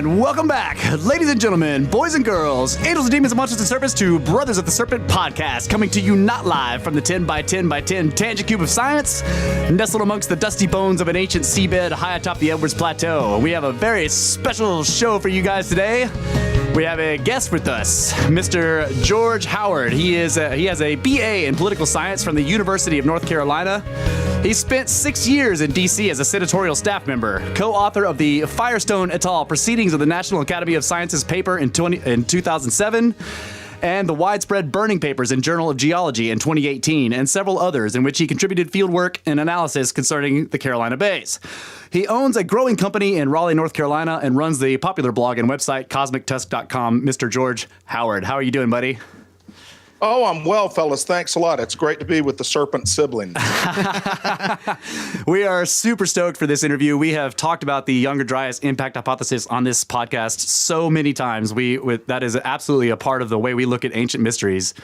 And welcome back, ladies and gentlemen, boys and girls, angels and demons and monsters and serpents, to Brothers of the Serpent podcast, coming to you not live from the 10 by 10 by 10 tangent cube of science, nestled amongst the dusty bones of an ancient seabed high atop the Edwards Plateau. We have a very special show for you guys today. We have a guest with us, Mr. George Howard. He has a BA in political science from the University of North Carolina. He spent 6 years in D.C. as a senatorial staff member, co-author of the Firestone et al. Proceedings of the National Academy of Sciences paper in 2007, and the Widespread Burning Papers in Journal of Geology in 2018, and several others in which he contributed fieldwork and analysis concerning the Carolina Bays. He owns a growing company in Raleigh, North Carolina, and runs the popular blog and website cosmictusk.com. Mr. George Howard, how are you doing, buddy? Oh, I'm well, fellas. Thanks a lot. It's great to be with the Serpent siblings. We are super stoked for this interview. We have talked about the Younger Dryas Impact Hypothesis on this podcast so many times. That is absolutely a part of the way we look at ancient mysteries.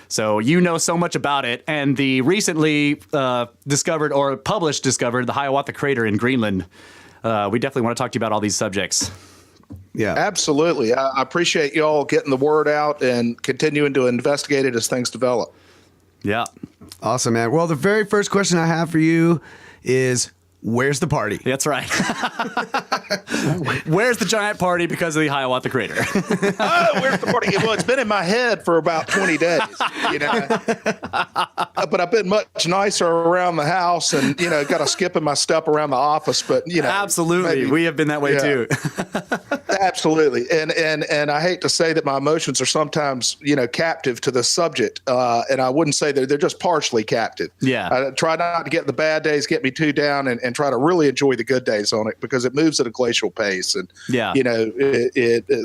So you know so much about it. And the recently discovered the Hiawatha Crater in Greenland. We definitely want to talk to you about all these subjects. Yeah, absolutely. I appreciate you all getting the word out and continuing to investigate it as things develop. Yeah. Awesome, man. Well, the very first question I have for you is, where's the party? That's right. Where's the giant party because of the Hiawatha Crater? Where's the party? Well, it's been in my head for about 20 days, but I've been much nicer around the house and, got a skip in my step around the office, but, Absolutely. Maybe, we have been that way too. Absolutely. And I hate to say that my emotions are sometimes, captive to the subject. And I wouldn't say that they're just partially captive. Yeah. I try not to get the bad days get me too down and try to really enjoy the good days on it, because it moves at a glacial pace, and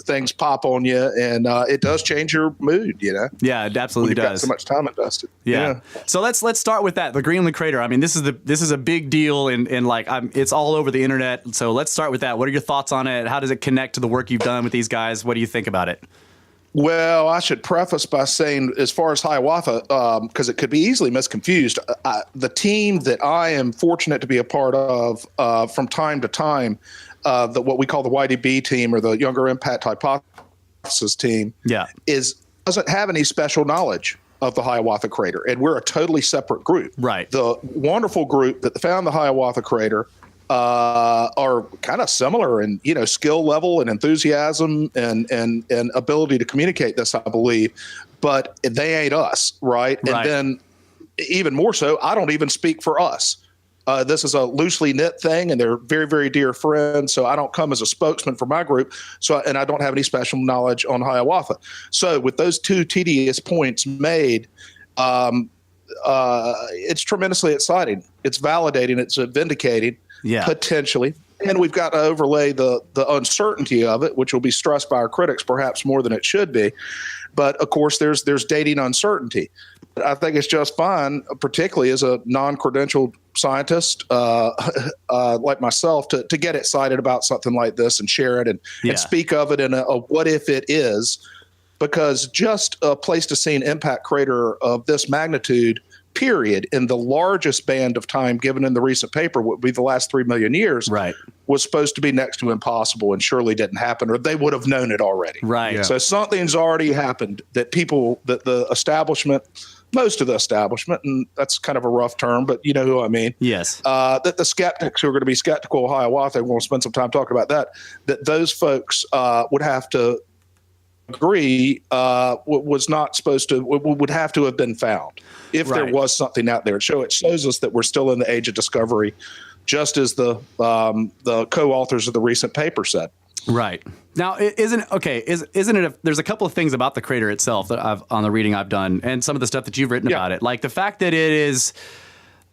things pop on you, and it does change your mood. Yeah, it absolutely does. Got so much time invested. Yeah. So let's start with that. The Greenland Crater. I mean, this is a big deal, and it's all over the internet. So let's start with that. What are your thoughts on it? How does it connect to the work you've done with these guys? What do you think about it? Well, I should preface by saying, as far as Hiawatha, because it could be easily misconfused, the team that I am fortunate to be a part of from time to time, what we call the YDB team, or the Younger Impact Hypothesis team, doesn't have any special knowledge of the Hiawatha Crater, and we're a totally separate group. Right. The wonderful group that found the Hiawatha Crater are kind of similar in, skill level and enthusiasm and ability to communicate this, I believe, but they ain't us. Right. And then even more so, I don't even speak for us. This is a loosely knit thing, and they're very, very dear friends. So I don't come as a spokesman for my group. And I don't have any special knowledge on Hiawatha. So with those two tedious points made, it's tremendously exciting. It's validating. It's vindicating. Yeah. Potentially. And we've got to overlay the uncertainty of it, which will be stressed by our critics perhaps more than it should be. But of course, there's dating uncertainty. I think it's just fine, particularly as a non-credentialed scientist like myself, to get excited about something like this and share it and speak of it in a what if it is, because just a Pleistocene impact crater of this magnitude, period, in the largest band of time given in the recent paper, would be the last 3 million years, was supposed to be next to impossible, and surely didn't happen, or they would have known it already. Right. Yeah. So something's already happened that the establishment, most of the establishment, and that's kind of a rough term, but you know who I mean. Yes. That the skeptics who are going to be skeptical of Hiawatha, we'll spend some time talking about that those folks would have to agree was not supposed to, would have to have been found if there was something out there. It shows us that we're still in the age of discovery, just as the co-authors of the recent paper said. Right. Now, isn't it there's a couple of things about the crater itself that on the reading I've done, and some of the stuff that you've written about it, like the fact that it is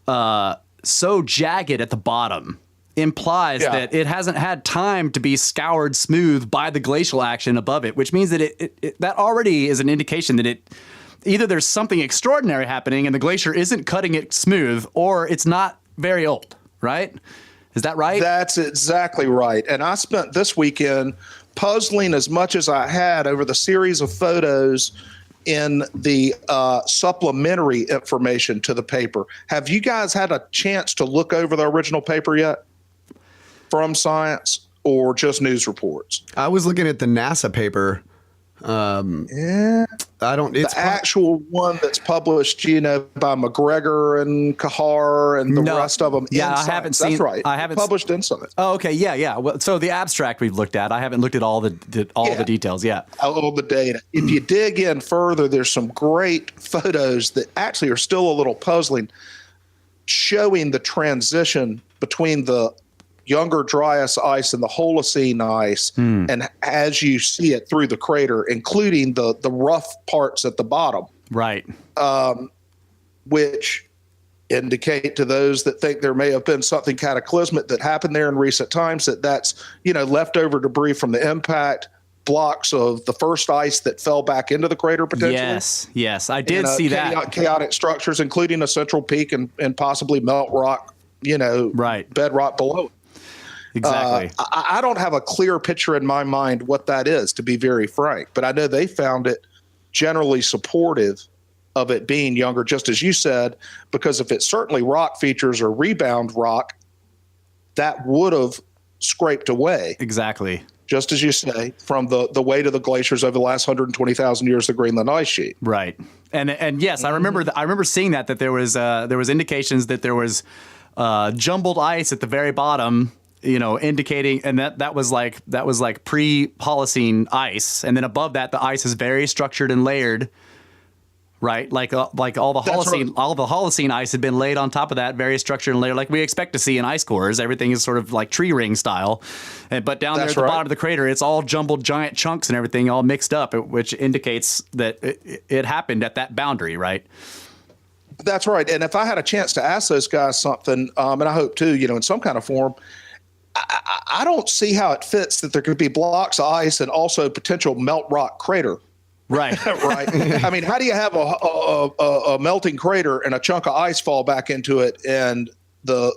so jagged at the bottom implies that it hasn't had time to be scoured smooth by the glacial action above it, which means that that already is an indication that either there's something extraordinary happening and the glacier isn't cutting it smooth, or it's not very old, right? Is that right? That's exactly right. And I spent this weekend puzzling as much as I had over the series of photos in the supplementary information to the paper. Have you guys had a chance to look over the original paper yet from Science? or just news reports? I was looking at the NASA paper. Yeah. I don't. It's The actual one that's published, by McGregor and Kahar and the rest of them. Yeah, in I Science. haven't seen. That's right. I haven't published in Science. Oh, okay. Yeah. Well, so the abstract we've looked at, I haven't looked at all the details yet. All the data. If you dig in further, there's some great photos that actually are still a little puzzling, showing the transition between the Younger Dryas ice and the Holocene ice, and as you see it through the crater, including the rough parts at the bottom, Right. which indicate to those that think there may have been something cataclysmic that happened there in recent times, that's leftover debris from the impact, blocks of the first ice that fell back into the crater potentially. Yes, I did see that. Chaotic structures, including a central peak and possibly melt rock, Right. bedrock below it. Exactly. I don't have a clear picture in my mind what that is, to be very frank, but I know they found it generally supportive of it being younger, just as you said, because if it's certainly rock features or rebound rock, that would have scraped away. Exactly. Just as you say, from the weight of the glaciers over the last 120,000 years of the Greenland Ice Sheet. Right. And yes, I remember seeing that there was indications that there was jumbled ice at the very bottom, indicating, and that was like pre-Holocene ice, and then above that the ice is very structured and layered, right? Like all the Holocene ice had been laid on top of that, very structured and layered, like we expect to see in ice cores. Everything is sort of like tree ring style, but down there at the bottom of the crater, it's all jumbled giant chunks and everything all mixed up, which indicates that it happened at that boundary, right? That's right. And if I had a chance to ask those guys something, and I hope too, in some kind of form, I don't see how it fits that there could be blocks of ice and also potential melt rock crater. Right. Right. I mean, how do you have a melting crater and a chunk of ice fall back into it and the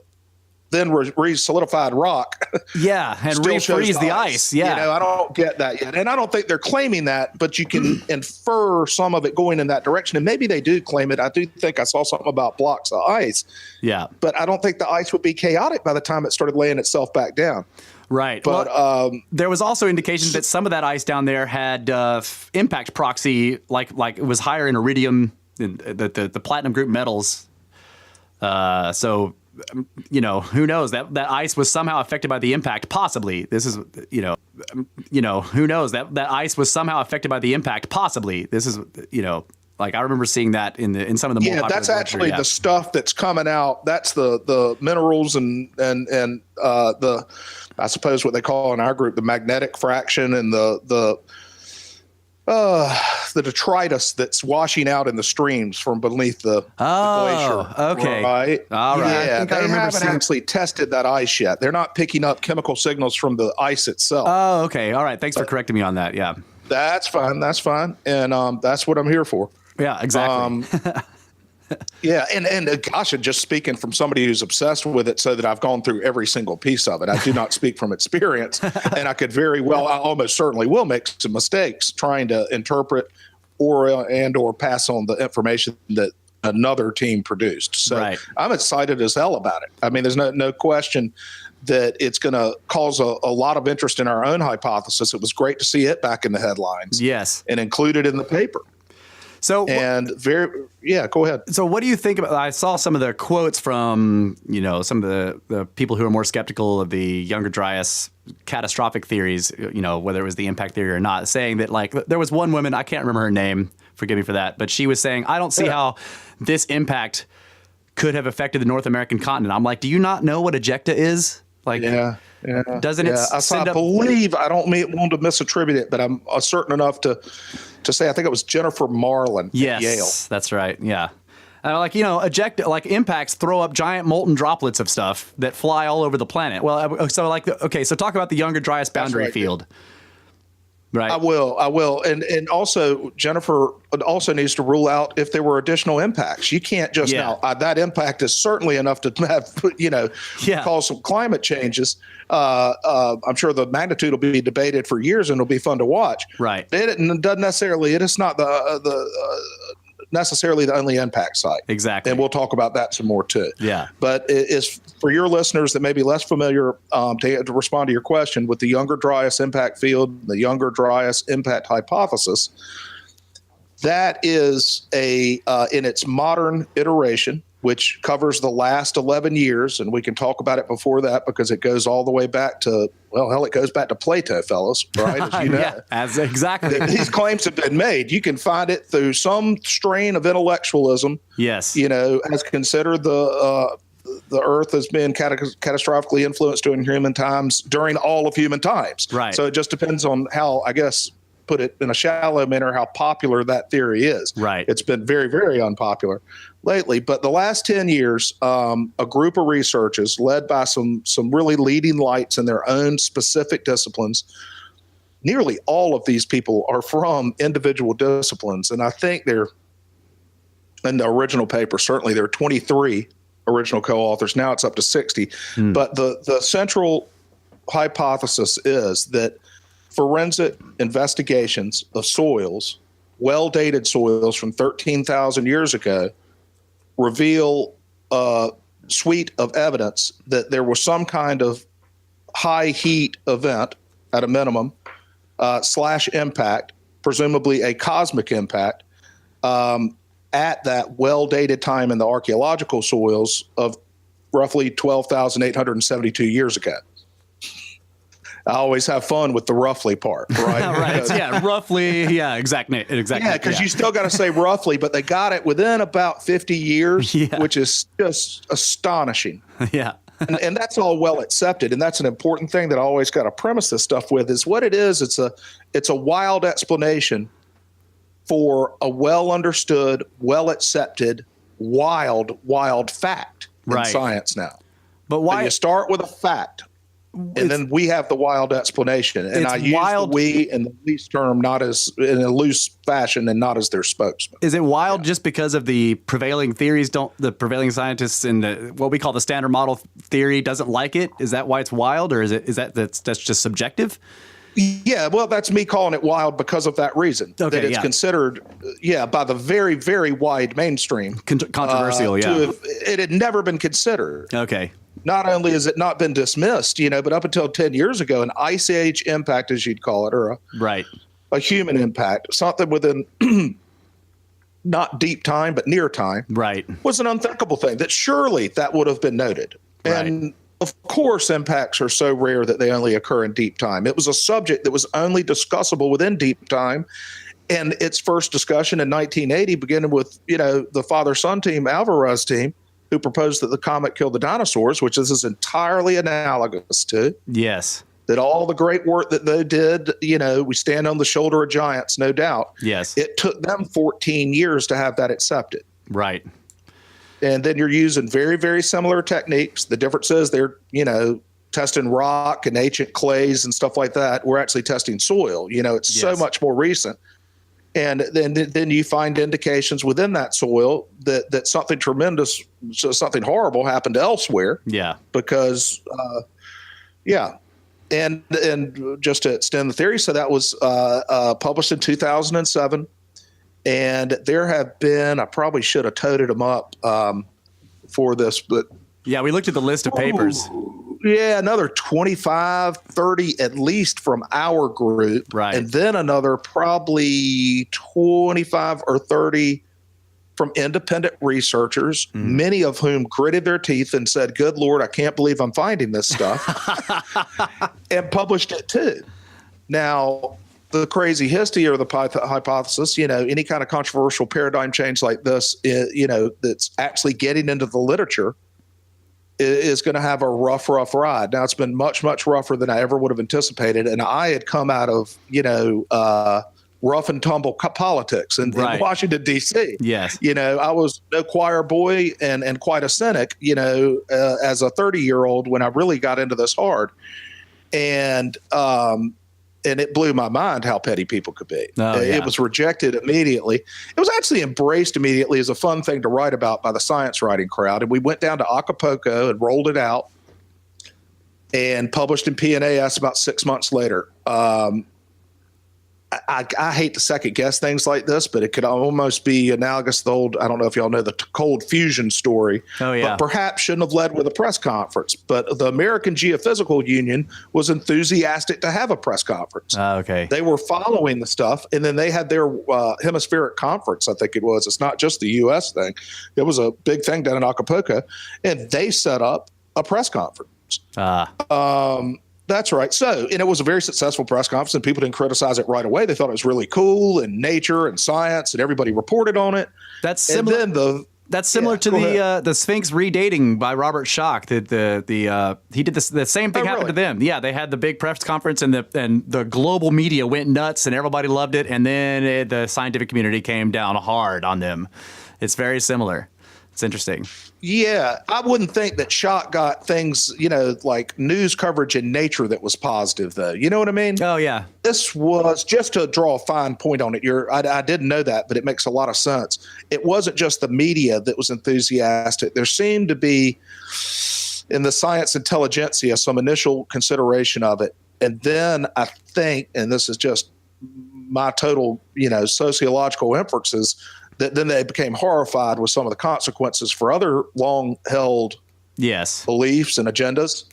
then re-solidified rock? Yeah, and refreeze the ice. Yeah. I don't get that yet. And I don't think they're claiming that, but you can infer some of it going in that direction. And maybe they do claim it. I do think I saw something about blocks of ice. Yeah. But I don't think the ice would be chaotic by the time it started laying itself back down. Right. But there was also indications that some of that ice down there had impact proxy, like it was higher in iridium, the platinum group metals. So, who knows that ice was somehow affected by the impact? Possibly. This is, who knows that ice was somehow affected by the impact? Possibly. This is, like I remember seeing that in some of the more popular that's actually the stuff that's coming out. That's the minerals and the, I suppose what they call in our group, the magnetic fraction and the detritus that's washing out in the streams from beneath the glacier. Okay. Right. All right. Yeah, they haven't actually tested that ice yet. They're not picking up chemical signals from the ice itself. Oh, okay. All right. Thanks for correcting me on that. Yeah. That's fine. That's fine. And that's what I'm here for. Yeah, exactly. Yeah, and gosh, and just speaking from somebody who's obsessed with it, so that I've gone through every single piece of it. I do not speak from experience, and I could I almost certainly will make some mistakes trying to interpret or pass on the information that another team produced. So right. I'm excited as hell about it. I mean, there's no question that it's going to cause a lot of interest in our own hypothesis. It was great to see it back in the headlines. Yes, and included in the paper. So go ahead. So what do you think about? I saw some of the quotes from some of the people who are more skeptical of the Younger Dryas catastrophic theories. Whether it was the impact theory or not, saying that like there was one woman, I can't remember her name. Forgive me for that, but she was saying, I don't see how this impact could have affected the North American continent. I'm like, do you not know what ejecta is? Like, doesn't it? I believe I don't want to misattribute it, but I'm certain enough to say I think it was Jennifer Marlin at Yale. That's right. Yeah. Ejecta, like impacts throw up giant molten droplets of stuff that fly all over the planet. Well, so talk about the Younger Dryas boundary field. Right. I will. And also Jennifer also needs to rule out if there were additional impacts. You can't just now, that impact is certainly enough to have, cause some climate changes. I'm sure the magnitude will be debated for years and it'll be fun to watch. Right. It doesn't necessarily, it is not necessarily the only impact site. Exactly. And we'll talk about that some more too. Yeah. But it is for your listeners that may be less familiar, to respond to your question, with the Younger Dryas Impact Field, the Younger Dryas Impact Hypothesis. That is in its modern iteration, which covers the last 11 years, and we can talk about it before that because it goes all the way back to, well, hell, it goes back to Plato, fellas, right? As you know. Yeah, exactly. These claims have been made. You can find it through some strain of intellectualism. Yes. Has considered the Earth has been catastrophically influenced during human times, during all of human times. Right. So it just depends on how, I guess, put it in a shallow manner, how popular that theory is. Right. It's been very, very unpopular lately. But the last 10 years, a group of researchers led by some really leading lights in their own specific disciplines. Nearly all of these people are from individual disciplines. And I think they're, in the original paper, certainly there are 23 original co-authors. Now it's up to 60. But the central hypothesis is that forensic investigations of soils, well-dated soils from 13,000 years ago, reveal a suite of evidence that there was some kind of high heat event at a minimum, / impact, presumably a cosmic impact, at that well-dated time in the archaeological soils of roughly 12,872 years ago. I always have fun with the roughly part, right? Right. Yeah. Roughly. Yeah. Exactly. Yeah, because you still got to say roughly, but they got it within about 50 years, which is just astonishing. Yeah. And that's all well accepted, and that's an important thing that I always got to premise this stuff with. Is what it is. It's a wild explanation for a well understood, well accepted, wild fact in science now. But why? And you start with a fact. And then we have the wild explanation. And I use the we in the least term, not as in a loose fashion and not as their spokesman. Is it wild just because of the prevailing theories? The prevailing scientists in what we call the standard model theory doesn't like it? Is that why it's wild, or is that's just subjective? Yeah, well, that's me calling it wild because of that reason. Okay, that it's considered, by the very, very wide mainstream. Controversial, it had never been considered. Okay. Not only has it not been dismissed, but up until 10 years ago, an ice age impact, as you'd call it, or a human impact, something within not deep time, but near time, was an unthinkable thing, that surely that would have been noted. And of course, impacts are so rare that they only occur in deep time. It was a subject that was only discussable within deep time. And its first discussion in 1980, beginning with, the father-son team, Alvarez team, who proposed that the comet killed the dinosaurs, which this is entirely analogous to. Yes. That all the great work that they did, we stand on the shoulder of giants, no doubt. Yes. It took them 14 years to have that accepted. Right. And then you're using very, very similar techniques. The difference is they're, testing rock and ancient clays and stuff like that. We're actually testing soil. It's so much more recent. And then you find indications within that soil that something tremendous, something horrible happened elsewhere. Yeah. Because, And just to extend the theory, so that was published in 2007. And there have been, I probably should have toted them up for this, but. Yeah, we looked at the list of papers. Yeah, another 25, 30 at least from our group. Right. And then another probably 25 or 30 from independent researchers, many of whom gritted their teeth and said, good Lord, I can't believe I'm finding this stuff, and published it too. Now, the crazy history or the hypothesis, any kind of controversial paradigm change like this, that's actually getting into the literature, is going to have a rough ride. Now, it's been much, much rougher than I ever would have anticipated. And I had come out of, rough and tumble politics in Washington, D.C. Yes. I was no choir boy and quite a cynic, as a 30-year-old when I really got into this hard. And it blew my mind how petty people could be. It was rejected immediately. It was actually embraced immediately as a fun thing to write about by the science writing crowd. And we went down to Acapulco and rolled it out and published in PNAS about 6 months later. I hate to second guess things like this, but it could almost be analogous to the old, I don't know if y'all know the cold fusion story. Oh, yeah. But perhaps shouldn't have led with a press conference. But the American Geophysical Union was enthusiastic to have a press conference. Okay. They were following the stuff, and then they had their hemispheric conference, I think it was. It's not just the U.S. thing. It was a big thing down in Acapulco, and they set up a press conference. That's right. So, and it was a very successful press conference, and people didn't criticize it right away. They thought it was really cool, and nature and science, and everybody reported on it. That's similar. And then that's similar to the Sphinx redating by Robert Schoch. He did the same thing happened to them. Yeah, they had the big press conference, and the global media went nuts, and everybody loved it. And then the scientific community came down hard on them. It's very similar. It's interesting. Yeah, I wouldn't think that Schoch got things, like news coverage in Nature that was positive, though. You know what I mean? Oh, yeah. This was, just to draw a fine point on it, I didn't know that, but it makes a lot of sense. It wasn't just the media that was enthusiastic. There seemed to be, in the science intelligentsia, some initial consideration of it. And then I think, and this is just my total, sociological inferences, that then they became horrified with some of the consequences for other long-held beliefs and agendas.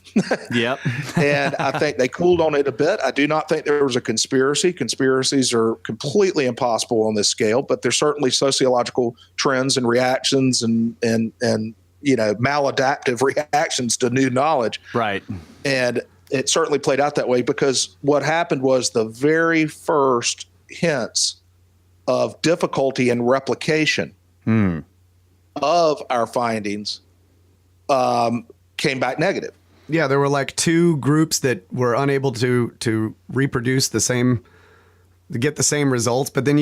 Yep. And I think they cooled on it a bit. I do not think there was a conspiracy. Conspiracies are completely impossible on this scale, but there's certainly sociological trends and reactions and maladaptive reactions to new knowledge. Right. And it certainly played out that way, because what happened was the very first hints of difficulty in replication of our findings came back negative. Yeah, there were like two groups that were unable to reproduce get the same results. But then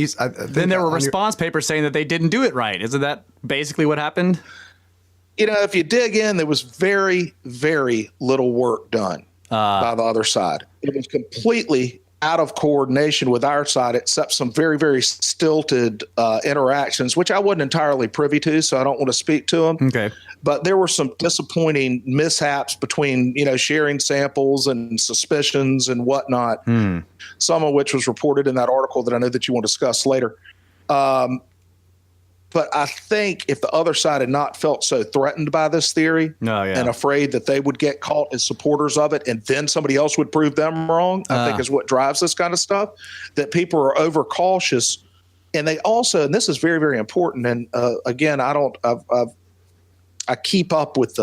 then there were response papers saying that they didn't do it right. Isn't that basically what happened? If you dig in, there was very, very little work done by the other side. It was completely out of coordination with our side, except some very, very stilted interactions, which I wasn't entirely privy to, so I don't want to speak to them. Okay. But there were some disappointing mishaps between, sharing samples and suspicions and whatnot, some of which was reported in that article that I know that you want to discuss later. But I think if the other side had not felt so threatened by this theory and afraid that they would get caught as supporters of it and then somebody else would prove them wrong, I think is what drives this kind of stuff, that people are overcautious. And they also, and this is very, very important, and again, I keep up with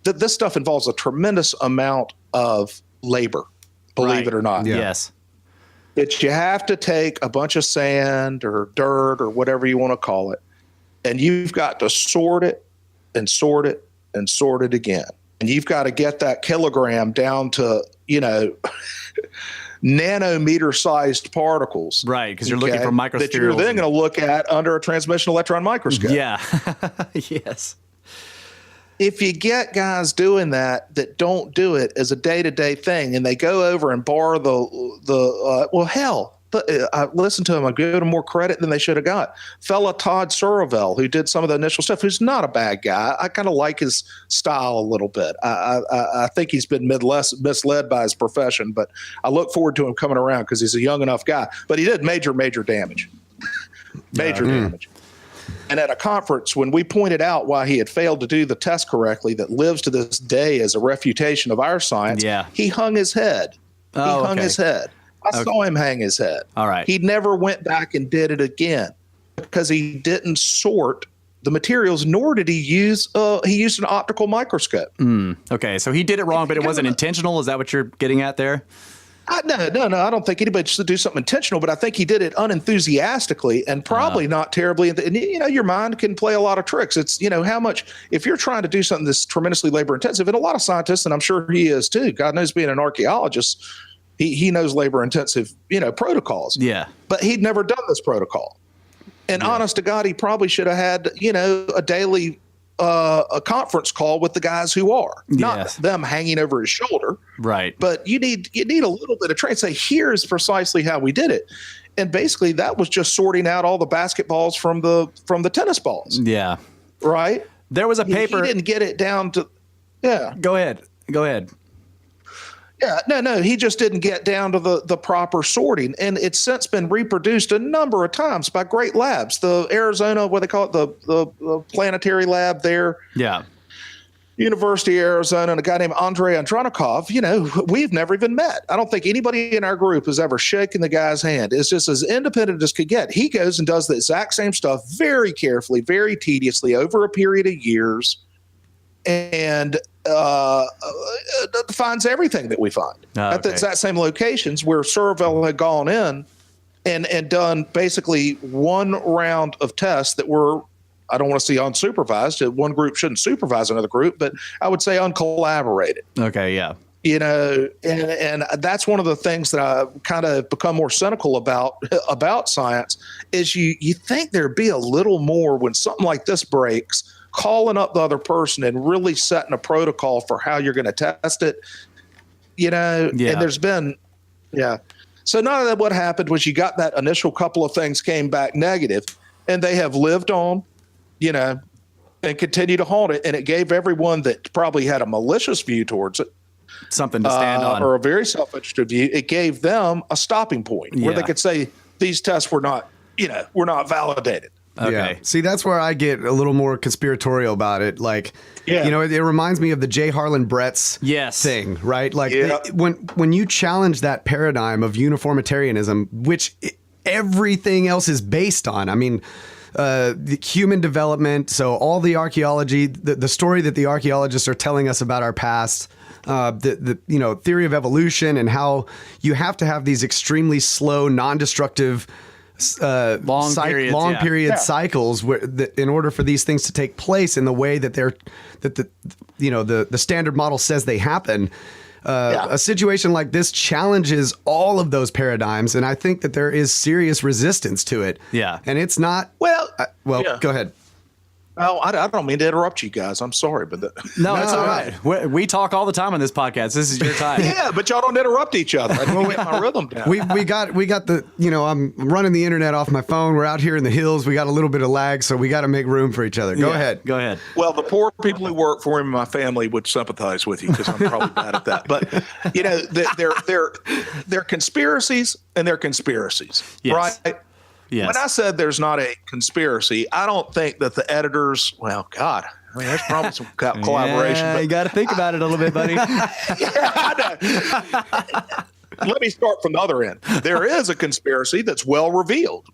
this stuff involves a tremendous amount of labor, believe it or not. Yeah. Yes. But you have to take a bunch of sand or dirt or whatever you want to call it, and you've got to sort it and sort it and sort it again. And you've got to get that kilogram down to, nanometer-sized particles. Right, because you're looking for microspherules. That you're then going to look at under a transmission electron microscope. Yeah. Yes. If you get guys doing that don't do it as a day-to-day thing, and they go over and borrow I listened to him. I gave him more credit than they should have got. Fella Todd Suravel, who did some of the initial stuff, who's not a bad guy. I kind of like his style a little bit. I think he's been misled by his profession, but I look forward to him coming around because he's a young enough guy. But he did major damage. Major damage. And at a conference, when we pointed out why he had failed to do the test correctly that lives to this day as a refutation of our science, he hung his head. He hung his head. I saw him hang his head. All right. He never went back and did it again because he didn't sort the materials, nor did he use he used an optical microscope. Okay, so he did it wrong, but it wasn't intentional. Is that what you're getting at there? No. I don't think anybody should do something intentional, but I think he did it unenthusiastically and probably not terribly. And your mind can play a lot of tricks. It's, how much, if you're trying to do something that's tremendously labor intensive, and a lot of scientists, and I'm sure he is too, God knows being an archaeologist, he knows labor intensive, protocols. Yeah. But he'd never done this protocol. And honest to God, he probably should have had, a daily a conference call with the guys who are, not them hanging over his shoulder. Right. But you need a little bit of training. Say, here's precisely how we did it. And basically that was just sorting out all the basketballs from the tennis balls. Yeah. Right. There was a paper. He didn't get it down to, Go ahead. Yeah, no, he just didn't get down to the proper sorting. And it's since been reproduced a number of times by great labs. The Arizona, what they call it, the planetary lab there. Yeah. University of Arizona, and a guy named Andrei Andronikov, we've never even met. I don't think anybody in our group has ever shaken the guy's hand. It's just as independent as could get. He goes and does the exact same stuff very carefully, very tediously over a period of years, and finds everything that we find at the exact same locations where Surville had gone in and done basically one round of tests that were, I don't want to say unsupervised. One group shouldn't supervise another group, but I would say uncollaborated. Okay, yeah. And that's one of the things that I kind of become more cynical about science is you think there'd be a little more when something like this breaks, calling up the other person and really setting a protocol for how you're going to test it, and there's been, So none of that, what happened was you got that initial couple of things came back negative, and they have lived on, and continue to haunt it. And it gave everyone that probably had a malicious view towards it something to stand on, or a very self-interested view. It gave them a stopping point where they could say these tests were not, were not validated. Okay. Yeah. See, that's where I get a little more conspiratorial about it. Like, it reminds me of the J. Harlan Brett's thing, right? Like when you challenge that paradigm of uniformitarianism, which everything else is based on. I mean, the human development. So all the archaeology, the story that the archaeologists are telling us about our past, the theory of evolution and how you have to have these extremely slow, non-destructive long period cycles in order for these things to take place in the way that the standard model says they happen. A situation like this challenges all of those paradigms, and I think that there is serious resistance to it. Yeah, and it's not go ahead. Oh, I don't mean to interrupt you guys. I'm sorry, but no, that's all right. We talk all the time on this podcast. This is your time. Yeah, but y'all don't interrupt each other. I don't get my rhythm down. We got the I'm running the internet off my phone. We're out here in the hills. We got a little bit of lag, so we got to make room for each other. Go ahead. Well, the poor people who work for him in my family would sympathize with you because I'm probably bad at that. But they're conspiracies and they're conspiracies, right? Yes. When I said there's not a conspiracy, I don't think that the editors, well, God, I mean, there's probably some collaboration. Yeah, but you got to think about it a little bit, buddy. I know. Let me start from the other end. There is a conspiracy that's well revealed.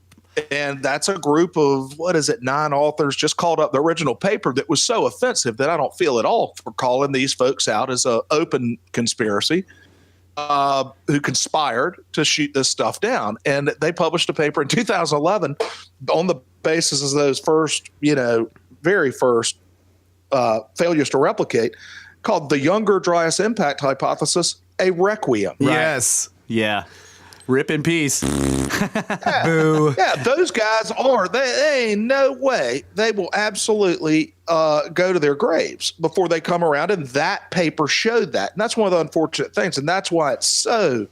And that's a group of, 9 authors just called up the original paper that was so offensive that I don't feel at all for calling these folks out as an open conspiracy. Who conspired to shoot this stuff down. And they published a paper in 2011 on the basis of those first, very first failures to replicate, called the Younger Dryas Impact Hypothesis, a requiem. Right? Yes. Yeah. Rip in peace. Boo. Yeah, those guys they ain't no way they will absolutely go to their graves before they come around. And that paper showed that. And that's one of the unfortunate things. And that's why it's so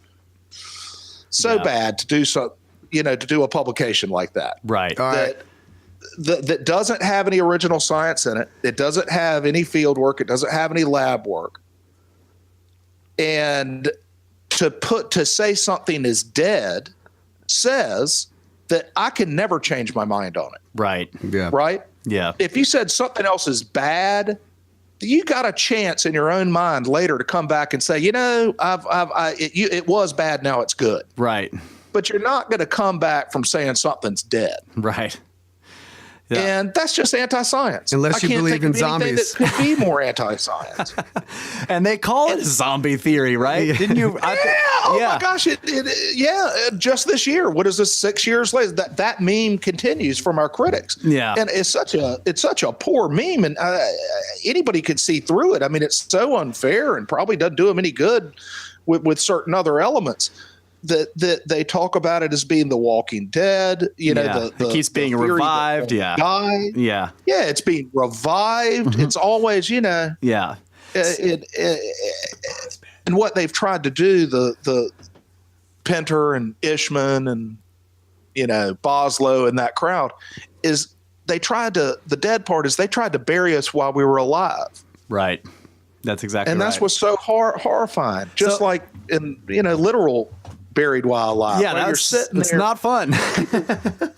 bad to do to do a publication like that. Right. That doesn't have any original science in it. It doesn't have any field work. It doesn't have any lab work. And to say something is dead says that I can never change my mind on it. Right. Yeah. Right. Yeah. If you said something else is bad, you got a chance in your own mind later to come back and say, it was bad. Now it's good. Right. But you're not going to come back from saying something's dead. Right. Yeah. And that's just anti-science. Unless you believe in zombies. That could be more anti-science. And they call it zombie theory, right? Didn't you? My gosh. Just this year. What is this? 6 years later, that meme continues from our critics. Yeah. And it's such a poor meme, and anybody could see through it. I mean, it's so unfair and probably doesn't do them any good with certain other elements. That they talk about it as being the Walking Dead, it keeps being revived. Yeah. It's being revived. Mm-hmm. It's always, and what they've tried to do, the Pinter and Ishman and, Boslow and that crowd is the dead part is they tried to bury us while we were alive. Right. That's exactly and right. that's what's so horrifying. Just like in literal buried wildlife. Yeah, you're sitting it's there, not fun.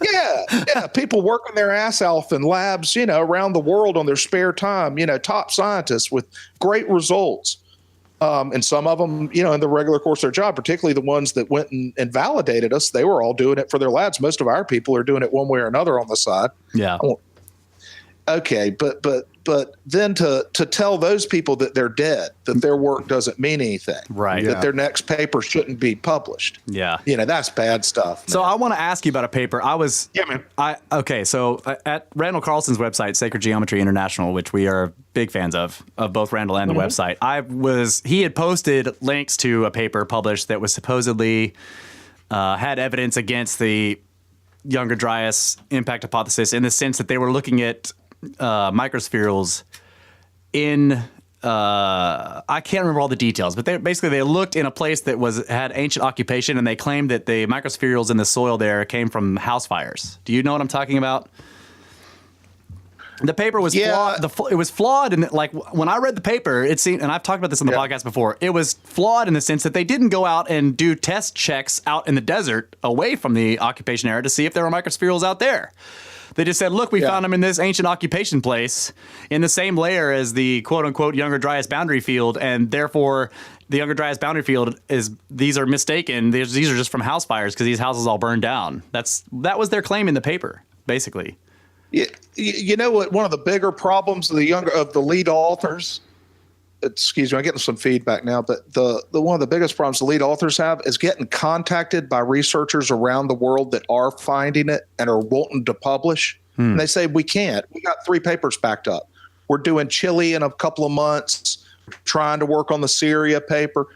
yeah. People working their ass off in labs, around the world on their spare time. Top scientists with great results. And some of them, in the regular course of their job, particularly the ones that went and validated us, they were all doing it for their labs. Most of our people are doing it one way or another on the side. Yeah. Okay, but then to tell those people that they're dead, that their work doesn't mean anything, right? That their next paper shouldn't be published. Yeah, that's bad stuff. Man. So I want to ask you about a paper. So at Randall Carlson's website, Sacred Geometry International, which we are big fans of both Randall and the website. He had posted links to a paper published that was supposedly had evidence against the Younger Dryas Impact Hypothesis in the sense that they were looking at microspherules in I can't remember all the details, but they looked in a place that had ancient occupation, and they claimed that the microspherules in the soil there came from house fires. Do you know what I'm talking about? The paper was flawed. It was flawed, and when I read the paper, it seemed, and I've talked about this on the podcast before, it was flawed in the sense that they didn't go out and do test checks out in the desert away from the occupation area to see if there were microspherules out there. They just said, look, we found them in this ancient occupation place in the same layer as the quote-unquote Younger Dryas boundary field, and therefore the Younger Dryas boundary field these are mistaken. These are just from house fires because these houses all burned down. That was their claim in the paper, basically. You know what? One of the bigger problems of the lead authors. Excuse me, I'm getting some feedback now, but the one of the biggest problems the lead authors have is getting contacted by researchers around the world that are finding it and are wanting to publish. And they say, we can't. We got 3 papers backed up. We're doing Chile in a couple of months, trying to work on the Syria paper.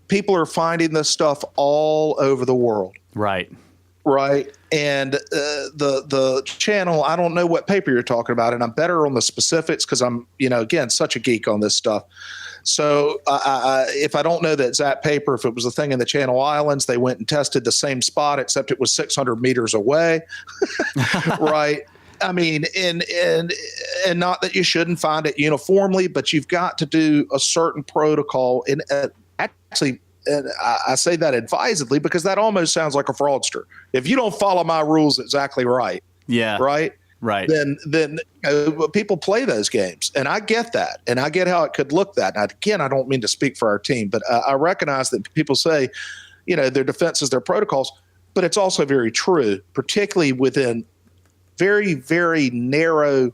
People are finding this stuff all over the world. Right. And the channel, I don't know what paper you're talking about, and I'm better on the specifics because I'm, again, such a geek on this stuff. So if I don't know the exact paper, if it was a thing in the Channel Islands, they went and tested the same spot, except it was 600 meters away, right? I mean, and not that you shouldn't find it uniformly, but you've got to do a certain protocol. And actually, and I say that advisedly because that almost sounds like a fraudster. If you don't follow my rules exactly right, then people play those games, and I get that, and I get how it could look that. Now, again, I don't mean to speak for our team, but I recognize that people say, their defenses, their protocols, but it's also very true, particularly within very, very narrow,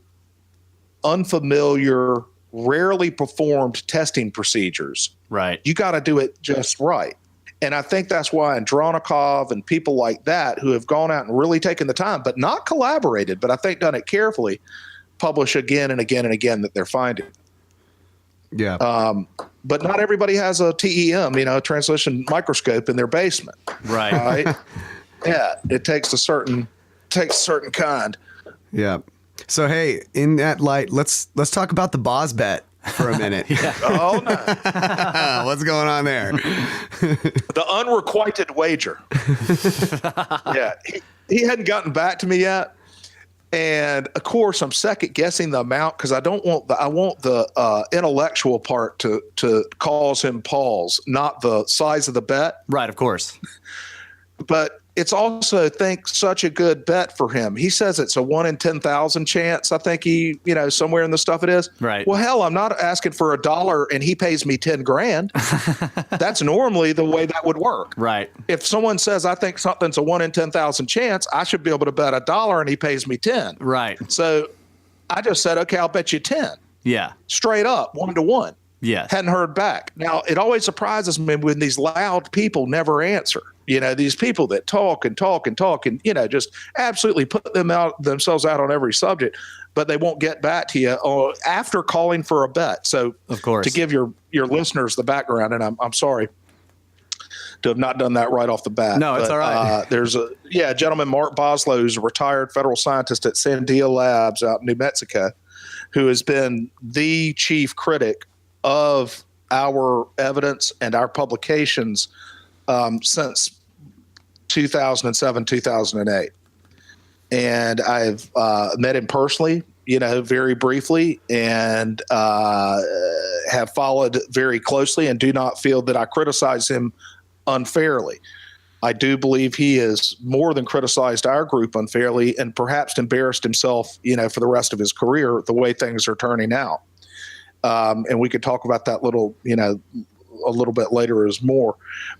unfamiliar, rarely performed testing procedures. Right. You got to do it just right. And I think that's why Andronikov and people like that who have gone out and really taken the time, but not collaborated, but I think done it carefully, publish again and again and again that they're finding. Yeah. But not everybody has a TEM, a translation microscope in their basement. Right. Yeah. It takes a certain kind. Yeah. So, hey, in that light, let's talk about the Boz bet for a minute. Oh, no. What's going on there? The unrequited wager. He hadn't gotten back to me yet. And of course, I'm second guessing the amount because I want the intellectual part to cause him pause, not the size of the bet. Right, of course. But it's also, I think, such a good bet for him. He says it's a 1 in 10,000 chance. I think he, somewhere in the stuff it is. Right. Well, hell, I'm not asking for $1 and he pays me 10 grand. That's normally the way that would work. Right. If someone says, I think something's a 1 in 10,000 chance, I should be able to bet $1 and he pays me 10. Right. So I just said, okay, I'll bet you 10. Yeah. Straight up, 1-to-1. Yeah. Hadn't heard back. Now, it always surprises me when these loud people never answer. These people that talk and just absolutely put themselves out on every subject, but they won't get back to you after calling for a bet. So, of course, to give your listeners the background, and I'm sorry to have not done that right off the bat. No, it's all right. There's a gentleman, Mark Boslow, who's a retired federal scientist at Sandia Labs out in New Mexico, who has been the chief critic of our evidence and our publications since 2007, 2008. And I've met him personally, very briefly. And have followed very closely and do not feel that I criticize him unfairly. I do believe he has more than criticized our group unfairly and perhaps embarrassed himself, for the rest of his career, the way things are turning out. And we could talk about that a little bit later as more.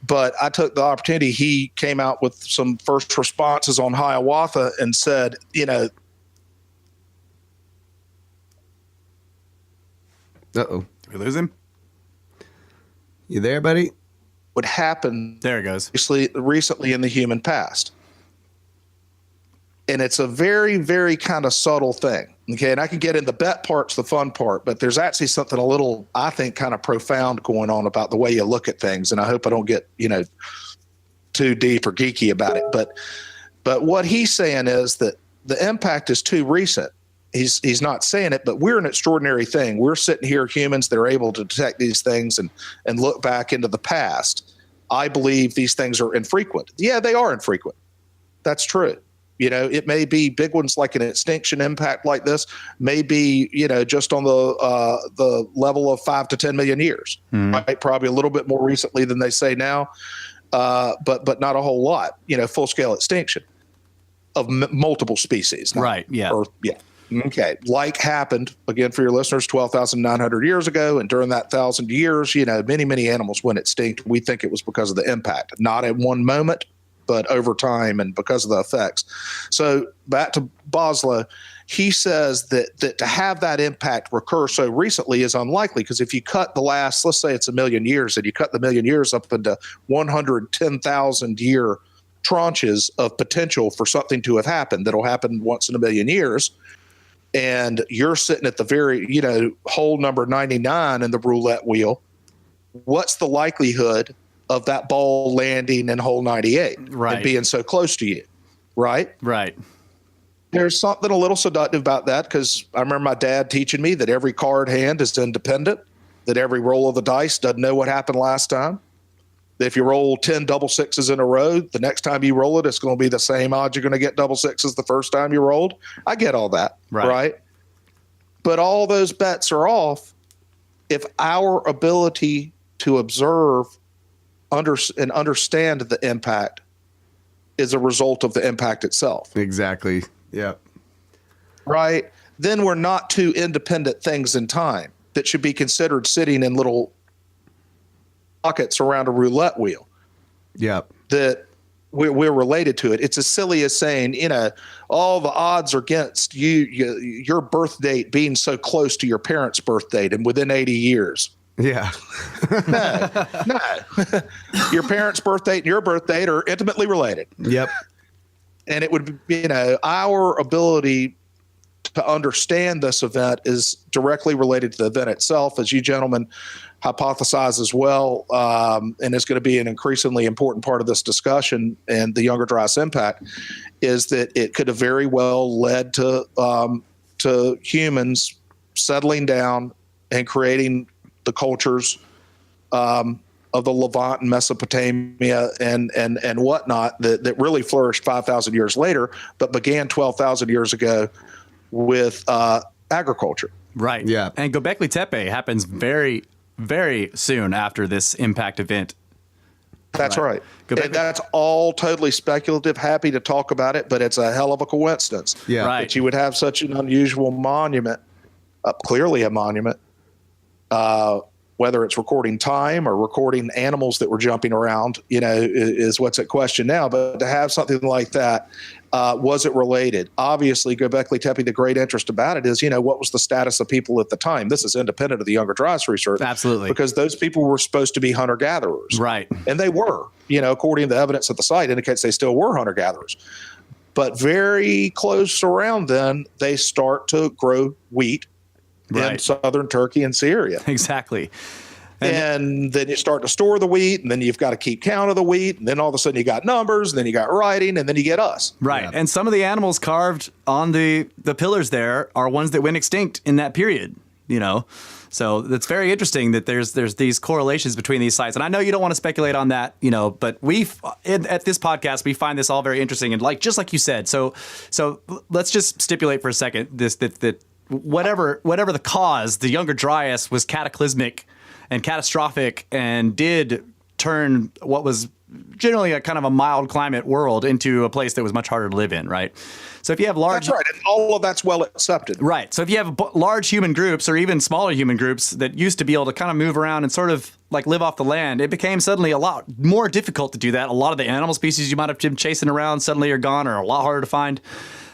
But I took the opportunity. He came out with some first responses on Hiawatha and said, Uh-oh. Did we lose him? You there, buddy? Would happen. There it goes. Recently in the human past. And it's a very, very kind of subtle thing. Okay. And I can get in the bet part's the fun part, but there's actually something a little, I think, kind of profound going on about the way you look at things. And I hope I don't get, too deep or geeky about it. But what he's saying is that the impact is too recent. He's not saying it, but we're an extraordinary thing. We're sitting here, humans that are able to detect these things and look back into the past. I believe these things are infrequent. Yeah, they are infrequent. That's true. It may be big ones like an extinction impact like this, may be, just on the level of 5 to 10 million years, right? Probably a little bit more recently than they say now, but not a whole lot, full scale extinction of multiple species. Right. Yeah. Yeah. Okay. Like happened, again, for your listeners, 12,900 years ago. And during that 1,000 years, many, many animals went extinct. We think it was because of the impact, not at one moment, but over time and because of the effects. So back to Boslow, he says that to have that impact recur so recently is unlikely, because if you cut the last, let's say it's 1 million years, and you cut the 1 million years up into 110,000 year tranches of potential for something to have happened that'll happen once in 1 million years, and you're sitting at the very, hole number 99 in the roulette wheel, what's the likelihood of that ball landing in hole 98 and being so close to you, right? Right. There's something a little seductive about that, because I remember my dad teaching me that every card hand is independent, that every roll of the dice doesn't know what happened last time. That if you roll 10 double sixes in a row, the next time you roll it, it's going to be the same odds you're going to get double sixes the first time you rolled. I get all that, right? But all those bets are off if our ability to observe and understand the impact is a result of the impact itself. Exactly. Yeah. Right? Then we're not two independent things in time that should be considered sitting in little pockets around a roulette wheel. Yeah. That we're related to it. It's as silly as saying, all the odds are against your birth date being so close to your parents' birth date and within 80 years. Yeah. No. Your parents' birth date and your birth date are intimately related. Yep. And it would be, our ability to understand this event is directly related to the event itself, as you gentlemen hypothesize as well, and it's going to be an increasingly important part of this discussion and the Younger Dryas impact, is that it could have very well led to humans settling down and creating the cultures of the Levant and Mesopotamia and whatnot that really flourished 5,000 years later, but began 12,000 years ago with agriculture. Right. Yeah. And Göbekli Tepe happens very, very soon after this impact event. That's right. And that's all totally speculative. Happy to talk about it, but it's a hell of a coincidence that you would have such an unusual monument, clearly a monument, whether it's recording time or recording animals that were jumping around, is what's at question now. But to have something like that, was it related? Obviously, Göbekli Tepe, the great interest about it is, what was the status of people at the time? This is independent of the Younger Dryas research. Absolutely. Because those people were supposed to be hunter-gatherers. Right. And they were, according to the evidence at the site indicates they still were hunter-gatherers. But very close around then, they start to grow wheat in southern Turkey and Syria. Exactly. And then you start to store the wheat, and then you've got to keep count of the wheat, and then all of a sudden you got numbers, and then you got writing, and then you get us. Right. Yeah. And some of the animals carved on the pillars there are ones that went extinct in that period, So it's very interesting that there's these correlations between these sites. And I know you don't want to speculate on that, but at this podcast, we find this all very interesting. And just like you said, so let's just stipulate for a second that whatever the cause, the Younger Dryas was cataclysmic and catastrophic and did turn what was generally a kind of a mild climate world into a place that was much harder to live in, right? So if you have large... That's right, and all of that's well accepted. Right. So if you have large human groups or even smaller human groups that used to be able to kind of move around and sort of like live off the land, it became suddenly a lot more difficult to do that. A lot of the animal species you might have been chasing around suddenly are gone or a lot harder to find.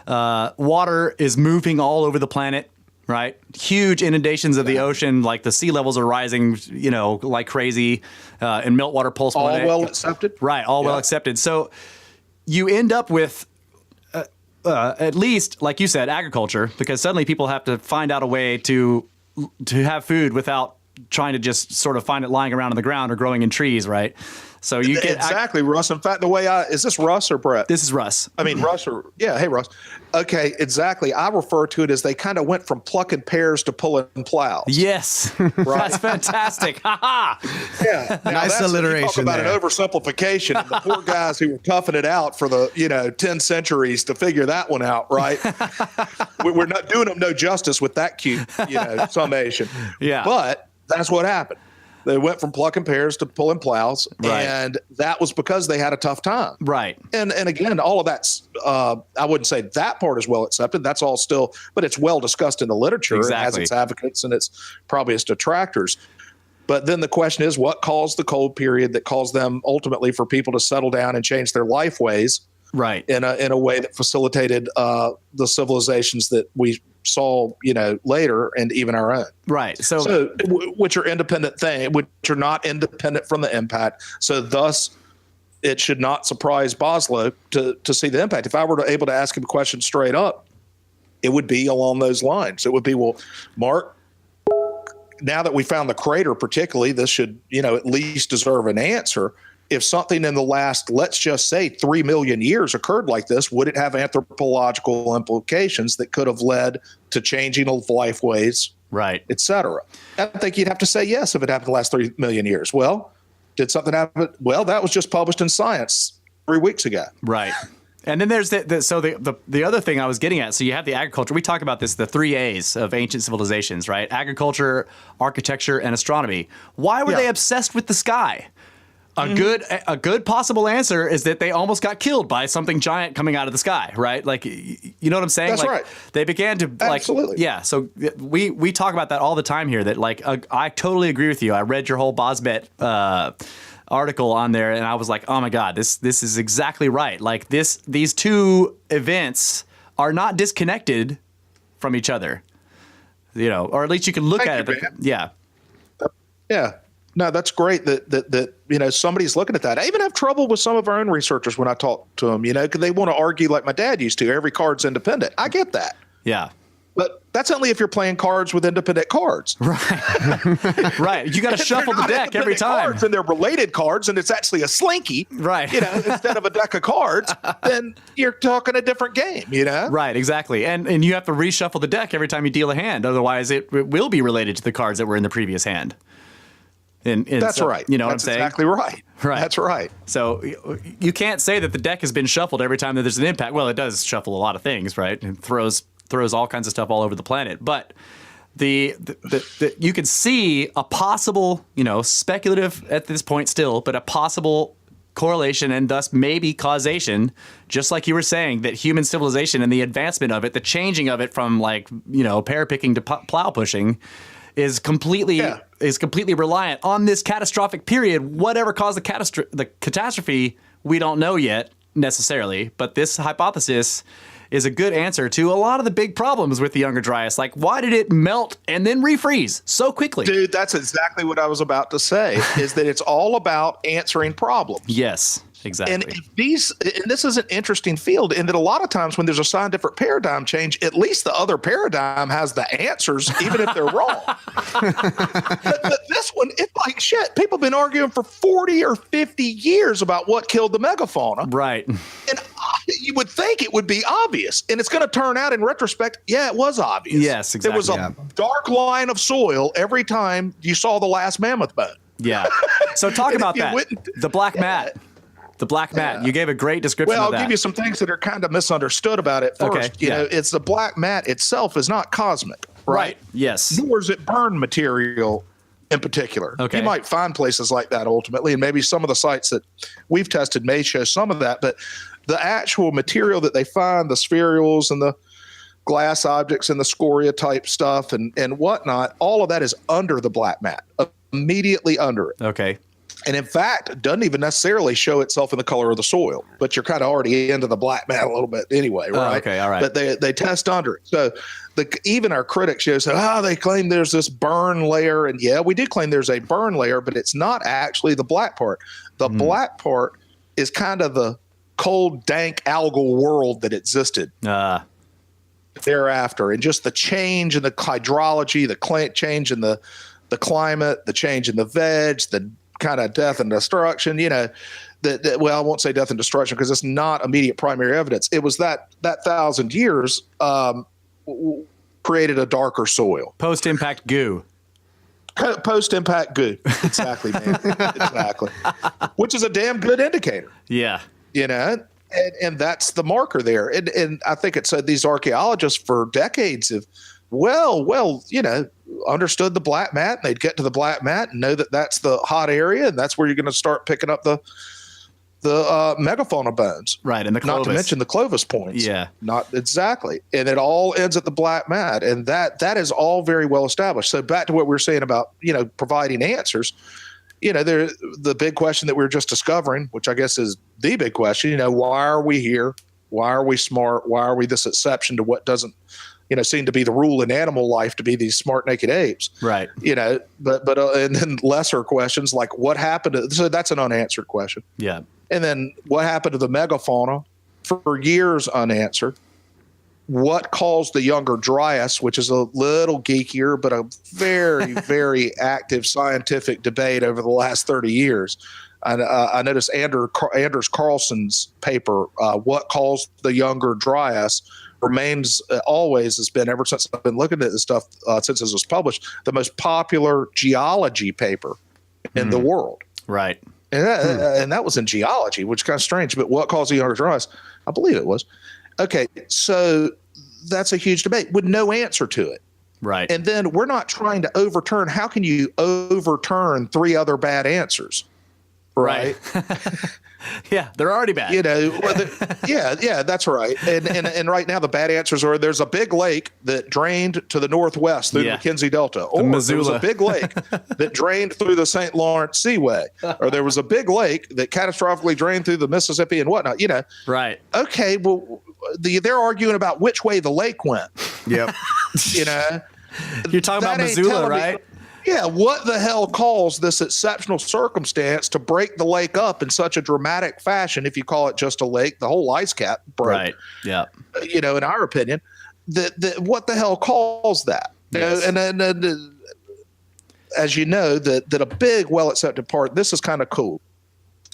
Water is moving all over the planet, right? Huge inundations of the ocean, like the sea levels are rising, like crazy, and meltwater pulse. All well accepted? Right, all well accepted. So you end up with at least, like you said, agriculture, because suddenly people have to find out a way to have food without trying to just sort of find it lying around on the ground or growing in trees, right? So you get exactly, Russ. In fact, is this Russ or Brett? This is Russ. I mean, Russ hey, Russ. Okay, exactly. I refer to it as they kind of went from plucking pears to pulling plows. Yes, right? That's fantastic. Yeah, nice alliteration. Talk about there. An oversimplification. The poor guys who were toughing it out for the 10 centuries to figure that one out, right? We're not doing them no justice with that cute summation. Yeah, but that's what happened. They went from plucking pears to pulling plows, right. And that was because they had a tough time. Right. And again, all of that's, I wouldn't say that part is well accepted. That's all still, but it's well discussed in the literature. Exactly. It has its advocates and it's probably its detractors. But then the question is, what caused the cold period that caused them ultimately for people to settle down and change their life ways? Right. In a way that facilitated the civilizations that we saw, later, and even our own. Right. So which are independent which are not independent from the impact. So thus, it should not surprise Boslow to see the impact. If I were able to ask him a question straight up, it would be along those lines. It would be, well, Mark, now that we found the crater particularly, this should, at least deserve an answer. If something in the last, let's just say 3 million years occurred like this, would it have anthropological implications that could have led to changing of life ways, right, et cetera? I think you'd have to say yes if it happened the last 3 million years. Well, did something happen? Well, that was just published in Science 3 weeks ago. Right. And then there's the other thing I was getting at. So you have the agriculture. We talk about this, the 3 A's of ancient civilizations, right? Agriculture, architecture, and astronomy. Why were they obsessed with the sky? A good possible answer is that they almost got killed by something giant coming out of the sky, right? Like, you know what I'm saying? That's right. They began to Absolutely. Yeah. So we talk about that all the time here. That I totally agree with you. I read your whole Bosbet article on there, and I was like, oh my God, this is exactly right. Like these two events are not disconnected from each other, or at least you can look at it. Yeah. Yeah. No, that's great that somebody's looking at that. I even have trouble with some of our own researchers when I talk to them, because they want to argue like my dad used to. Every card's independent. I get that. Yeah. But that's only if you're playing cards with independent cards. Right. Right. You got to shuffle the deck every time. And they're related cards, and it's actually a slinky. Right. Instead of a deck of cards, then you're talking a different game, Right, exactly. And you have to reshuffle the deck every time you deal a hand. Otherwise, it will be related to the cards that were in the previous hand. That's right. You know That's what I'm saying? Exactly right. Right. That's right. So you can't say that the deck has been shuffled every time that there's an impact. Well, it does shuffle a lot of things, right? And throws all kinds of stuff all over the planet. But the you can see a possible, speculative at this point still, but a possible correlation and thus maybe causation, just like you were saying, that human civilization and the advancement of it, the changing of it from pear picking to plow pushing is completely reliant on this catastrophic period. Whatever caused the catastrophe, we don't know yet necessarily, but this hypothesis is a good answer to a lot of the big problems with the Younger Dryas. Like, why did it melt and then refreeze so quickly? Dude, that's exactly what I was about to say, is that it's all about answering problems. Yes, exactly. And this is an interesting field in that a lot of times when there's a scientific paradigm change, at least the other paradigm has the answers, even if they're wrong. but this one, it's like shit. People have been arguing for 40 or 50 years about what killed the megafauna. Right. And you would think it would be obvious. And it's going to turn out in retrospect, it was obvious. Yes, exactly. There was a dark line of soil every time you saw the last mammoth bone. Yeah. So talk about that. The black mat. The black mat. You gave a great description well, of that. I'll give you some things that are kind of misunderstood about it first. Okay, You know, it's the black mat itself is not cosmic, right? Yes. Nor is it burn material in particular. Okay. You might find places like that ultimately, and maybe some of the sites that we've tested may show some of that, but the actual material that they find, the spherules and the glass objects and the scoria type stuff and whatnot, all of that is under the black mat, immediately under it. Okay. And in fact, it doesn't even necessarily show itself in the color of the soil, but you're kind of already into the black mat a little bit anyway, right? Okay, all right. But they test under it. So even our critics say, they claim there's this burn layer. And yeah, we did claim there's a burn layer, but it's not actually the black part. The black part is kind of the cold, dank algal world that existed thereafter. And just the change in the hydrology, the change in the climate, the change in the veg, the kind of death and destruction, you know, well, I won't say death and destruction because it's not immediate primary evidence. It was that 1,000 years created a darker soil. Post-impact goo. Post-impact goo. Exactly, man. Exactly. Which is a damn good indicator. Yeah. You know, and that's the marker there. And I think it's these archaeologists for decades have, you know, understood the black mat, and they'd get to the black mat and know that that's the hot area, and that's where you're going to start picking up the megafauna bones. Right, and the Clovis. Not to mention the Clovis points. Yeah. Not exactly. And it all ends at the black mat, and that is all very well established. So back to what we were saying about, you know, providing answers, you know, the big question that we were just discovering, which I guess is the big question, you know, why are we here? Why are we smart? Why are we this exception to what doesn't, you know, seem to be the rule in animal life to be these smart naked apes, right? You know, but and then lesser questions like what happened to, so that's an unanswered question. Yeah. And then what happened to the megafauna for years unanswered? What caused the Younger Dryas, which is a little geekier, but a very, very active scientific debate over the last 30 years. I noticed Anders Carlson's paper, What Caused the Younger Dryas, remains always has been, ever since I've been looking at this stuff, since this was published, the most popular geology paper in the world. Right. And that was in geology, which is kind of strange. But what caused the Younger Dryas? I believe it was. Okay, so that's a huge debate with no answer to it. Right. And then we're not trying to overturn. How can you overturn 3 other bad answers? Right. Yeah, they're already bad. You know, yeah, that's right. And right now the bad answers are there's a big lake that drained to the northwest through the Mackenzie Delta, or there was a big lake that drained through the St. Lawrence Seaway, or there was a big lake that catastrophically drained through the Mississippi and whatnot. You know, right? Okay, well, they're arguing about which way the lake went. Yep. You know, you're talking about Missoula, right? Yeah, what the hell caused this exceptional circumstance to break the lake up in such a dramatic fashion? If you call it just a lake, the whole ice cap broke. Right. Yeah. You know, in our opinion, what the hell caused that? Yes. And as you know, that a big, well accepted part. This is kind of cool,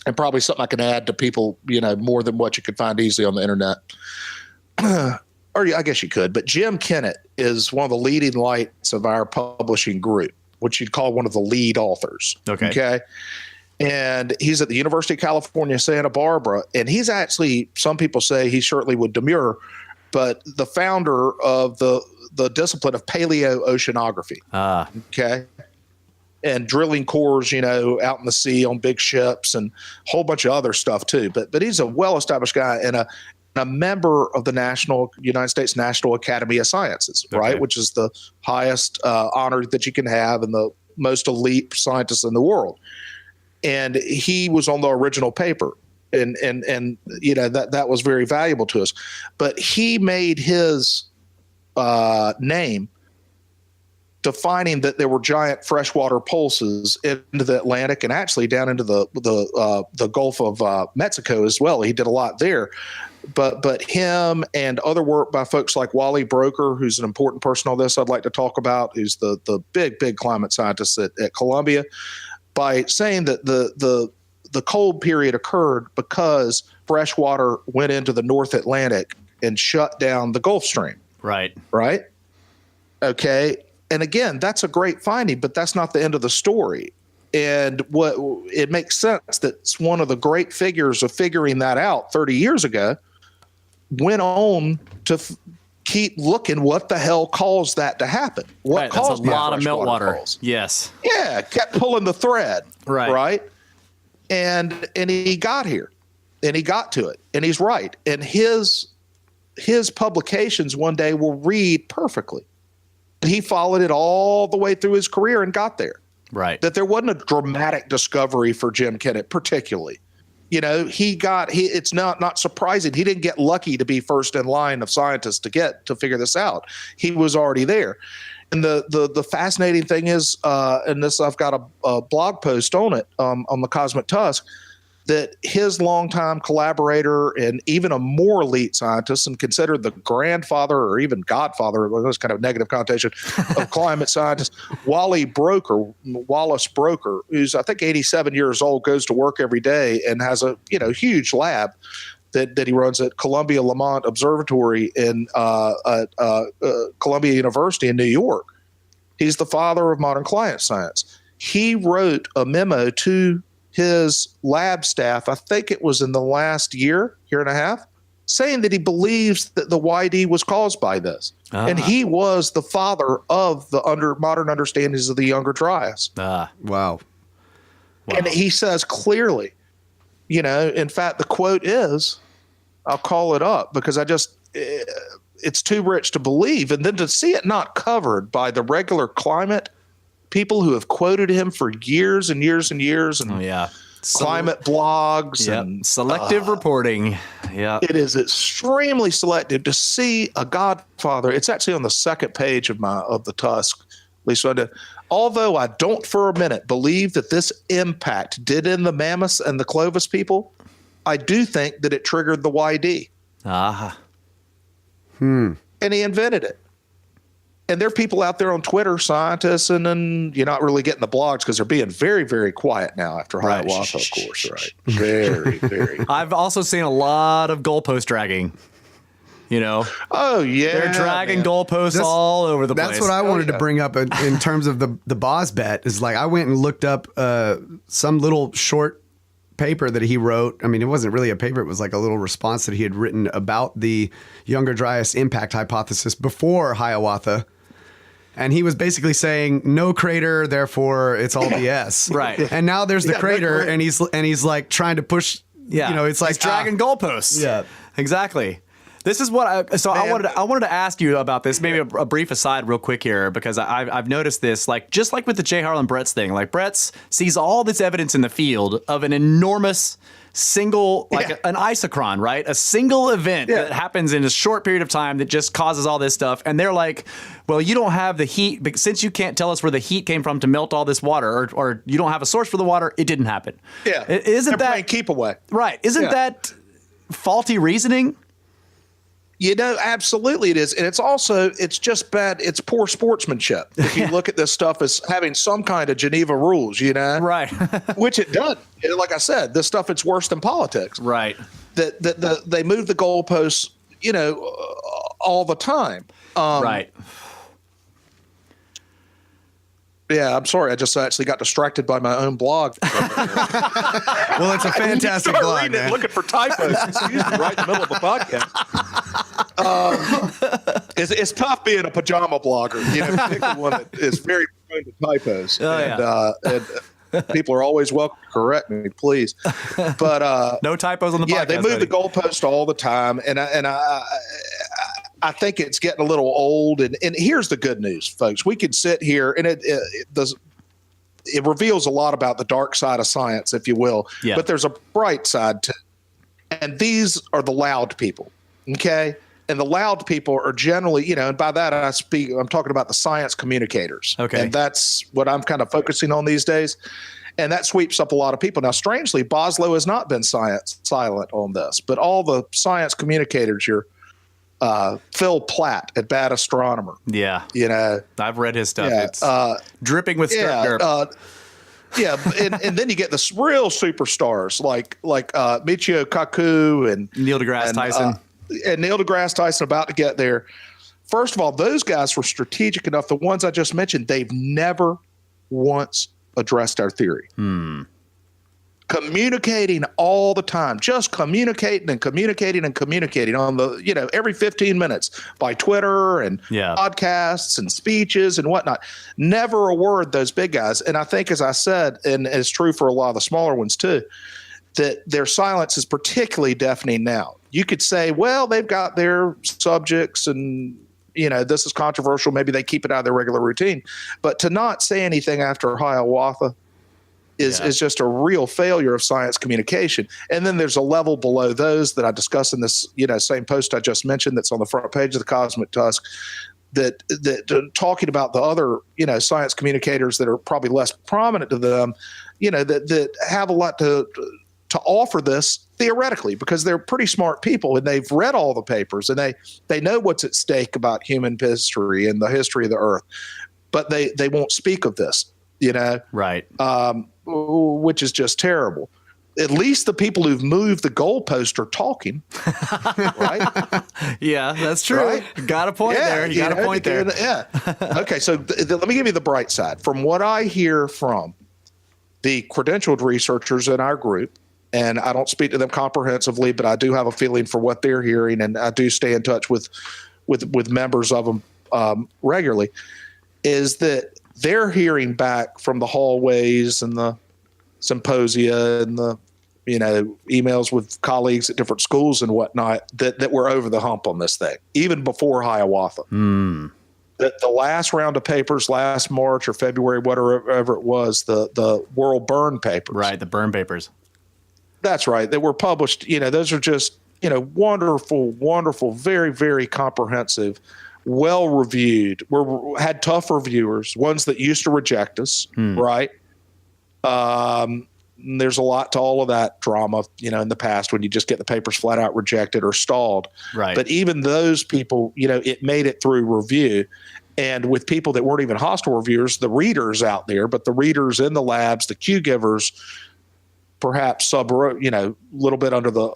and probably something I can add to people. You know, more than what you could find easily on the internet. Or I guess you could. But Jim Kennett is one of the leading lights of our publishing group, which you'd call one of the lead authors. Okay. And he's at the University of California, Santa Barbara. And he's actually, some people say he certainly would demur, but the founder of the discipline of paleoceanography. Okay. And drilling cores, you know, out in the sea on big ships and a whole bunch of other stuff too. But he's a well-established guy and a member of the United States National Academy of Sciences, right? Which is the highest honor that you can have and the most elite scientists in the world. And he was on the original paper. And you know, that was very valuable to us. But he made his name defining that there were giant freshwater pulses into the Atlantic and actually down into the Gulf of Mexico as well. He did a lot there. But him and other work by folks like Wally Broker, who's an important person on this I'd like to talk about, who's the big climate scientist at Columbia, by saying that the cold period occurred because fresh water went into the North Atlantic and shut down the Gulf Stream. Right. Right? Okay. And again, that's a great finding, but that's not the end of the story. And it makes sense that one of the great figures of figuring that out 30 years ago went on to keep looking what the hell caused that to happen. What caused that's a lot of meltwater. Falls. Yes. Yeah, kept pulling the thread. Right. And he got here, and he got to it, and he's right. And his publications one day will read perfectly. He followed it all the way through his career and got there. Right. That there wasn't a dramatic discovery for Jim Kennett, particularly. It's not surprising. He didn't get lucky to be first in line of scientists to figure this out. He was already there. And the fascinating thing is, and this, I've got a blog post on it, on the Cosmic Tusk, that his longtime collaborator and even a more elite scientist and considered the grandfather or even godfather, those kind of negative connotation, of climate scientist, Wallace Broecker, who's I think 87 years old, goes to work every day and has a huge lab that he runs at Columbia Lamont Observatory in Columbia University in New York. He's the father of modern climate science. He wrote a memo to his lab staff, I think it was in the last year and a half, saying that he believes that the YD was caused by this. And he was the father of the modern understandings of the Younger Dryas. Wow. And he says clearly, in fact, the quote is, I'll call it up because it's too rich to believe. And then to see it not covered by the regular climate people who have quoted him for years and years and years, and climate blogs and selective reporting. Yeah, it is extremely selective. To see a godfather, it's actually on the second page of the Tusk. At least although I don't for a minute believe that this impact did in the mammoths and the Clovis people, I do think that it triggered the YD. And he invented it. And there are people out there on Twitter, scientists, and then you're not really getting the blogs because they're being very, very quiet now after Hiawatha, of course. Right. Very, very. I've also seen a lot of goalpost dragging. Oh, yeah. They're dragging goalposts all over the place. That's what I wanted to bring up in terms of the Boz bet is like I went and looked up some little short paper that he wrote. I mean, it wasn't really a paper. It was like a little response that he had written about the Younger Dryas Impact Hypothesis before Hiawatha. And he was basically saying no crater, therefore it's all BS. Right. And now there's the crater, and he's like trying to push. It's like he's dragging goalposts. Yeah, exactly. This is what I wanted to ask you about this. Maybe a brief aside, real quick here, because I've noticed this. Like just like with the J. Harlan Bretz thing, like Bretz sees all this evidence in the field of an enormous single, an isochron, right? A single event that happens in a short period of time that just causes all this stuff. And they're like, well, you don't have the heat, but since you can't tell us where the heat came from to melt all this water, or you don't have a source for the water, it didn't happen. Yeah. Isn't that keep away? Right. Isn't that faulty reasoning? Absolutely it is. And it's just bad. It's poor sportsmanship. If you look at this stuff as having some kind of Geneva rules, Right. Which it doesn't. Like I said, this stuff, it's worse than politics. Right. That they move the goalposts, all the time. Right. Yeah, I'm sorry. I just actually got distracted by my own blog. Well, it's a fantastic blog, man. Looking for typos. Excuse me, right in the middle of the podcast. It's tough being a pajama blogger, particularly one that is very prone to typos. And people are always welcome to correct me, please. But no typos on the podcast. Yeah, they move the goalpost all the time, and I think it's getting a little old. And here's the good news, folks. We can sit here, and it reveals a lot about the dark side of science, if you will. Yeah. But there's a bright side to it. And these are the loud people, okay? And the loud people are generally, and by that I'm talking about the science communicators. Okay. And that's what I'm kind of focusing on these days. And that sweeps up a lot of people. Now, strangely, Boslow has not been silent on this, but all the science communicators, Phil Platt at Bad Astronomer. Yeah. I've read his stuff. Yeah, it's dripping with derp. And then you get the real superstars like Michio Kaku and Neil deGrasse Tyson. And Neil deGrasse Tyson about to get there. First of all, those guys were strategic enough. The ones I just mentioned, they've never once addressed our theory. Communicating all the time, just communicating and communicating and communicating on the, every 15 minutes by Twitter and podcasts and speeches and whatnot. Never a word, those big guys. And I think, as I said, and it's true for a lot of the smaller ones too, that their silence is particularly deafening now. You could say, well, they've got their subjects and, this is controversial. Maybe they keep it out of their regular routine. But to not say anything after Hiawatha is just a real failure of science communication. And then there's a level below those that I discuss in this, same post I just mentioned that's on the front page of the Cosmic Tusk, that talking about the other, science communicators that are probably less prominent to them, that have a lot to offer this theoretically, because they're pretty smart people and they've read all the papers and they know what's at stake about human history and the history of the Earth, but they won't speak of this, Right. Which is just terrible. At least the people who've moved the goalpost are talking, right? Yeah, that's true. Right? Got a point there. You got a point there. Yeah. Okay, so let me give you the bright side. From what I hear from the credentialed researchers in our group, and I don't speak to them comprehensively, but I do have a feeling for what they're hearing, and I do stay in touch with members of them regularly, is that they're hearing back from the hallways and the symposia and the emails with colleagues at different schools and whatnot that we're over the hump on this thing, even before Hiawatha. That the last round of papers last March or February, whatever it was, the World Burn papers. Right, the burn papers. That's right. That were published. Those are just, wonderful, wonderful, very, very comprehensive, well-reviewed. Had tough reviewers, ones that used to reject us, right? There's a lot to all of that drama, in the past when you just get the papers flat out rejected or stalled. Right. But even those people, it made it through review. And with people that weren't even hostile reviewers, the readers out there, but the readers in the labs, the Q givers, perhaps a little bit under the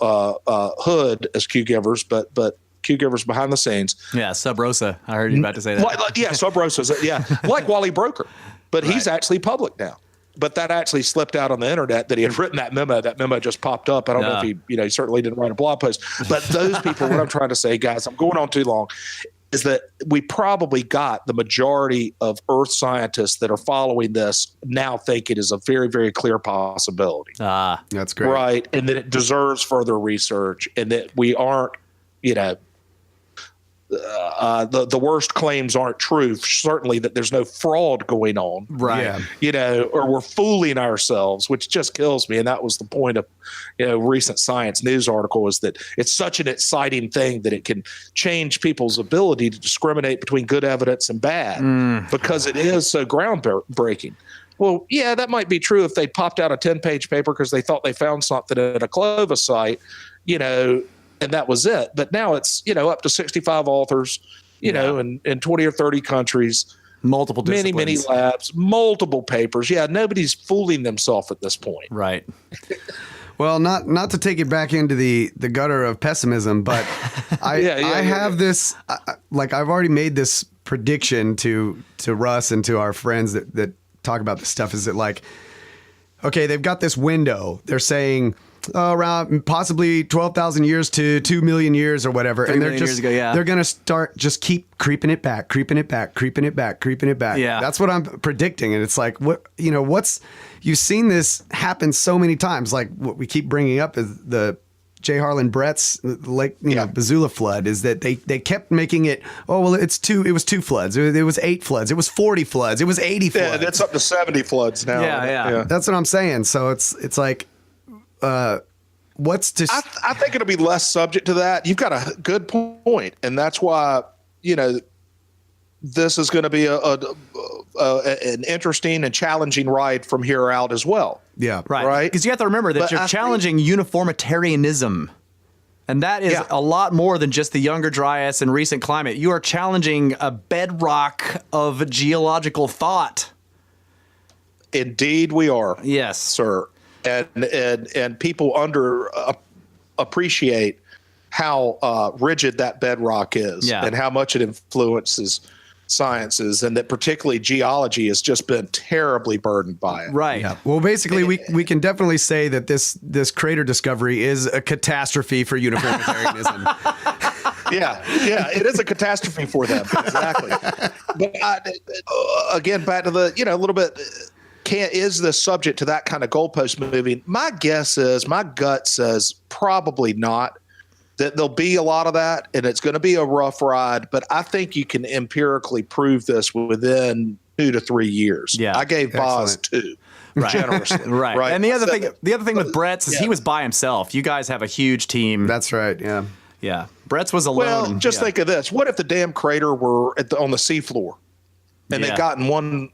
hood as Q givers, but Q givers behind the scenes. Yeah, Sub Rosa. I heard you about to say that. Sub Rosa. Yeah, like Wally Broker, but he's actually public now. But that actually slipped out on the internet that he had written that memo. That memo just popped up. I don't know if he certainly didn't write a blog post. But those people, what I'm trying to say, guys, I'm going on too long, is that we probably got the majority of Earth scientists that are following this now think it is a very, very clear possibility. That's great. Right. And that it deserves further research and that we aren't, the worst claims aren't true. Certainly that there's no fraud going on. Right. Or we're fooling ourselves, which just kills me. And that was the point of, recent Science News article, is that it's such an exciting thing that it can change people's ability to discriminate between good evidence and bad because it is so groundbreaking. Well, yeah, that might be true if they popped out a 10-page paper because they thought they found something at a Clovis site, and that was it. But now it's, up to 65 authors, in 20 or 30 countries, multiple disciplines, many labs, multiple papers. Yeah, nobody's fooling themselves at this point. Right. Well, not to take it back into the gutter of pessimism, but I have this, I've already made this prediction to Russ and to our friends that talk about this stuff, is that okay, they've got this window. They're saying around possibly 12,000 years to 2 million years or whatever. And they're just, they're going to start just keep creeping it back. Yeah. That's what I'm predicting. And it's you've seen this happen so many times. Like what we keep bringing up is the J. Harlan Brett's Lake, Missoula flood, is that they kept making it, it was 2 floods. It was 8 floods. It was 40 floods. It was 80 floods. Yeah, that's up to 70 floods now. Yeah. That's what I'm saying. So it's like, what's to? I think it'll be less subject to that. You've got a good point, and that's why this is going to be an interesting and challenging ride from here out as well. Yeah, right. Because you have to remember that you're challenging uniformitarianism, and that is a lot more than just the Younger Dryas and recent climate. You are challenging a bedrock of geological thought. Indeed, we are. Yes, sir. And people appreciate how rigid that bedrock is and how much it influences sciences, and that particularly geology has just been terribly burdened by it. Right. Yeah. Well, basically, we can definitely say that this crater discovery is a catastrophe for uniformitarianism. Yeah, it is a catastrophe for them. Exactly. But again, back to the, a little bit, is the subject to that kind of goalpost moving? My guess is, my gut says probably not. That there'll be a lot of that, and it's going to be a rough ride. But I think you can empirically prove this within 2 to 3 years. Yeah, I gave Boz 2. Right. Generously. Right. And the other thing with Brett's is he was by himself. You guys have a huge team. That's right. Yeah. Yeah. Brett's was alone. Well, just think of this. What if the damn crater were on the seafloor and they'd gotten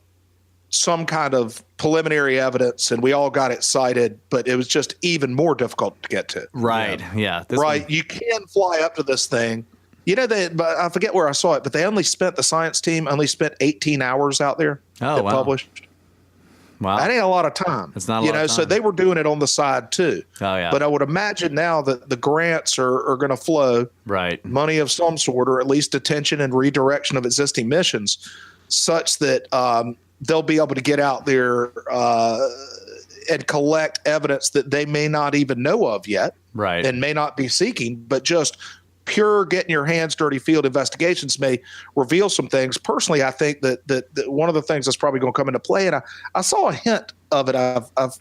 some kind of preliminary evidence and we all got excited, but it was just even more difficult to get to. Right. Yeah. Right. You can fly up to this thing. But I forget where I saw it, but the science team only spent 18 hours out there. Oh, wow. Published. Wow. That ain't a lot of time. It's not a lot of time. So they were doing it on the side too. Oh, yeah. But I would imagine now that the grants are going to flow. Right. Money of some sort, or at least attention and redirection of existing missions, such that they'll be able to get out there and collect evidence that they may not even know of yet. Right. And may not be seeking, but just pure getting your hands dirty field investigations may reveal some things. Personally, I think that one of the things that's probably going to come into play, and I saw a hint of it. I've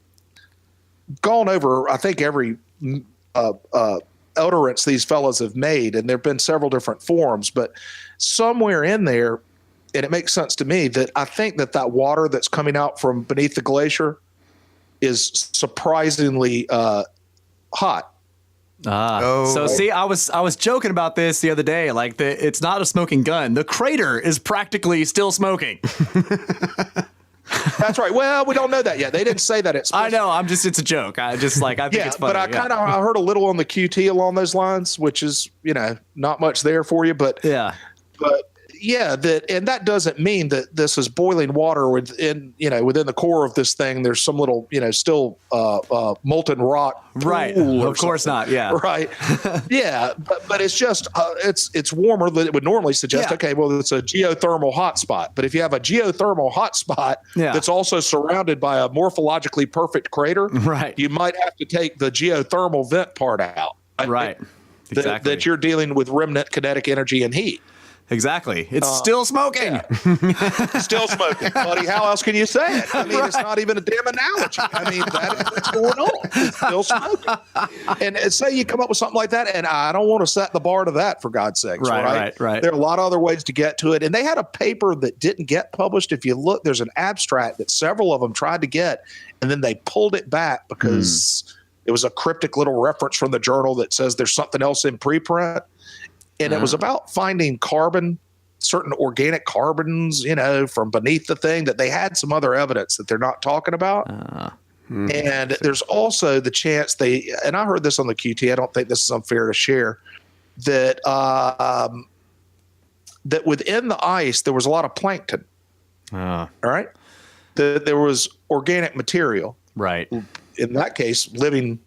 gone over, I think, every utterance these fellows have made, and there have been several different forms, but somewhere in there, and it makes sense to me, that I think that water that's coming out from beneath the glacier is surprisingly hot. So see, I was joking about this the other day. Like, it's not a smoking gun. The crater is practically still smoking. That's right. Well, we don't know that yet. They didn't say that. I know. It's a joke. I think it's funny. But I heard a little on the QT along those lines, which is, not much there for you, but that doesn't mean that this is boiling water within the core of this thing. There's some little, still molten rock. Right. Of course not. Yeah. Right. Yeah. But it's just, it's warmer than it would normally suggest. Yeah. Okay, well, it's a geothermal hotspot. But if you have a geothermal hotspot that's also surrounded by a morphologically perfect crater, you might have to take the geothermal vent part out. Right. Exactly. That you're dealing with remnant kinetic energy and heat. Exactly. It's still smoking. Yeah. Still smoking, buddy. How else can you say it? I mean, it's not even a damn analogy. I mean, that's going on. It's still smoking. And say you come up with something like that, and I don't want to set the bar to that, for God's sakes. Right. There are a lot of other ways to get to it. And they had a paper that didn't get published. If you look, there's an abstract that several of them tried to get, and then they pulled it back because it was a cryptic little reference from the journal that says there's something else in preprint. And it was about finding certain organic carbons, from beneath the thing, that they had some other evidence that they're not talking about. And there's also the chance and I heard this on the QT, I don't think this is unfair to share, that that within the ice, there was a lot of plankton. All right. There was organic material. Right. In that case, living,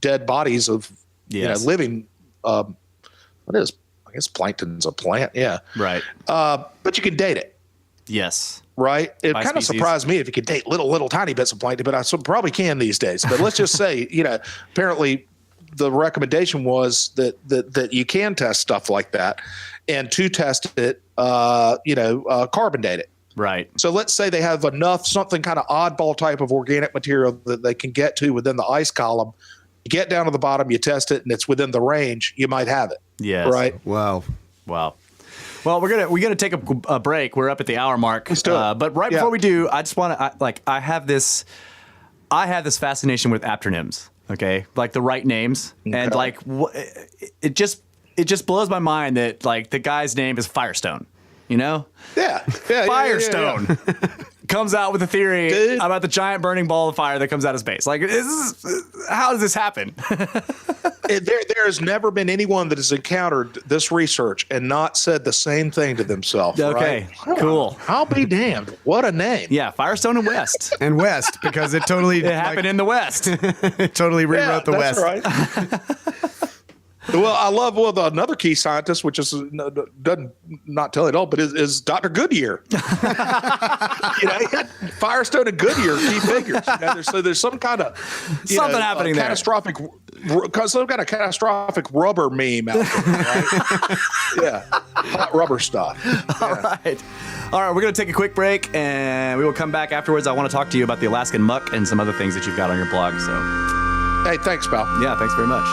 dead bodies of, living, what is? I guess plankton's a plant. Yeah. Right. But you can date it. Yes. Right. It kind of surprised me if you could date little tiny bits of plankton, but I probably can these days. But let's just say, apparently the recommendation was that you can test stuff like that, and to test it, carbon date it. Right. So let's say they have something kind of oddball type of organic material that they can get to within the ice column. You get down to the bottom, you test it, and it's within the range, you might have it. Yes. Right. Wow. Well, we're gonna take a break. We're up at the hour mark. Let's do it. But before we do, I just want to I have this fascination with aptronyms. Okay, like the right names, and it just blows my mind that the guy's name is Firestone. Yeah. Firestone comes out with a theory about the giant burning ball of fire that comes out of space. How does this happen? There has never been anyone that has encountered this research and not said the same thing to themselves. Okay, right? cool. I'll be damned. What a name. Yeah, Firestone and West. And West, because it happened in the West. It totally rewrote the West. Right. Well, I love another key scientist, which is doesn't not tell it all, but is Dr. Goodyear. He had Firestone and Goodyear key figures. So there's some kind of something happening there. Some kind of catastrophic rubber meme out there, right? Yeah, hot rubber stuff. Yeah. All right, we're going to take a quick break, and we will come back afterwards. I want to talk to you about the Alaskan muck and some other things that you've got on your blog. So, hey, thanks, pal. Yeah, thanks very much.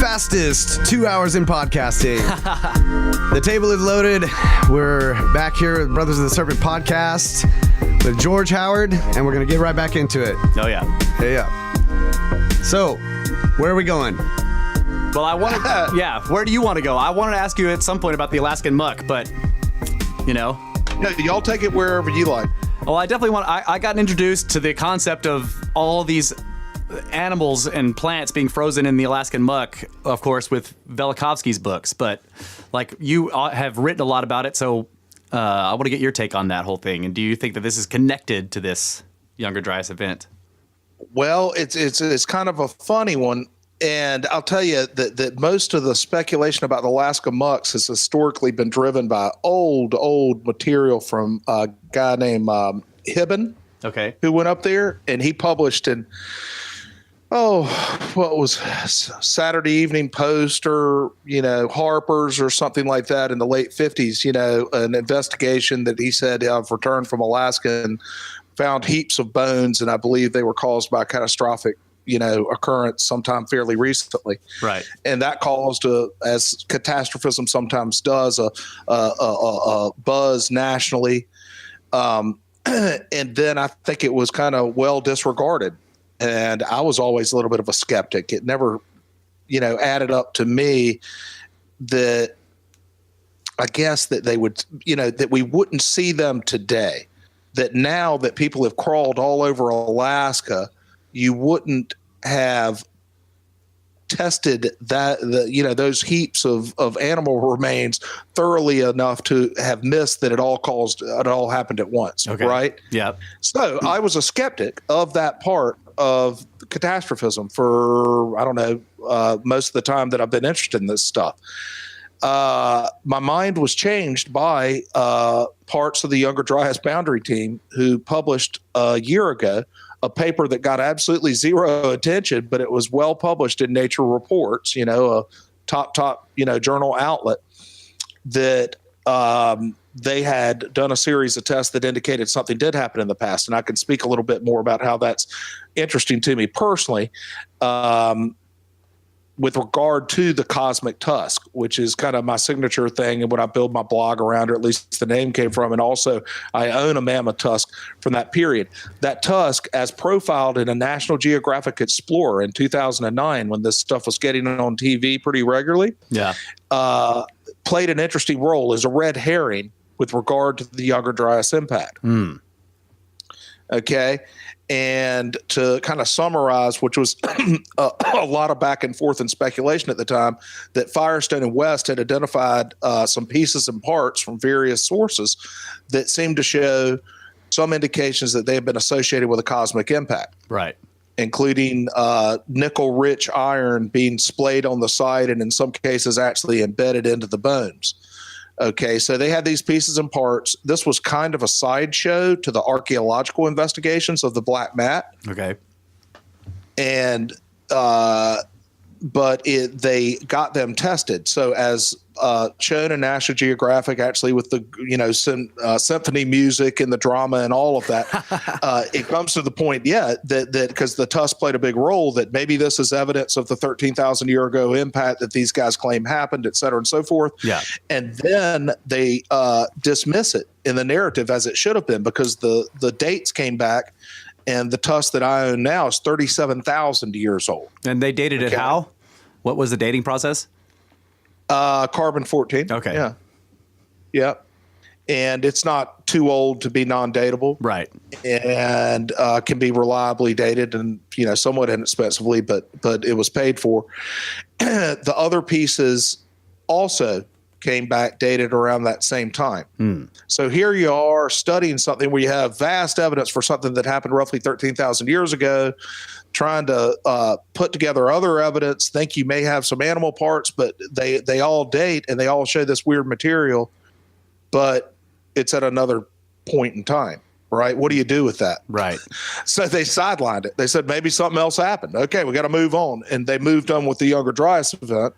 Fastest 2 hours in podcasting. The table is loaded. We're back here at Brothers of the Serpent podcast with George Howard, and we're going to get right back into it. Oh, yeah. Yeah. So, where are we going? Well, where do you want to go? I wanted to ask you at some point about the Alaskan muck, but, No, y'all take it wherever you like. Well, I definitely I got introduced to the concept of all these animals and plants being frozen in the Alaskan muck, of course, with Velikovsky's books. But like you have written a lot about it, so I want to get your take on that whole thing. And do you think that this is connected to this Younger Dryas event? Well, it's kind of a funny one. And I'll tell you that most of the speculation about the Alaska mucks has historically been driven by old material from a guy named Hibben, who went up there, and he published in what was Saturday Evening Post or, Harper's or something like that in the late 50s, an investigation that he said, I've returned from Alaska and found heaps of bones, and I believe they were caused by a catastrophic, occurrence sometime fairly recently. Right. And that caused, as catastrophism sometimes does, a buzz nationally. And then I think it was kind of well disregarded. And I was always a little bit of a skeptic. It never, added up to me that I guess that they would, that we wouldn't see them today. That now that people have crawled all over Alaska, you wouldn't have tested those heaps of animal remains thoroughly enough to have missed that it all happened at once. Okay. Right? Yeah. So I was a skeptic of that part of catastrophism for, I don't know, most of the time that I've been interested in this stuff. My mind was changed by parts of the Younger Dryas boundary team who published a year ago a paper that got absolutely zero attention, but it was well published in Nature Reports, a top journal outlet, that they had done a series of tests that indicated something did happen in the past. And I can speak a little bit more about how that's interesting to me personally, with regard to the cosmic tusk, which is kind of my signature thing and what I build my blog around, or at least the name came from. And also I own a mammoth tusk from that period. That tusk, as profiled in a National Geographic Explorer in 2009, when this stuff was getting on TV pretty regularly, played an interesting role as a red herring with regard to the Younger Dryas impact. Okay. And to kind of summarize, which was a lot of back and forth and speculation at the time, that Firestone and West had identified some pieces and parts from various sources that seemed to show some indications that they had been associated with a cosmic impact. Right. Including nickel-rich iron being splayed on the site and in some cases actually embedded into the bones. Okay, so they had these pieces and parts. This was kind of a sideshow to the archaeological investigations of the Black Mat. Okay. And but they got them tested. So as shown in National Geographic, actually with the symphony music and the drama and all of that, it comes to the point, that because the tusk played a big role, that maybe this is evidence of the 13,000 year ago impact that these guys claim happened, et cetera, and so forth. Yeah. And then they dismiss it in the narrative as it should have been, because the dates came back. And the tusk that I own now is 37,000 years old. And they dated it how? What was the dating process? Carbon-14. Okay. Yeah. Yeah. And it's not too old to be non-datable. Right. And can be reliably dated and, somewhat inexpensively, but it was paid for. The other pieces also came back dated around that same time. So here you are studying something where you have vast evidence for something that happened roughly 13,000 years ago, trying to put together other evidence, think you may have some animal parts, but they all date and they all show this weird material, but it's at another point in time. Right. What do you do with that? Right. So they sidelined it. They said maybe something else happened. Okay, we got to move on. And they moved on with the Younger Dryas event.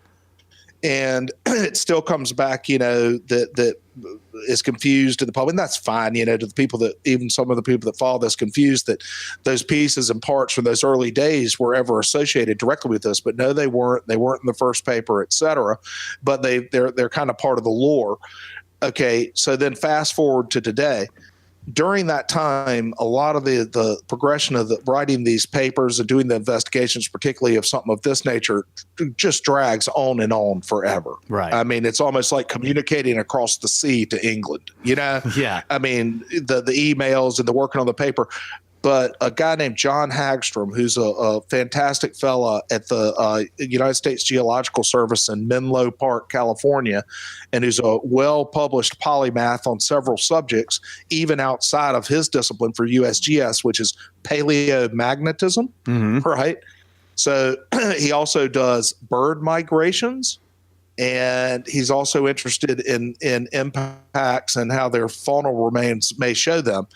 And it still comes back, that is confused to the public. And that's fine, to the people that, even some of the people that follow this, confused that those pieces and parts from those early days were ever associated directly with this. But no, they weren't. They weren't in the first paper, et cetera. But they're kind of part of the lore. Okay, so then fast forward to today. During that time, a lot of the progression of writing these papers and doing the investigations, particularly of something of this nature, just drags on and on forever. Right. I mean, it's almost like communicating across the sea to England, Yeah. I mean, the emails and the working on the paper. But a guy named John Hagstrom, who's a fantastic fella at the United States Geological Service in Menlo Park, California, and who's a well-published polymath on several subjects, even outside of his discipline for USGS, which is paleomagnetism, right? So he also does bird migrations, and he's also interested in impacts and how their faunal remains may show them.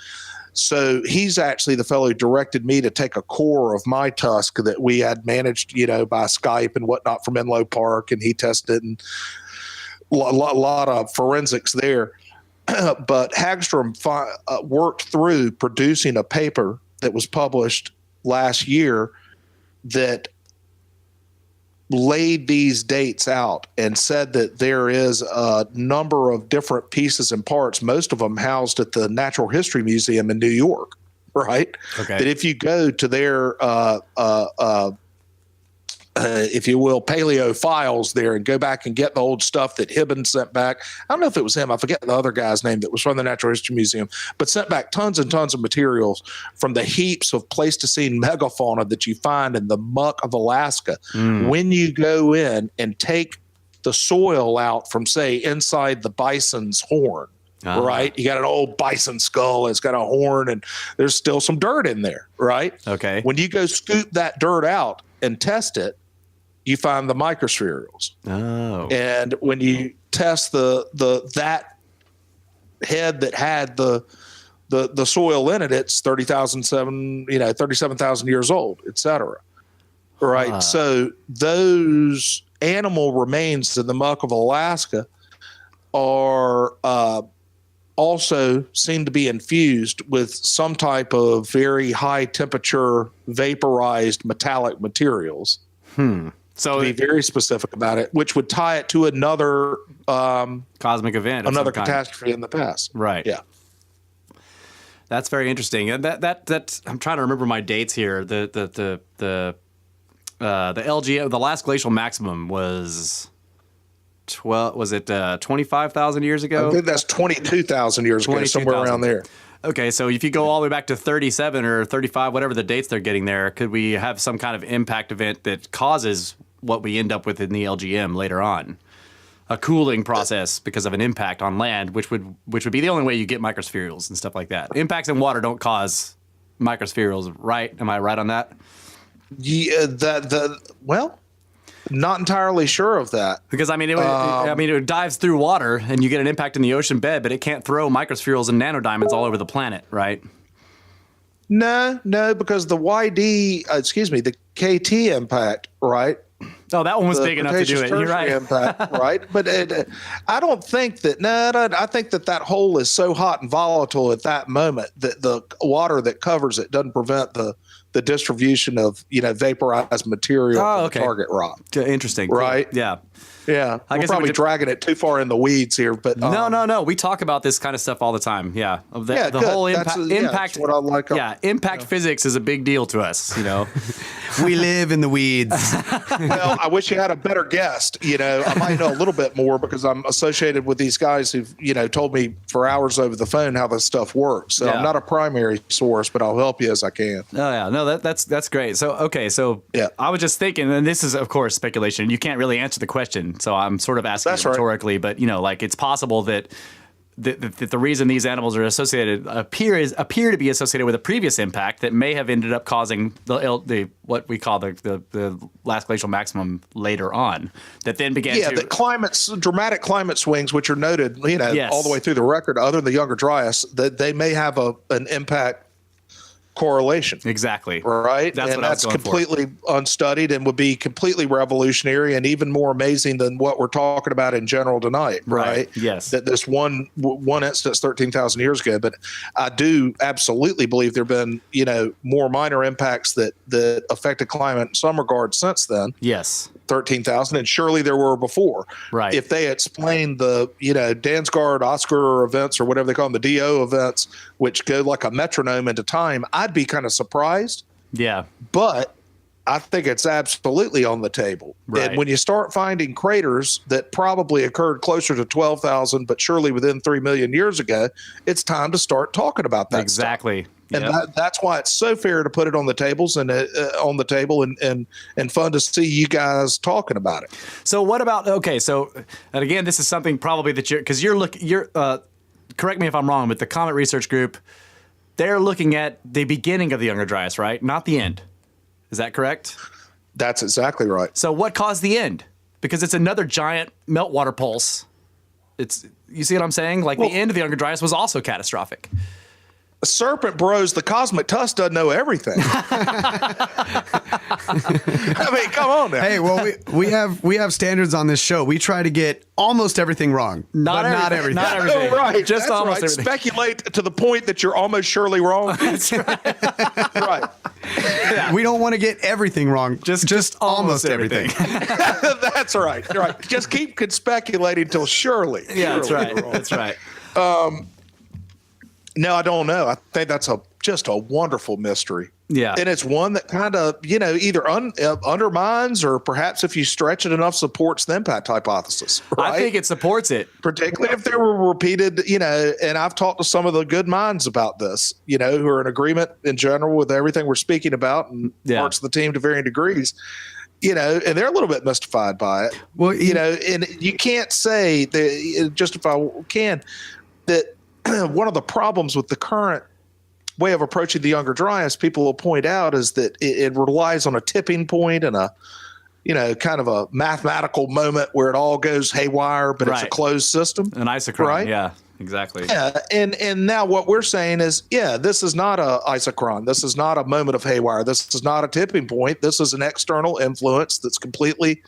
So he's actually the fellow who directed me to take a core of my tusk that we had managed, by Skype and whatnot from Menlo Park, and he tested it, and a lot of forensics there. But Hagstrom worked through producing a paper that was published last year that laid these dates out and said that there is a number of different pieces and parts, most of them housed at the Natural History Museum in New York, right? Okay. That if you go to their if you will, paleo files there and go back and get the old stuff that Hibbins sent back. I don't know if it was him. I forget the other guy's name that was from the Natural History Museum, but sent back tons and tons of materials from the heaps of Pleistocene megafauna that you find in the muck of Alaska. When you go in and take the soil out from, say, inside the bison's horn, right? You got an old bison skull, it's got a horn, and there's still some dirt in there, right? Okay. When you go scoop that dirt out and test it, you find the microspherules. Oh. And when you test that head that had the soil in it, it's 37,000 years old, et cetera. Right. So those animal remains in the muck of Alaska are also seem to be infused with some type of very high temperature vaporized metallic materials. So to be very specific about it, which would tie it to another cosmic event, another catastrophe in the past. Right. Yeah. That's very interesting. And that I'm trying to remember my dates here. The LGM, the last glacial maximum was 25,000 years ago? I think that's 22,000 years ago, somewhere around there. Okay, so if you go all the way back to 37 or 35, whatever the dates they're getting there, could we have some kind of impact event that causes what we end up with in the LGM later on? A cooling process because of an impact on land, which would be the only way you get microspherules and stuff like that. Impacts in water don't cause microspherules, right? Am I right on that? Yeah, well, not entirely sure of that. Because it dives through water and you get an impact in the ocean bed, but it can't throw microspherules and nanodiamonds all over the planet, right? No, because the the KT impact, right? Oh, that one was big enough to do it. You're right. Impact, right? But I don't think that. I think that hole is so hot and volatile at that moment that the water that covers it doesn't prevent the distribution of vaporized material from the target rock. Interesting, right? Cool. Yeah. Yeah, we're probably dragging it too far in the weeds here, but no. We talk about this kind of stuff all the time. Yeah, the whole impact. That's what I like. Impact physics is a big deal to us. We live in the weeds. Well, I wish you had a better guest. I might know a little bit more because I'm associated with these guys who've, told me for hours over the phone how this stuff works. So I'm not a primary source, but I'll help you as I can. Oh yeah, no, that's great. So yeah. I was just thinking, and this is of course speculation. You can't really answer the question, so I'm sort of asking rhetorically. But it's possible that the reason these animals are associated appear to be associated with a previous impact that may have ended up causing the what we call the last glacial maximum later on, that then began the dramatic climate swings, which are noted all the way through the record, other than the Younger Dryas, that they may have an impact correlation. Exactly. Right. That's completely unstudied and would be completely revolutionary and even more amazing than what we're talking about in general tonight. Right. Yes. That this one instance 13,000 years ago. But I do absolutely believe there have been, more minor impacts that affected climate in some regards since then. Yes. 13,000, and surely there were before. Right. If they explained the, Dansgaard, Oscar events, or whatever they call them, the DO events, which go like a metronome into time, I'd be kind of surprised. Yeah. But I think it's absolutely on the table. Right. And when you start finding craters that probably occurred closer to 12,000, but surely within 3 million years ago, it's time to start talking about that. Exactly. Stuff. And that's why it's so fair to put it on the tables and on the table and fun to see you guys talking about it. So what about and again, this is something probably that you're correct me if I'm wrong, but the Comet Research Group, they're looking at the beginning of the Younger Dryas, right? Not the end. Is that correct? That's exactly right. So what caused the end? Because it's another giant meltwater pulse. You see what I'm saying? Like the end of the Younger Dryas was also catastrophic. Serpent bros, the cosmic tusk doesn't know everything. I mean, come on now. Hey, well, we have standards on this show. We try to get almost everything wrong. Not everything. Not everything. Oh, right. Just That's almost right. everything. Speculate to the point that you're almost surely wrong. That's right. Right. Yeah. We don't want to get everything wrong. Just almost everything. That's right. Right. Just keep speculating till surely. Yeah, surely that's right. That's right. No, I don't know. I think that's just a wonderful mystery. Yeah. And it's one that kind of, either undermines or perhaps if you stretch it enough supports the impact hypothesis. Right? I think it supports it. Particularly if there were repeated, and I've talked to some of the good minds about this, who are in agreement in general with everything we're speaking about and parts of the team to varying degrees. And they're a little bit mystified by it. Well, and you can't say that, just if I can, that one of the problems with the current way of approaching the Younger Dryas, people will point out, is that it relies on a tipping point and a, kind of a mathematical moment where it all goes haywire, but it's a closed system. An isochron, right? Yeah, exactly. Yeah, and now what we're saying is, this is not a isochron. This is not a moment of haywire. This is not a tipping point. This is an external influence that's completely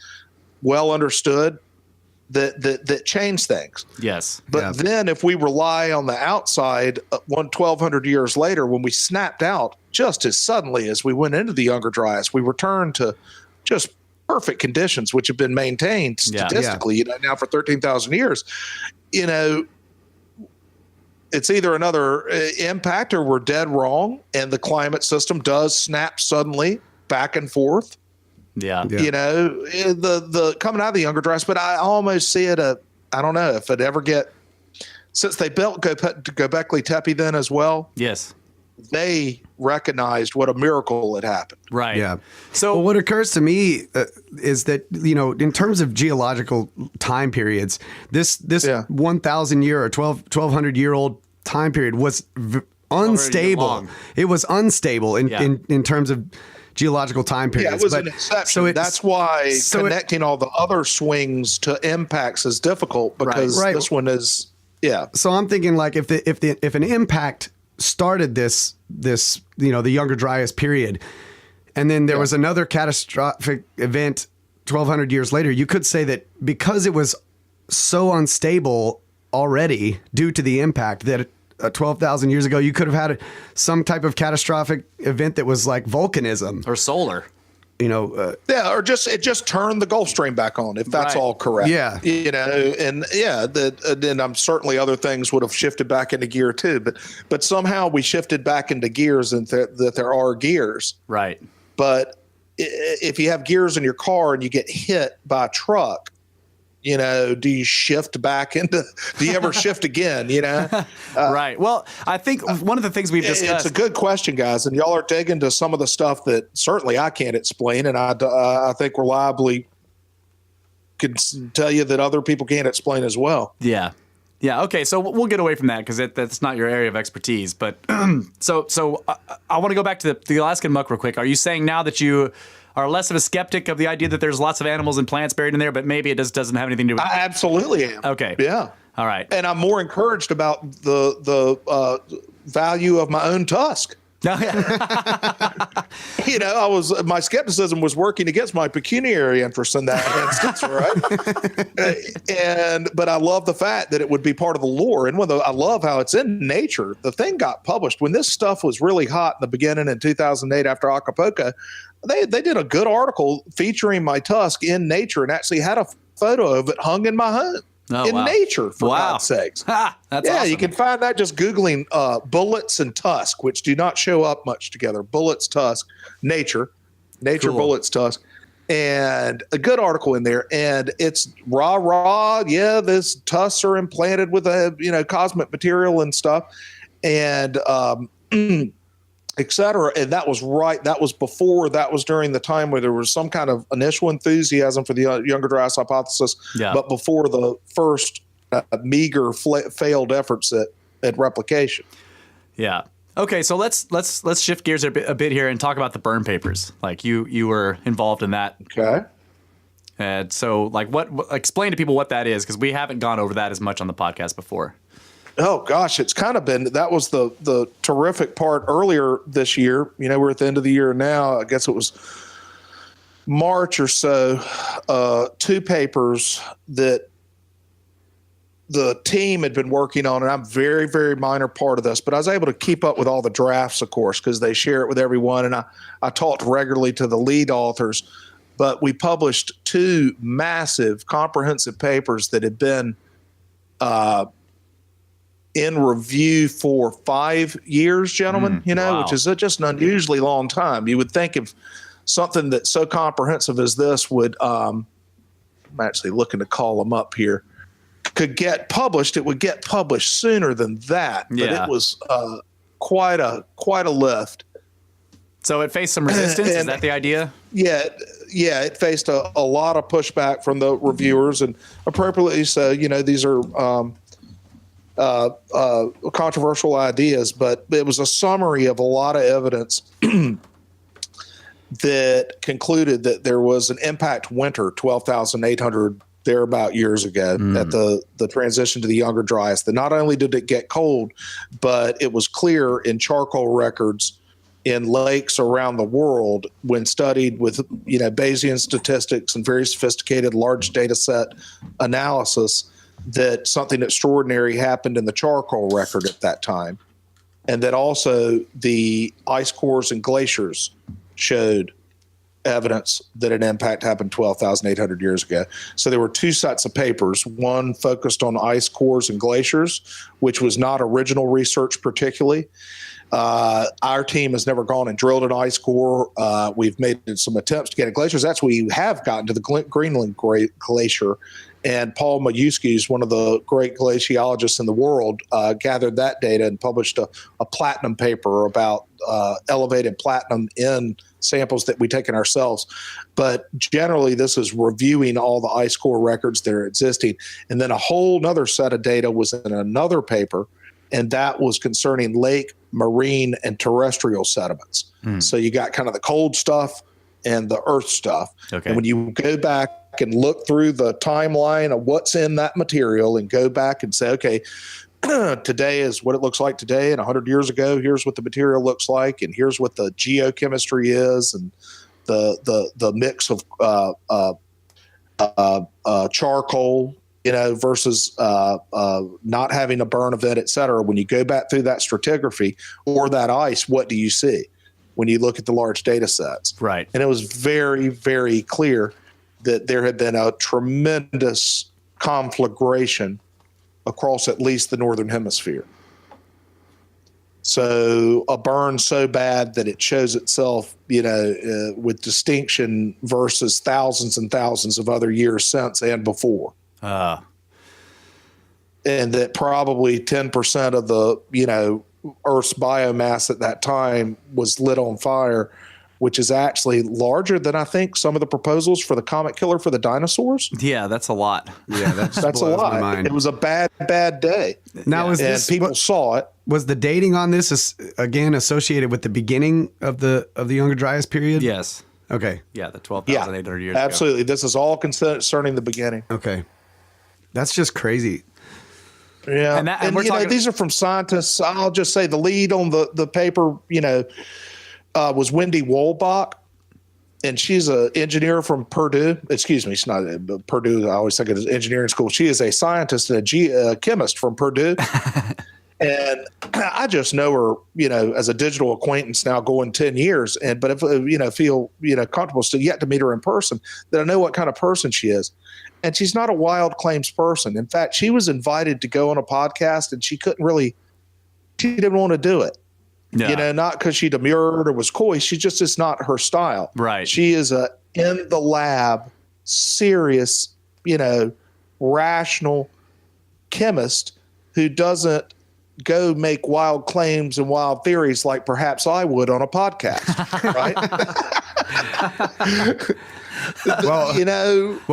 well understood that change things. Yes. But then if we rely on the outside, 1,200 years later, when we snapped out just as suddenly as we went into the Younger Dryas, we returned to just perfect conditions, which have been maintained statistically, now for 13,000 years. It's either another impact or we're dead wrong, and the climate system does snap suddenly back and forth. Yeah. The coming out of the Younger Dryas, but I almost see it. I don't know if it ever since they built Göbekli Tepe then as well. Yes. They recognized what a miracle had happened. Right. Yeah. So what occurs to me is that, in terms of geological time periods, this 1,000 year or 1,200 year old time period was unstable. It was unstable in terms of geological time periods. Yeah, it was an exception. That's why connecting all the other swings to impacts is difficult, because this one is, So I'm thinking, like, if an impact started this the Younger Dryas period, and then there was another catastrophic event 1,200 years later, you could say that because it was so unstable already due to the impact, that 12,000 years ago, you could have had some type of catastrophic event that was like volcanism or solar. Or it just turned the Gulf Stream back on, if that's all correct. Yeah. Then I'm certainly other things would have shifted back into gear too, but somehow we shifted back into gears, and that there are gears. Right. But if you have gears in your car and you get hit by a truck, do you shift back into, do you ever shift again, Right. Well, I think one of the things we've discussed. It's a good question, guys. And y'all are digging into some of the stuff that certainly I can't explain. And I think reliably can tell you that other people can't explain as well. Yeah. Yeah. Okay. So we'll get away from that because that's not your area of expertise. But so I want to go back to the Alaskan muck real quick. Are you saying now that you are less of a skeptic of the idea that there's lots of animals and plants buried in there, but maybe it just doesn't have anything to do with it? I absolutely am. Okay. Yeah. All right. And I'm more encouraged about the value of my own tusk. My skepticism was working against my pecuniary interest in that instance, right? But I love the fact that it would be part of the lore. And I love how it's in Nature. The thing got published when this stuff was really hot in the beginning in 2008 after Acapulco. They did a good article featuring my tusk in Nature and actually had a photo of it hung in my home. Nature, for God's sakes. That's awesome. You can find that just Googling bullets and tusk, which do not show up much together. Bullets, tusk, nature, cool. Bullets, tusk. And a good article in there. And it's rah. Yeah, this tusks are implanted with cosmic material and stuff. And et cetera. And that was right. That was during the time where there was some kind of initial enthusiasm for the Younger Dryas hypothesis, but before the first meager failed efforts at replication. Yeah. Okay. So let's shift gears a bit here and talk about the burn papers. Like you were involved in that. Okay. And so explain to people what that is, because we haven't gone over that as much on the podcast before. Oh gosh, it's kind of been, that was the terrific part earlier this year. We're at the end of the year now. I guess it was March or so, 2 papers that the team had been working on, and I'm very, very minor part of this, but I was able to keep up with all the drafts, of course, because they share it with everyone. And I talked regularly to the lead authors, but we published 2 massive comprehensive papers that had been, in review for 5 years, gentlemen, wow. Which is just an unusually long time. You would think if something that's so comprehensive as this would, I'm actually looking to call them up here, could get published, it would get published sooner than that. But it was quite a lift. So it faced some resistance? Is that the idea? Yeah, it faced a lot of pushback from the reviewers, and appropriately so. These are controversial ideas, but it was a summary of a lot of evidence that concluded that there was an impact winter 12,800 thereabout years ago at the transition to the Younger Dryas, that not only did it get cold, but it was clear in charcoal records in lakes around the world when studied with Bayesian statistics and very sophisticated large data set analysis, that something extraordinary happened in the charcoal record at that time. And that also the ice cores and glaciers showed evidence that an impact happened 12,800 years ago. So there were 2 sets of papers, one focused on ice cores and glaciers, which was not original research particularly. Our team has never gone and drilled an ice core. We've made some attempts to get at glaciers. That's where we have gotten to the Greenland Glacier. And Paul Majewski is one of the great glaciologists in the world, gathered that data and published a platinum paper about elevated platinum in samples that we take in ourselves. But generally, this is reviewing all the ice core records that are existing. And then a whole other set of data was in another paper, and that was concerning lake, marine, and terrestrial sediments. So you got kind of the cold stuff and the earth stuff. Okay. And when you go back and look through the timeline of what's in that material and go back and say, okay, today is what it looks like today, and 100 years ago, here's what the material looks like, and here's what the geochemistry is, and the mix of charcoal, versus not having a burn event, et cetera. When you go back through that stratigraphy or that ice, what do you see when you look at the large data sets? Right. And it was very, very clear that there had been a tremendous conflagration across at least the northern hemisphere. So a burn so bad that it shows itself, with distinction versus thousands and thousands of other years since and before. And that probably 10% of the, Earth's biomass at that time was lit on fire, which is actually larger than I think some of the proposals for the comet killer for the dinosaurs. Yeah, that's a lot. Yeah, that's a lot. It was a bad day. Now, people saw it. Was the dating on this again associated with the beginning of the Younger Dryas period? Yes. Okay. Yeah, the 12,800 years absolutely. ago. This is all concerning the beginning. Okay. That's just crazy. Yeah. And we're talking, these are from scientists. I'll just say the lead on the paper, was Wendy Wolbach, and she's an engineer from Purdue. Excuse me, she's not Purdue. I always think of it as engineering school. She is a scientist and a chemist from Purdue. And I just know her, as a digital acquaintance now going 10 years. But if, feel, comfortable still yet to meet her in person, that I know what kind of person she is. And she's not a wild claims person. In fact, she was invited to go on a podcast and she didn't want to do it. Yeah. Not because she demurred or was coy. She just is not her style. Right. She is a in the lab, serious, rational chemist who doesn't go make wild claims and wild theories like perhaps I would on a podcast. Right. Well,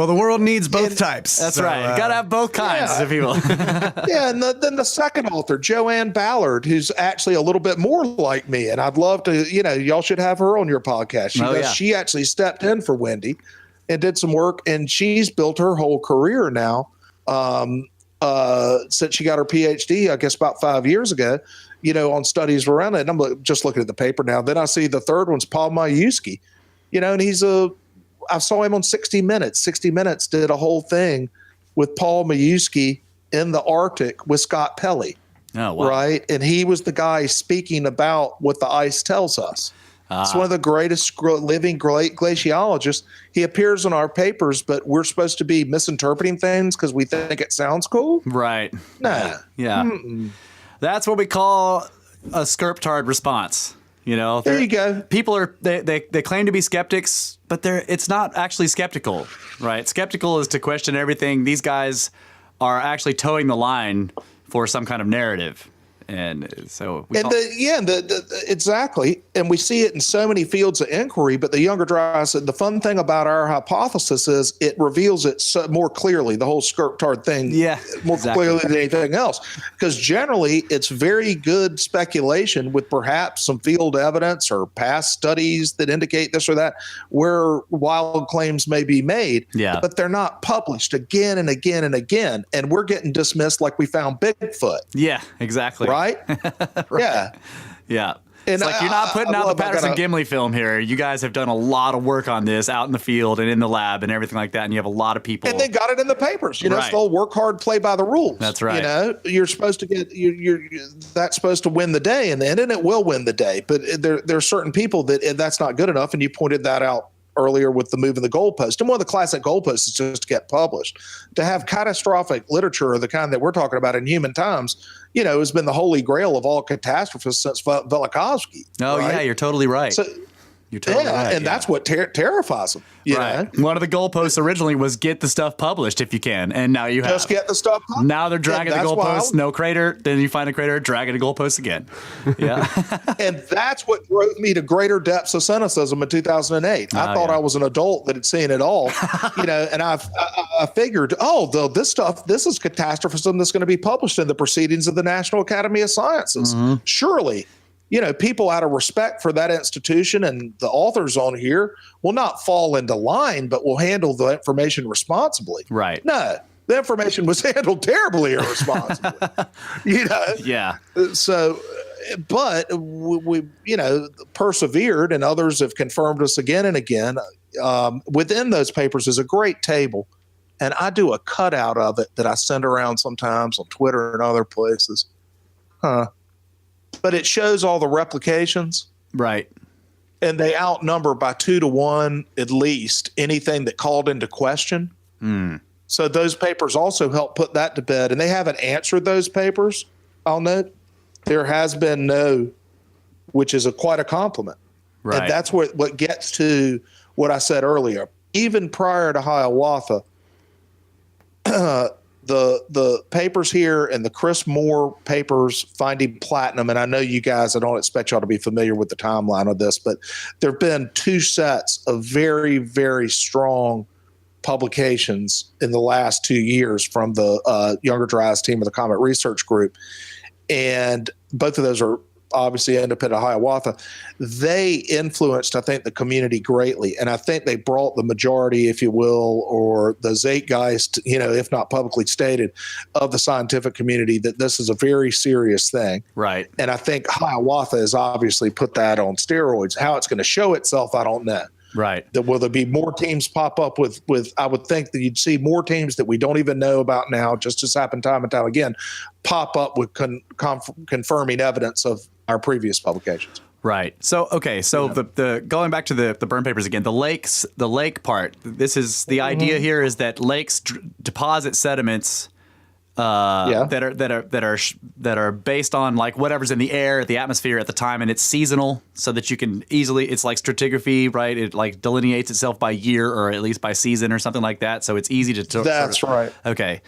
the world needs both types. That's right. Got to have both kinds of people. Yeah, and then the second author, Joanne Ballard, who's actually a little bit more like me, and I'd love to, y'all should have her on your podcast. She actually stepped in for Wendy and did some work, and she's built her whole career now since she got her PhD, I guess about 5 years ago, on studies around it. And I'm just looking at the paper now. Then I see the third one's Paul Majewski, and I saw him on 60 Minutes. 60 Minutes did a whole thing with Paul Majewski in the Arctic with Scott Pelley. Oh, wow. Right? And he was the guy speaking about what the ice tells us. It's one of the greatest living glaciologists. He appears in our papers, but we're supposed to be misinterpreting things because we think it sounds cool. Right. Nah. Yeah. That's what we call a skerptard response. There you go. People they claim to be skeptics, but it's not actually skeptical, right? Skeptical is to question everything. These guys are actually towing the line for some kind of narrative. And so exactly. And we see it in so many fields of inquiry, but the Younger Dryas, the fun thing about our hypothesis is it reveals it more clearly, the whole skerptard thing, more clearly than anything else. Because generally it's very good speculation with perhaps some field evidence or past studies that indicate this or that, where wild claims may be made, but they're not published again and again and again. And we're getting dismissed like we found Bigfoot. Yeah, exactly. Right? Right. Yeah. It's like you're not putting out the Patterson-Gimli film here. You guys have done a lot of work on this out in the field and in the lab and everything like that, and you have a lot of people. And they got it in the papers. It's the work hard, play by the rules. That's right. You're supposed to get that's supposed to win the day in the end, and it will win the day. But there are certain people that's not good enough, and you pointed that out earlier with the move of the goalpost. And one of the classic goalposts is just to get published. To have catastrophic literature of the kind that we're talking about in human times, has been the holy grail of all catastrophists since Velikovsky. Oh, right? Yeah, you're totally right. So, you're totally right. And that's what terrifies them. Right. One of the goalposts originally was get the stuff published if you can. And now you just get the stuff published. Now they're dragging the goalpost, no crater. Then you find a crater, dragging the goalpost again. Yeah. And that's what drove me to greater depths of cynicism in 2008. I thought I was an adult that had seen it all, and I figured, this is catastrophism that's going to be published in the Proceedings of the National Academy of Sciences. Mm-hmm. Surely. People out of respect for that institution and the authors on here will not fall into line, but will handle the information responsibly. Right. No, the information was handled terribly irresponsibly. Yeah. So, but we persevered, and others have confirmed us again and again. Within those papers is a great table, and I do a cutout of it that I send around sometimes on Twitter and other places. But it shows all the replications. Right. And they outnumber by 2 to 1 at least anything that called into question. So those papers also help put that to bed. And they haven't answered those papers, I'll note. there has been no, which is quite a compliment. Right. And that's what gets to what I said earlier. Even prior to Hiawatha, the papers here and the Chris Moore papers finding platinum, and I know you guys, I don't expect y'all to be familiar with the timeline of this, but there have been two sets of very, very strong publications in the last 2 years from the Younger Dryas team of the Comet Research Group. And both of those are obviously independent of Hiawatha. They influenced, I think, the community greatly. And I think they brought the majority, if you will, or the zeitgeist, if not publicly stated, of the scientific community that this is a very serious thing. Right. And I think Hiawatha has obviously put that on steroids. How it's going to show itself, I don't know. Right. Will there be more teams pop up with I would think that you'd see more teams that we don't even know about now, just as happened time and time again, pop up with confirming evidence of our previous publications. Right. So, okay. So the going back to the burn papers again, the lake part, this is the idea here is that lakes deposit sediments that are based on like whatever's in the air, the atmosphere at the time, and it's seasonal, so that you can easily, it's like stratigraphy, right? It like delineates itself by year or at least by season or something like that. So it's easy to. That's right. Okay.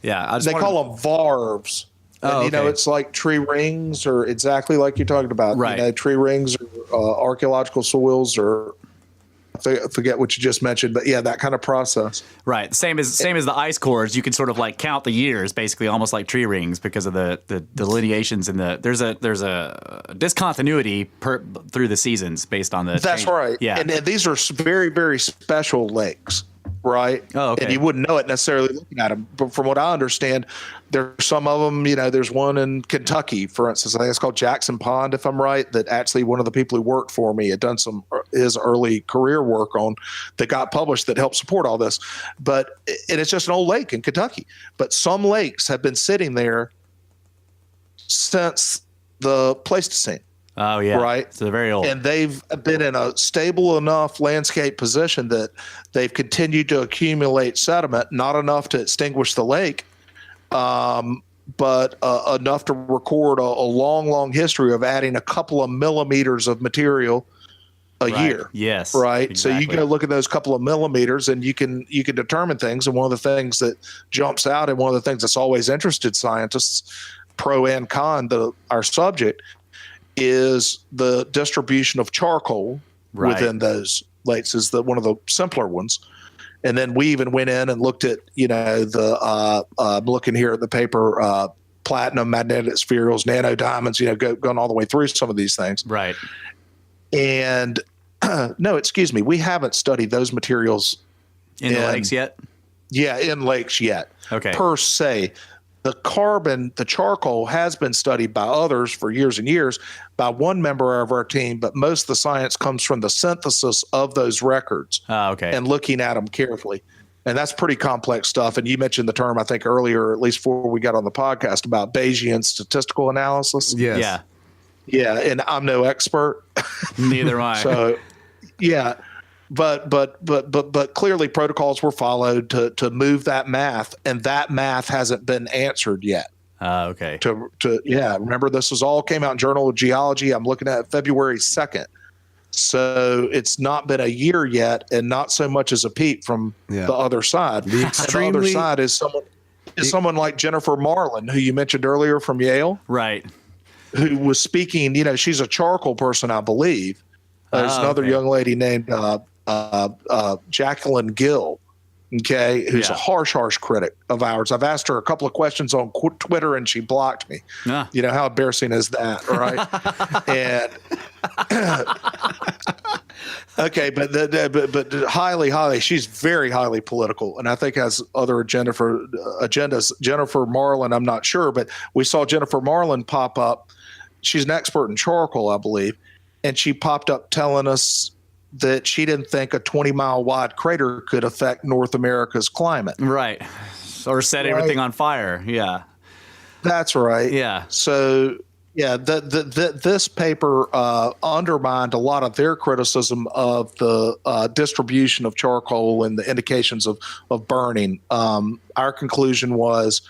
Yeah. They call them varves. And, it's like tree rings, or exactly like you're talking about. Right. Tree rings, or archaeological soils, or I forget what you just mentioned, but yeah, that kind of process. Right. Same as the ice cores. You can sort of like count the years, basically, almost like tree rings, because of the delineations and there's a discontinuity through the seasons based on the. That's change. right. Yeah. And these are very, very special lakes. Right. Oh, okay. And you wouldn't know it necessarily looking at them. But from what I understand, there's some of them, there's one in Kentucky, for instance. I think it's called Jackson Pond, if I'm right, that actually one of the people who worked for me had done his early career work on that got published that helped support all this. And it's just an old lake in Kentucky. But some lakes have been sitting there since the Pleistocene. Oh, yeah. Right. So they're very old. And they've been in a stable enough landscape position that they've continued to accumulate sediment, not enough to extinguish the lake, but enough to record a long, long history of adding a couple of millimeters of material a year. Yes. Right. Exactly. So you can look at those couple of millimeters and you can determine things. And one of the things that jumps out, and one of the things that's always interested scientists, pro and con, our subject, is the distribution of charcoal within those lakes is one of the simpler ones. And then we even went in and looked at, I'm looking here at the paper, platinum, magnetic spherules, nano diamonds, going all the way through some of these things. Right. And no, excuse me, we haven't studied those materials in the lakes yet. Yeah, in lakes yet. Okay. Per se. The charcoal has been studied by others for years and years, by one member of our team, but most of the science comes from the synthesis of those records and looking at them carefully. And that's pretty complex stuff. And you mentioned the term, I think, earlier, at least before we got on the podcast, about Bayesian statistical analysis. Yes. Yeah. Yeah, and I'm no expert. Neither am I. So, yeah. But clearly protocols were followed to move that math, and that math hasn't been answered yet. Okay. Remember, this all came out in Journal of Geology. I'm looking at February 2nd. So it's not been a year yet, and not so much as a peep from the other side. The other side is someone like Jennifer Marlin, who you mentioned earlier from Yale. Right. Who was speaking, she's a charcoal person, I believe. There's another young lady named Jacqueline Gill, who's a harsh critic of ours. I've asked her a couple of questions on Twitter, and she blocked me. How embarrassing is that, right? And but highly, she's very highly political, and I think has other agendas. Jennifer Marlin, I'm not sure, but we saw Jennifer Marlin pop up. She's an expert in charcoal, I believe, and she popped up telling us that she didn't think a 20-mile wide crater could affect North America's climate. Right. Or set everything on fire. Yeah. That's right. Yeah. So, this paper undermined a lot of their criticism of the distribution of charcoal and the indications of burning. Our conclusion was,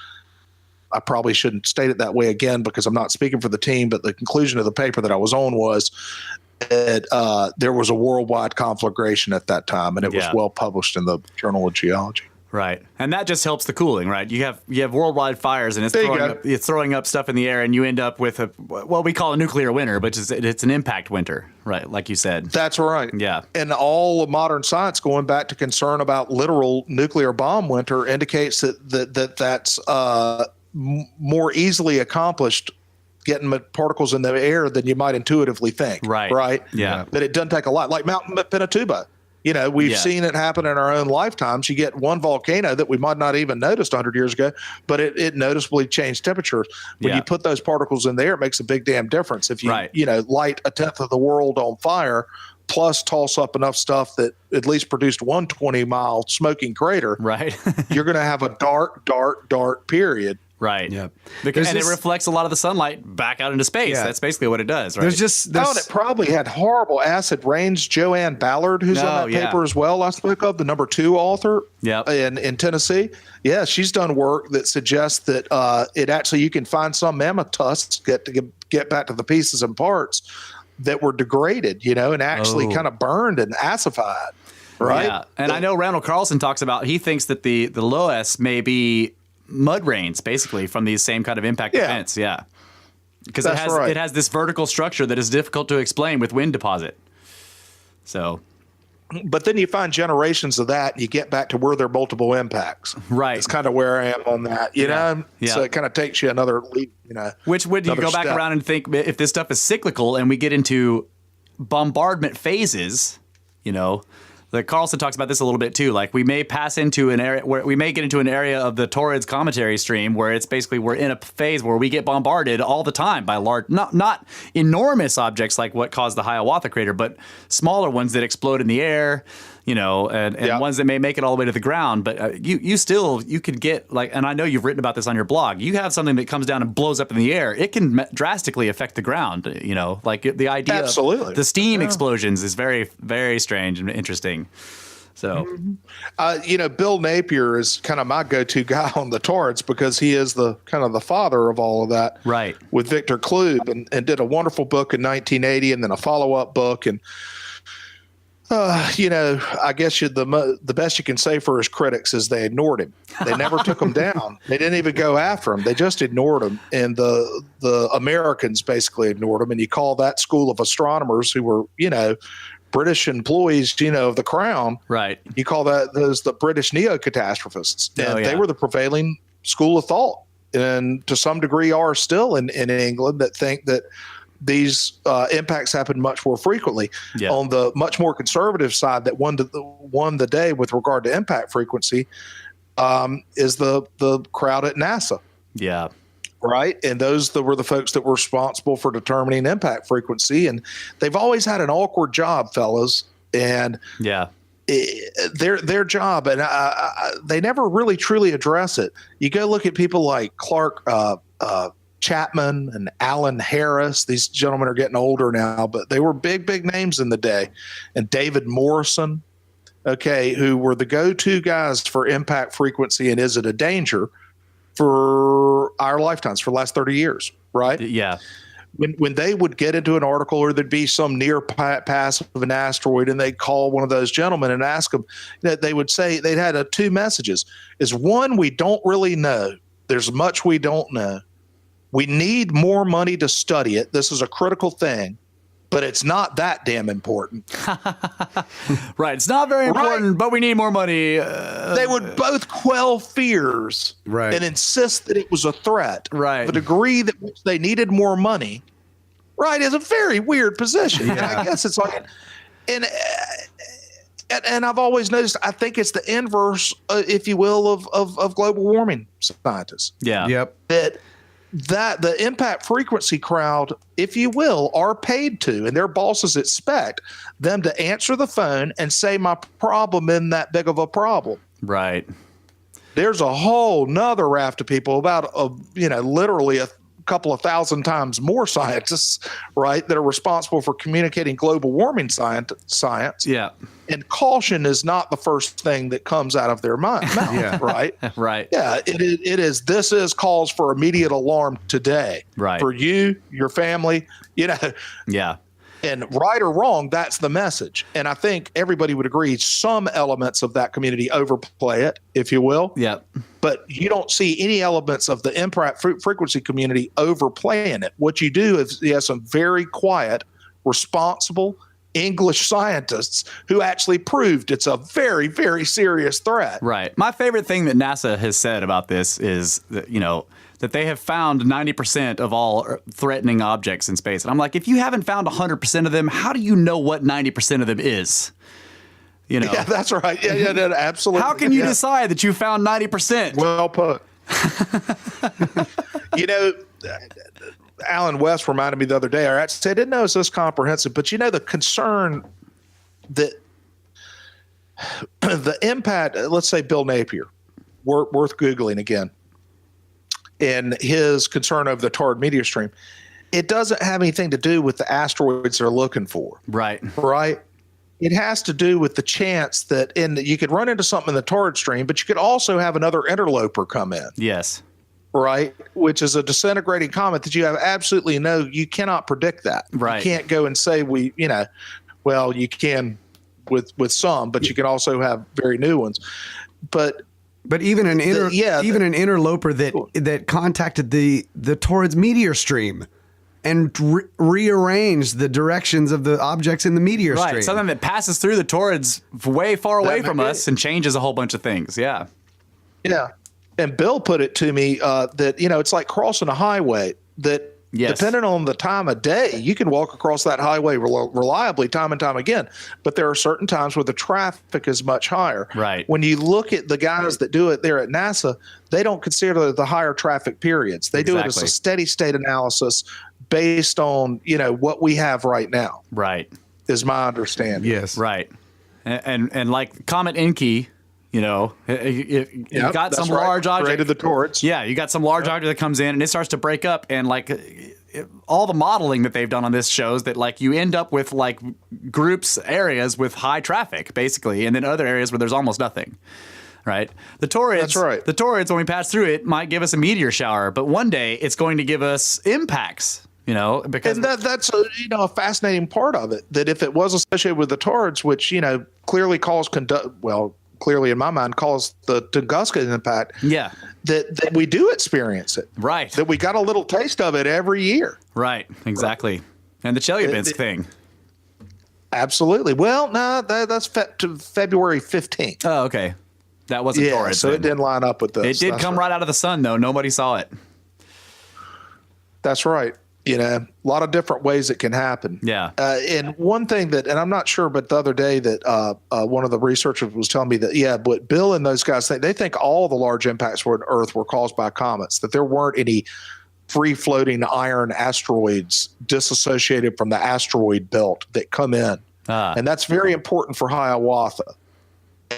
I probably shouldn't state it that way again because I'm not speaking for the team, but the conclusion of the paper that I was on was that there was a worldwide conflagration at that time, and it was well published in the Journal of Geology. Right, and that just helps the cooling, right? You have worldwide fires, and it's throwing up stuff in the air, and you end up with what we call a nuclear winter, but it's an impact winter, right? Like you said. That's right. Yeah, and all of modern science, going back to concern about literal nuclear bomb winter, indicates that's more easily accomplished getting particles in the air than you might intuitively think. Right. Right. Yeah. But it doesn't take a lot, like Mount Pinatubo. We've seen it happen in our own lifetimes. You get one volcano that we might not even noticed 100 years ago, but it noticeably changed temperatures. When you put those particles in there, it makes a big damn difference. If you, light a tenth of the world on fire, plus toss up enough stuff that at least produced one 20-mile smoking crater, right? You're going to have a dark period. Right. Yeah. And it reflects a lot of the sunlight back out into space. Yeah. That's basically what it does, right? And it probably had horrible acid rains. Joanne Ballard, who's on that paper as well, I spoke of, the number 2 author in Tennessee. Yeah, she's done work that suggests that it actually, you can find some mammoth tusks get back to the pieces and parts that were degraded, and actually kind of burned and acidified. Right. Yeah. And I know Randall Carlson talks about, he thinks that the Loess may be mud rains, basically, from these same kind of impact events. Yeah, because it has this vertical structure that is difficult to explain with wind deposit. So, but then you find generations of that, and you get back to where there are multiple impacts. Right, it's kind of where I am on that. You know, so it kind of takes you another leap. Which would you go back around and think, if this stuff is cyclical and we get into bombardment phases, The Carlson talks about this a little bit too. Like, we may pass into an area where we may get into an area of the Torrid's cometary stream where it's basically we're in a phase where we get bombarded all the time by large, not enormous objects like what caused the Hiawatha Crater, but smaller ones that explode in the air, and ones that may make it all the way to the ground. But you could get and I know you've written about this on your blog. You have something that comes down and blows up in the air. It can drastically affect the ground. Like the idea of the steam explosions is very, very strange and interesting. So, Bill Napier is kind of my go-to guy on the Torrids because he is the kind of the father of all of that. Right. With Victor Klube and did a wonderful book in 1980 and then a follow-up book. And, I guess the best you can say for his critics is they ignored him. They never took him down. They didn't even go after him. They just ignored him. And the Americans basically ignored him. And you call that school of astronomers who were, British employees, of the crown. Right. You call those the British neo-catastrophists. And they were the prevailing school of thought. And to some degree are still in England that think that these impacts happen much more frequently. Yeah. On the much more conservative side that won the day with regard to impact frequency is the crowd at NASA. Yeah. Right. And those were the folks that were responsible for determining impact frequency. And they've always had an awkward job, fellas. And their job, and they never really truly address it. You go look at people like Clark Chapman and Alan Harris. These gentlemen are getting older now, but they were big names in the day. And David Morrison, who were the go-to guys for impact frequency and is it a danger for our lifetimes for the last 30 years, right? Yeah. When they would get into an article or there'd be some near pass of an asteroid and they'd call one of those gentlemen and ask them, they would say they'd had 2 messages. Is one, we don't really know. There's much we don't know. We need more money to study it. This is a critical thing, but it's not that damn important. Right. It's not very important, but we need more money. They would both quell fears and insist that it was a threat. Right. The degree that which they needed more money, is a very weird position. And I guess it's like, and I've always noticed, I think it's the inverse, if you will, of global warming scientists. Yeah. Yep. That the impact frequency crowd, if you will, are paid to, and their bosses expect them to answer the phone and say my problem isn't that big of a problem. Right. There's a whole nother raft of people, about literally couple of thousand times more scientists, right, that are responsible for communicating global warming science. Yeah. And caution is not the first thing that comes out of their mouth, Yeah. right? Right. Yeah, it is. This is cause for immediate alarm today. Right. For you, your family, Yeah. And right or wrong, that's the message. And I think everybody would agree some elements of that community overplay it, if you will. Yeah. But you don't see any elements of the impact frequency community overplaying it. What you do is you have some very quiet, responsible English scientists who actually proved it's a very, very serious threat. Right. My favorite thing that NASA has said about this is that, that they have found 90% of all threatening objects in space. And I'm like, if you haven't found 100% of them, how do you know what 90% of them is? Yeah, that's right. Yeah, absolutely. How can you decide that you found 90%? Well put. Alan West reminded me the other day, I didn't know it's this comprehensive, but the concern that the impact, let's say Bill Napier, worth Googling again, and his concern over the tard meteor stream, it doesn't have anything to do with the asteroids they're looking for. Right. Right. It has to do with the chance that you could run into something in the tard stream, but you could also have another interloper come in. Yes. Right. Which is a disintegrating comet that you have absolutely you cannot predict that. Right. You can't go and say well, you can with some, but you can also have very new ones. But even an interloper that contacted the towards meteor stream and rearranged the directions of the objects in the meteor stream. Right, something that passes through the torrids way far away from us and changes a whole bunch of things. Yeah. Yeah. And Bill put it to me that, it's like crossing a highway that depending on the time of day, you can walk across that highway reliably time and time again. But there are certain times where the traffic is much higher. Right. When you look at the guys that do it there at NASA, they don't consider the higher traffic periods. They do it as a steady state analysis based on, what we have right now. Right. Is my understanding. Yes. Right. And like Comet Enki, you got some large object. Created the torts. Yeah, you got some large object that comes in and it starts to break up, and all the modeling that they've done on this shows that you end up with areas with high traffic basically, and then other areas where there's almost nothing. Right. The torrids. That's right. The torrids, when we pass through it, might give us a meteor shower, but one day it's going to give us impacts. Because that's a fascinating part of it. That if it was associated with the torrids, which clearly clearly in my mind caused the Tunguska impact. Yeah. That we do experience it. Right. That we got a little taste of it every year. Right. Exactly. Right. And the Chelyabinsk thing. Absolutely. Well, no, that's February 15th. Oh, okay. That wasn't torrid. So it didn't line up with this. It did come right out of the sun, though. Nobody saw it. That's right. A lot of different ways it can happen. Yeah. And one thing and I'm not sure, but the other day that one of the researchers was telling me that, but Bill and those guys, they think all the large impacts on Earth were caused by comets, that there weren't any free-floating iron asteroids disassociated from the asteroid belt that come in. And that's very important for Hiawatha.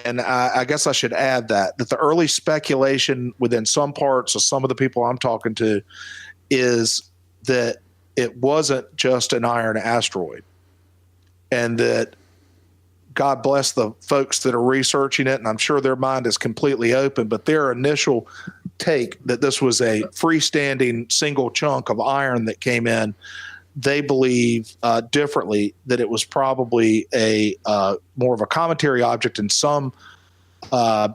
And I guess I should add that the early speculation within some parts of some of the people I'm talking to is that it wasn't just an iron asteroid, and that God bless the folks that are researching it, and I'm sure their mind is completely open, but their initial take that this was a freestanding single chunk of iron that came in, they believe differently, that it was probably a more of a cometary object in some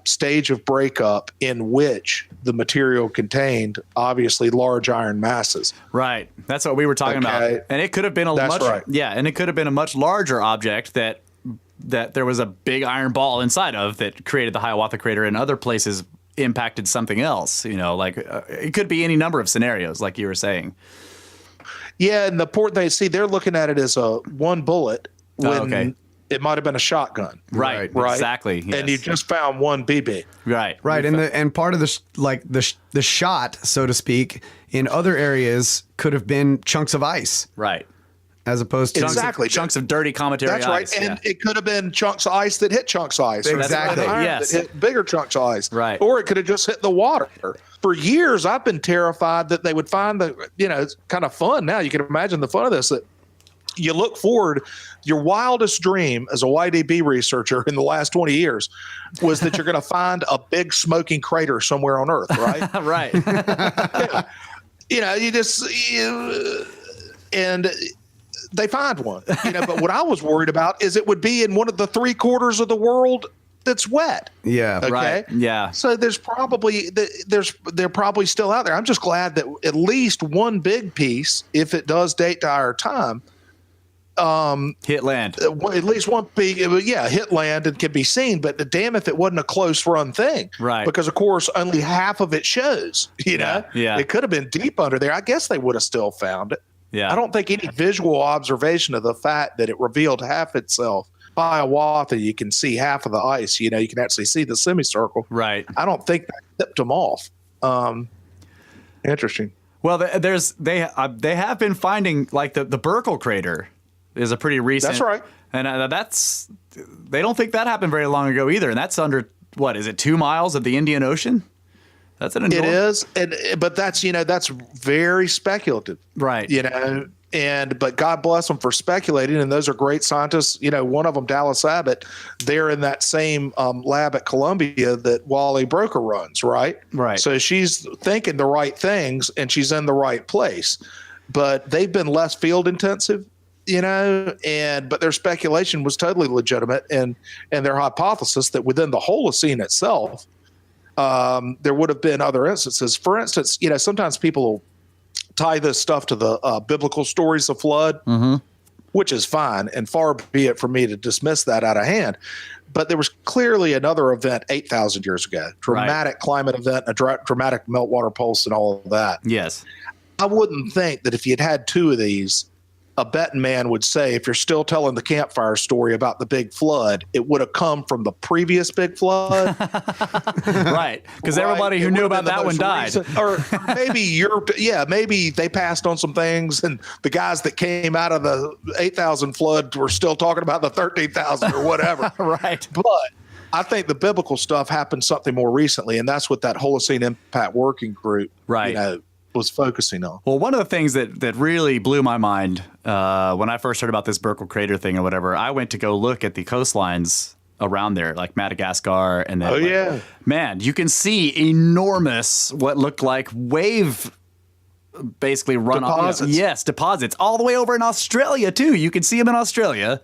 stage of breakup in which the material contained obviously large iron masses. Right. That's what we were talking about. And it could have been and it could have been a much larger object that there was a big iron ball inside of that created the Hiawatha Crater, and other places impacted something else. It could be any number of scenarios, like you were saying. Yeah, and the port they're looking at it as a one bullet when it might have been a shotgun. Right. Exactly. Yes. And you just found one BB. Right. And part of the shot, so to speak, in other areas could have been chunks of ice. Right. as opposed to chunks of dirty cometary ice. That's right. And it could have been chunks of ice that hit chunks of ice. Exactly. Yes. That hit bigger chunks of ice. Right. Or it could have just hit the water. For years, I've been terrified that they would find it's kind of fun now. You can imagine the fun of this, that you look forward, your wildest dream as a YDB researcher in the last 20 years was that you're going to find a big smoking crater somewhere on Earth, right? Right. And they find one, but what I was worried about is it would be in one of the 3/4 of the world that's wet. Yeah. Okay. Right. Yeah. So they're probably still out there. I'm just glad that at least one big piece, if it does date to our time, hit land. At least one big, hit land and can be seen. But damn if it wasn't a close run thing, right? Because of course only half of it shows. Yeah. It could have been deep under there. I guess they would have still found it. Yeah. I don't think any visual observation of the fact that it revealed half itself. Hiawatha, you can see half of the ice. You can actually see the semicircle. Right. I don't think that tipped them off. Interesting. Well, they have been finding like the Burkle crater is a pretty recent. That's right. And they don't think that happened very long ago either. And that's under, what is it, 2 miles of the Indian Ocean? That's an enormous. It is, but that's that's very speculative, right? But God bless them for speculating, and those are great scientists. One of them, Dallas Abbott, they're in that same lab at Columbia that Wally Broker runs, right? Right. So she's thinking the right things, and she's in the right place. But they've been less field intensive, but their speculation was totally legitimate, and their hypothesis that within the Holocene itself, there would have been other instances. For instance, sometimes people will tie this stuff to the biblical stories of flood, which is fine, and far be it from me to dismiss that out of hand. But there was clearly another event 8,000 years ago, dramatic climate event, a dramatic meltwater pulse, and all of that. Yes. I wouldn't think that if you'd had two of these, a betting man would say, if you're still telling the campfire story about the big flood, it would have come from the previous big flood. Right. Because everybody who knew about that one died. Or maybe maybe they passed on some things, and the guys that came out of the 8,000 flood were still talking about the 13,000 or whatever. Right. But I think the biblical stuff happened something more recently, and that's what that Holocene Impact Working Group, was focusing on. Well, one of the things that really blew my mind when I first heard about this Burkle Crater thing or whatever, I went to go look at the coastlines around there, like Madagascar, and then man, you can see enormous what looked like wave basically runoff. Yes, deposits all the way over in Australia too. You can see them in Australia.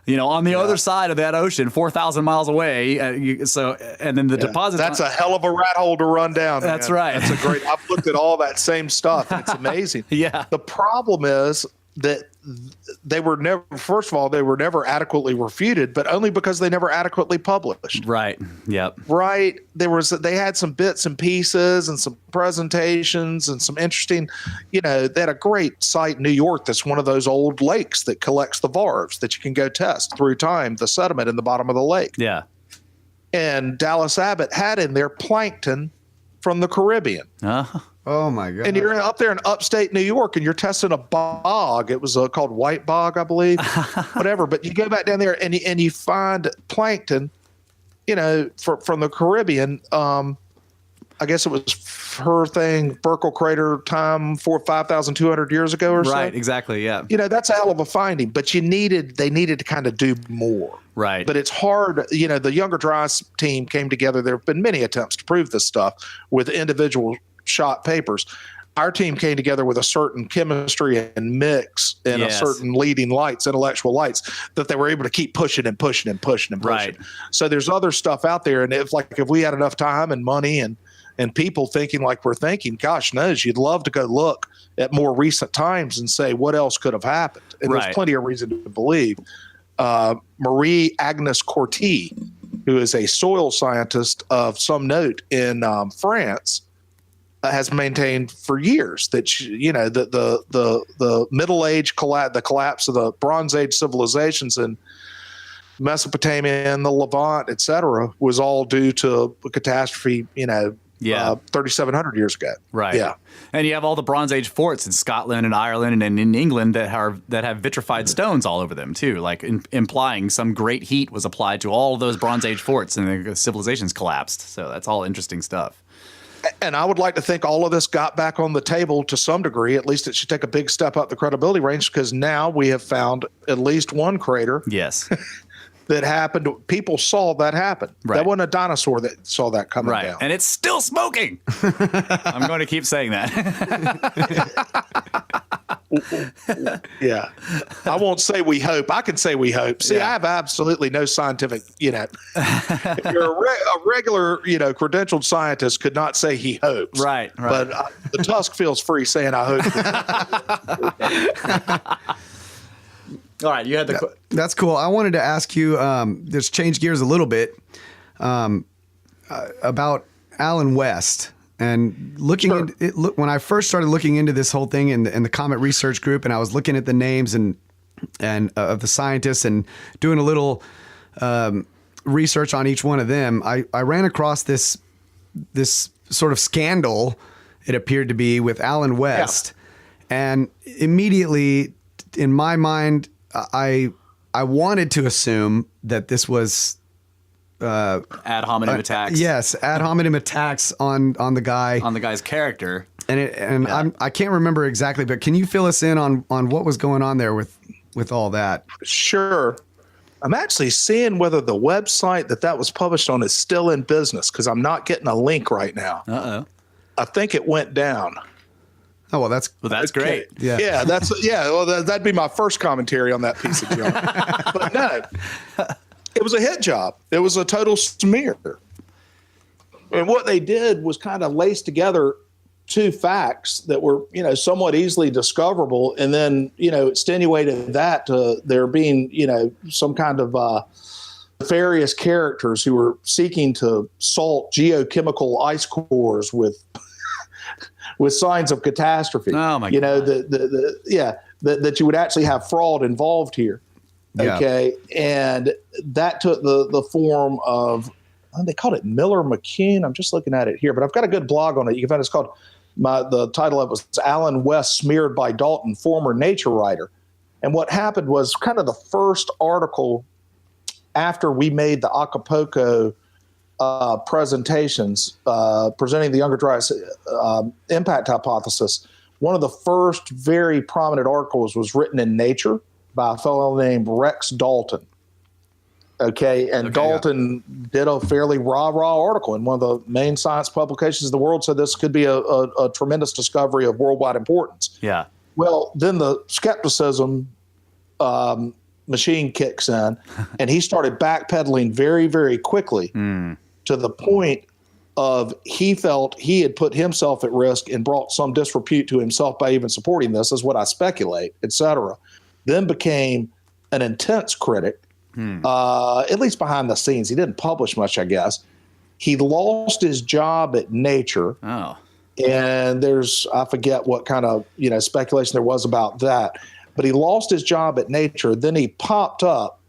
On the other side of that ocean, 4,000 miles away. And then the deposits. That's a hell of a rat hole to run down. That's right. That's a great. I've looked at all that same stuff. It's amazing. Yeah. The problem is that they were never adequately refuted, but only because they never adequately published. Right. Yep. Right. They had some bits and pieces and some presentations and some interesting, they had a great site in New York that's one of those old lakes that collects the varves that you can go test through time, the sediment in the bottom of the lake. Yeah. And Dallas Abbott had in there plankton from the Caribbean. Oh my God. And you're up there in upstate New York and you're testing a bog. It was called White Bog, I believe, whatever. But you go back down there and you find plankton, from the Caribbean. I guess it was her thing, Burkle Crater time 5,200 years ago or so. Right, exactly, yeah. That's a hell of a finding, but they needed to kind of do more. Right. But it's hard, the Younger Dryas team came together. There have been many attempts to prove this stuff with individual shot papers. Our team came together with a certain chemistry and mix and a certain leading lights, intellectual lights, that they were able to keep pushing and pushing and pushing and pushing. Right. So there's other stuff out there. And if we had enough time and money and people thinking like we're thinking, gosh knows, you'd love to go look at more recent times and say, what else could have happened? And there's plenty of reason to believe. Marie Agnes Corti, who is a soil scientist of some note in France, has maintained for years that the Middle Age the collapse of the Bronze Age civilizations in Mesopotamia and the Levant, et cetera, was all due to a catastrophe, 3,700 years ago. Right. Yeah. And you have all the Bronze Age forts in Scotland and Ireland and in England that have vitrified stones all over them too, like implying some great heat was applied to all of those Bronze Age forts and the civilizations collapsed. So that's all interesting stuff. And I would like to think all of this got back on the table to some degree. At least it should take a big step up the credibility range, because now we have found at least one crater. Yes. That happened. People saw that happen. Right. That wasn't a dinosaur that saw that coming down. And it's still smoking. I'm going to keep saying that. Yeah. I won't say we hope. I can say we hope. See, I have absolutely no scientific, you're a regular, credentialed scientist could not say he hopes. Right. But the Tusk feels free saying I hope. All right, you had the. That's cool. I wanted to ask you, just change gears a little bit, about Allen West and looking at it. When I first started looking into this whole thing in the Comet Research Group, and I was looking at the names and of the scientists and doing a little research on each one of them, I ran across this sort of scandal. It appeared to be with Allen West, and immediately in my mind, I wanted to assume that this was ad hominem attacks. Yes, ad hominem attacks on the guy, on the guy's character. And I can't remember exactly, but can you fill us in on what was going on there with all that? Sure. I'm actually seeing whether the website that was published on is still in business, because I'm not getting a link right now. Uh-oh. I think it went down. Oh, well, that's great. Yeah. Well, that'd be my first commentary on that piece of junk. But no, it was a hit job. It was a total smear. And what they did was kind of lace together two facts that were, somewhat easily discoverable, and then, extenuated that to there being, some kind of nefarious characters who were seeking to salt geochemical ice cores with signs of catastrophe. Oh my God. That you would actually have fraud involved here. Okay. Yeah. And that took the form of, they called it Miller McKean. I'm just looking at it here, but I've got a good blog on it. You can find it's called, the title of it was Allen West Smeared by Dalton, Former Nature Writer. And what happened was kind of the first article after we made the Acapulco presentations presenting the Younger Dryas Impact Hypothesis. One of the first very prominent articles was written in Nature by a fellow named Rex Dalton. Okay, and Dalton did a fairly raw article in one of the main science publications in the world, said this could be a tremendous discovery of worldwide importance. Yeah. Well, then the skepticism machine kicks in, and he started backpedaling very, very quickly. To the point of he felt he had put himself at risk and brought some disrepute to himself by even supporting this, is what I speculate, etc. Then became an intense critic, at least behind the scenes. He didn't publish much, I guess. He lost his job at Nature. Oh. And I forget what kind of speculation there was about that. But he lost his job at Nature. Then he popped up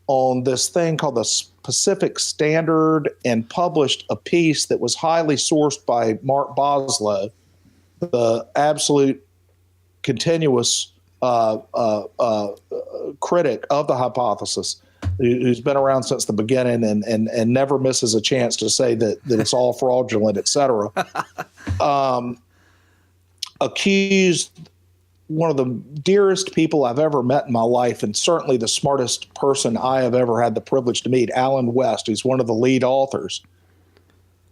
on this thing called the Pacific Standard and published a piece that was highly sourced by Mark Boslow, the absolute continuous critic of the hypothesis, who's been around since the beginning and never misses a chance to say that it's all fraudulent, et cetera, accused one of the dearest people I've ever met in my life, and certainly the smartest person I have ever had the privilege to meet, Allen West, who's one of the lead authors,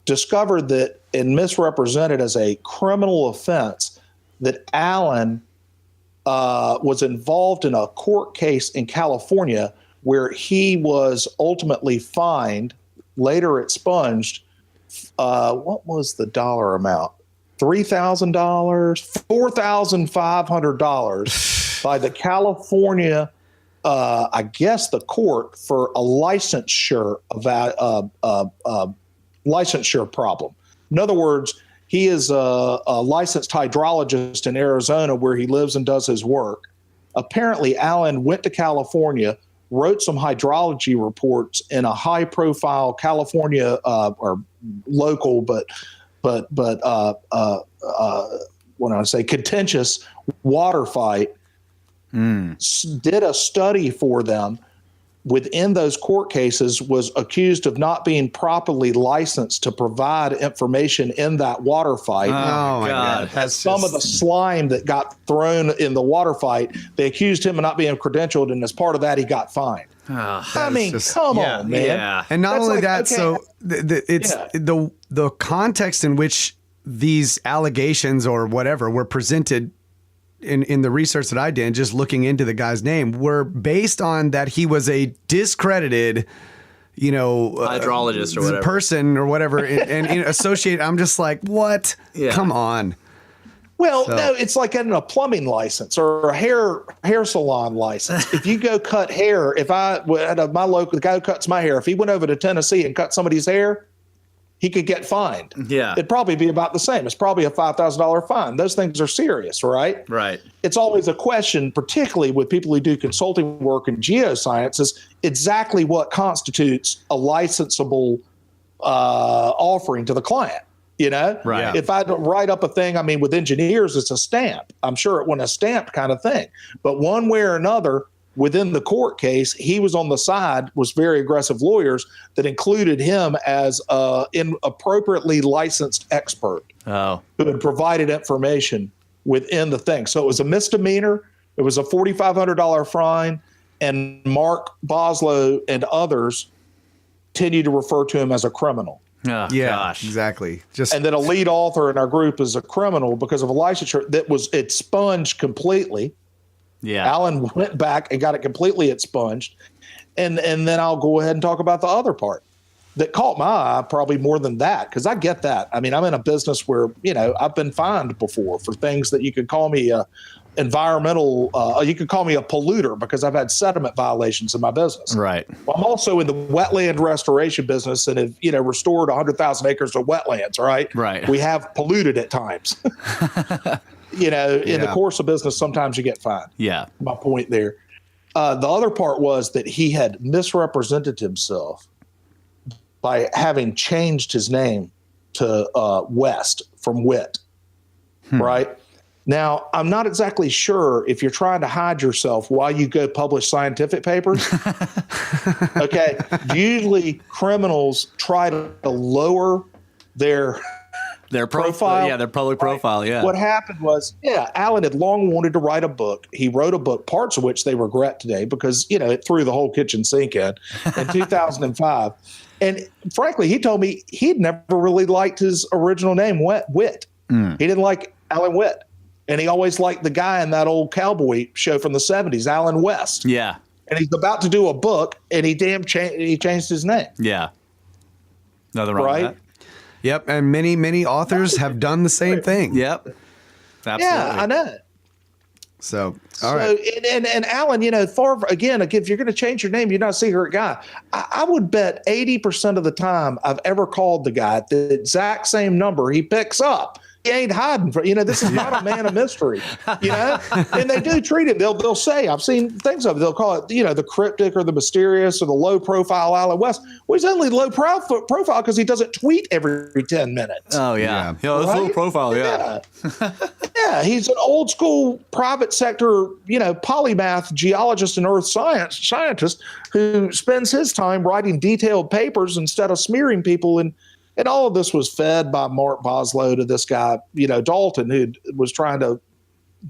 discovered that and misrepresented as a criminal offense that Allen was involved in a court case in California where he was ultimately fined, later expunged. What was the dollar amount? $3,000, $4,500 by the California, I guess the court, for a licensure problem. In other words, he is a licensed hydrologist in Arizona where he lives and does his work. Apparently, Allen went to California, wrote some hydrology reports in a high-profile California or local, but when I say contentious water fight, did a study for them within those court cases, was accused of not being properly licensed to provide information in that water fight. Oh my God. As some of the slime that got thrown in the water fight, they accused him of not being credentialed, and as part of that, he got fined. I mean, come on, man. Yeah. And not That's only like, that, okay, so it's the context in which these allegations or whatever were presented in the research that I did, just looking into the guy's name, were based on that he was a discredited, hydrologist or whatever person or whatever, and associate. I'm just like, what? Yeah. Come on. Well, no, it's like getting a plumbing license or a hair salon license. If you go cut hair, if I at my local, the guy who cuts my hair, if he went over to Tennessee and cut somebody's hair, he could get fined. Yeah. It'd probably be about the same. It's probably a $5,000 fine. Those things are serious, right? Right. It's always a question, particularly with people who do consulting work in geoscience, is exactly what constitutes a licensable offering to the client. Right. If I write up a thing, I mean, with engineers, it's a stamp. I'm sure it wasn't a stamp kind of thing. But one way or another, within the court case, he was on the side, was very aggressive lawyers that included him as an inappropriately licensed expert who had provided information within the thing. So it was a misdemeanor. It was a $4,500 fine. And Mark Boslow and others continue to refer to him as a criminal. Oh, yeah, gosh. Exactly. And then a lead author in our group is a criminal because of a licensure that was expunged completely. Yeah. Allen went back and got it completely expunged. And then I'll go ahead and talk about the other part that caught my eye probably more than that, because I get that. I mean, I'm in a business where, I've been fined before for things that you could call me environmental, you could call me a polluter because I've had sediment violations in my business. Right. Well, I'm also in the wetland restoration business and have, restored 100,000 acres of wetlands, right? Right. We have polluted at times. In the course of business, sometimes you get fined. Yeah. My point there. The other part was that he had misrepresented himself by having changed his name to West from Witt, right? Now, I'm not exactly sure if you're trying to hide yourself while you go publish scientific papers. Okay. Usually criminals try to lower their profile. Yeah, their public profile. Yeah. What happened was, Allen had long wanted to write a book. He wrote a book, parts of which they regret today because, it threw the whole kitchen sink in 2005. And frankly, he told me he'd never really liked his original name, Witt. He didn't like Alan Witt. And he always liked the guy in that old cowboy show from the 70s, Alan West. Yeah. And he's about to do a book, and he changed his name. Yeah. Nothing wrong with that. Yep, and many authors have done the same thing. Yep. Absolutely. Yeah, I know. So, all right. And Alan, again, if you're going to change your name, you're not a secret guy. I would bet 80% of the time I've ever called the guy, the exact same number he picks up. He ain't hiding from, this is not a man of mystery, and they do treat him. They'll say, I've seen things of it. They'll call it, the cryptic or the mysterious or the low profile Alan West. Well, he's only low profile because he doesn't tweet every 10 minutes. Oh yeah. That's low profile. Yeah. Yeah. He's an old school private sector, polymath geologist and earth scientist who spends his time writing detailed papers instead of smearing people. And all of this was fed by Mark Boslow to this guy, Dalton, who was trying to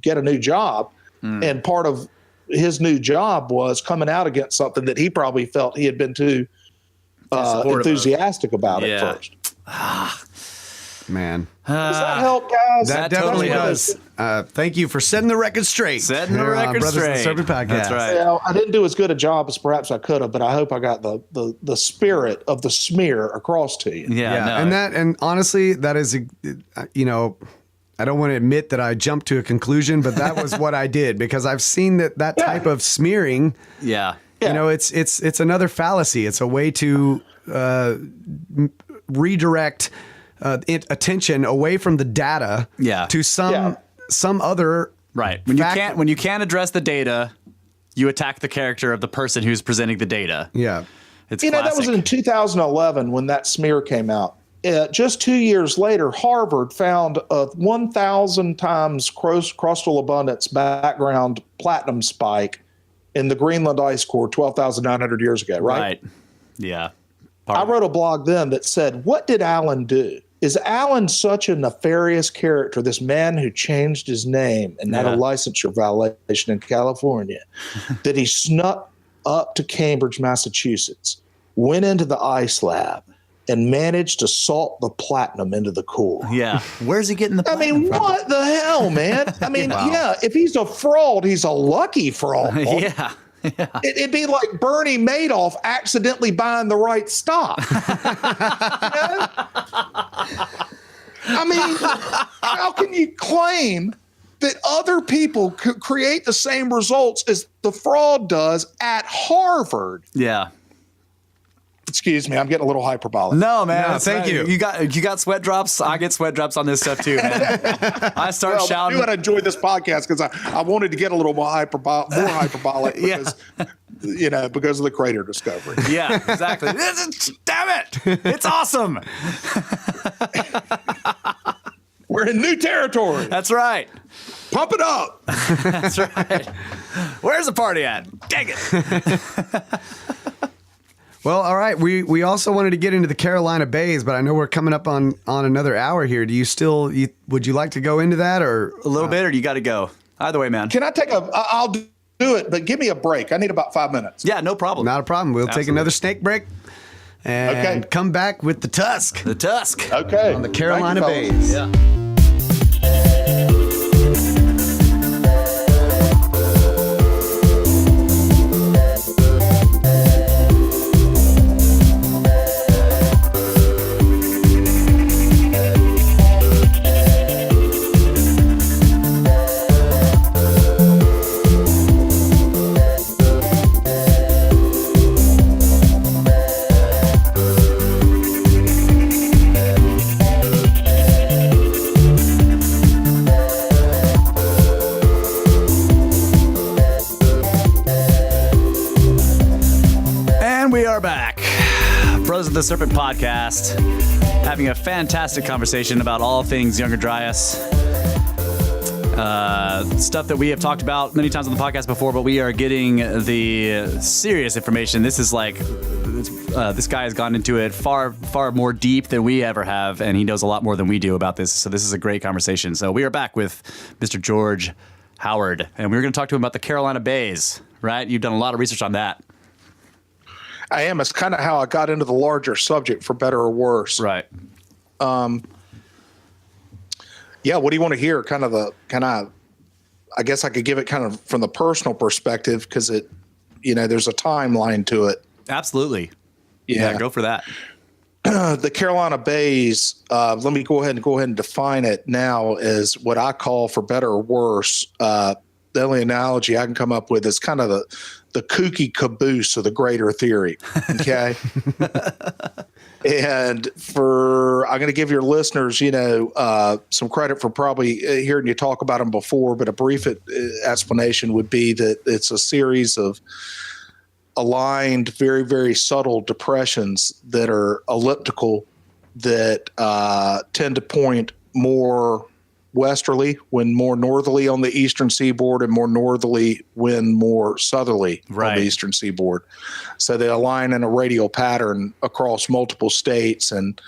get a new job. And part of his new job was coming out against something that he probably felt he had been too enthusiastic about at first. Man. Does that help, guys? That definitely does. Thank you for setting the record straight. Setting the record Brothers straight. of the Serpent Podcast. That's right. Well, I didn't do as good a job as perhaps I could have, but I hope I got the spirit of the smear across to you. Yeah. No. And honestly, that is, I don't want to admit that I jumped to a conclusion, but that was what I did because I've seen that type of smearing. Yeah. It's another fallacy. It's a way to redirect attention away from the data to some other right. When you can't address the data, you attack the character of the person who's presenting the data. Yeah. It's that was classic. in 2011 when that smear came out. just 2 years later, Harvard found a 1,000 times crustal abundance background platinum spike in the Greenland ice core 12,900 years ago, right? Right. Yeah. I wrote a blog then that said, what did Allen do? Is Allen such a nefarious character, this man who changed his name and had a licensure violation in California, that he snuck up to Cambridge, Massachusetts, went into the ice lab, and managed to salt the platinum into the core? Yeah. Where's he getting the platinum from? What the hell, man? I mean, if he's a fraud, he's a lucky fraud. Yeah. It'd be like Bernie Madoff accidentally buying the right stock. I mean, how can you claim that other people could create the same results as the fraud does at Harvard? Yeah. Excuse me, I'm getting a little hyperbolic. No, man. No, thank you. You got sweat drops. I get sweat drops on this stuff too, man. I start shouting. I knew I'd enjoy this podcast because I wanted to get a little more hyperbolic because, because of the crater discovery. Yeah, exactly. Damn it. It's awesome. We're in new territory. That's right. Pump it up. That's right. Where's the party at? Dang it. Well, all right. We also wanted to get into the Carolina Bays, but I know we're coming up on another hour here. Do you would you like to go into that or a little bit, or you got to go? Either way, man. Can I I'll do it, but give me a break. I need about 5 minutes. Yeah, no problem. Not a problem. We'll take another snake break and come back with the Tusk. The Tusk. Okay. On the Carolina Bays. Yeah. We are back. Brothers of the Serpent podcast, having a fantastic conversation about all things Younger Dryas. Stuff that we have talked about many times on the podcast before, but we are getting the serious information. This is like, this guy has gone into it far, far more deep than we ever have, and he knows a lot more than we do about this. So this is a great conversation. So we are back with Mr. George Howard, and we're going to talk to him about the Carolina Bays, right? You've done a lot of research on that. I am. It's kind of how I got into the larger subject, for better or worse. Right. Yeah. What do you want to hear? I guess I could give it kind of from the personal perspective because there's a timeline to it. Absolutely. Yeah. Go for that. The Carolina Bays. Let me go ahead and define it now as what I call, for better or worse. The only analogy I can come up with is kind of the kooky caboose of the greater theory. Okay. And I'm going to give your listeners, some credit for probably hearing you talk about them before, but a brief explanation would be that it's a series of aligned, very, very subtle depressions that are elliptical that tend to point more westerly when more northerly on the eastern seaboard and more northerly when more southerly on the eastern seaboard. So they align in a radial pattern across multiple states and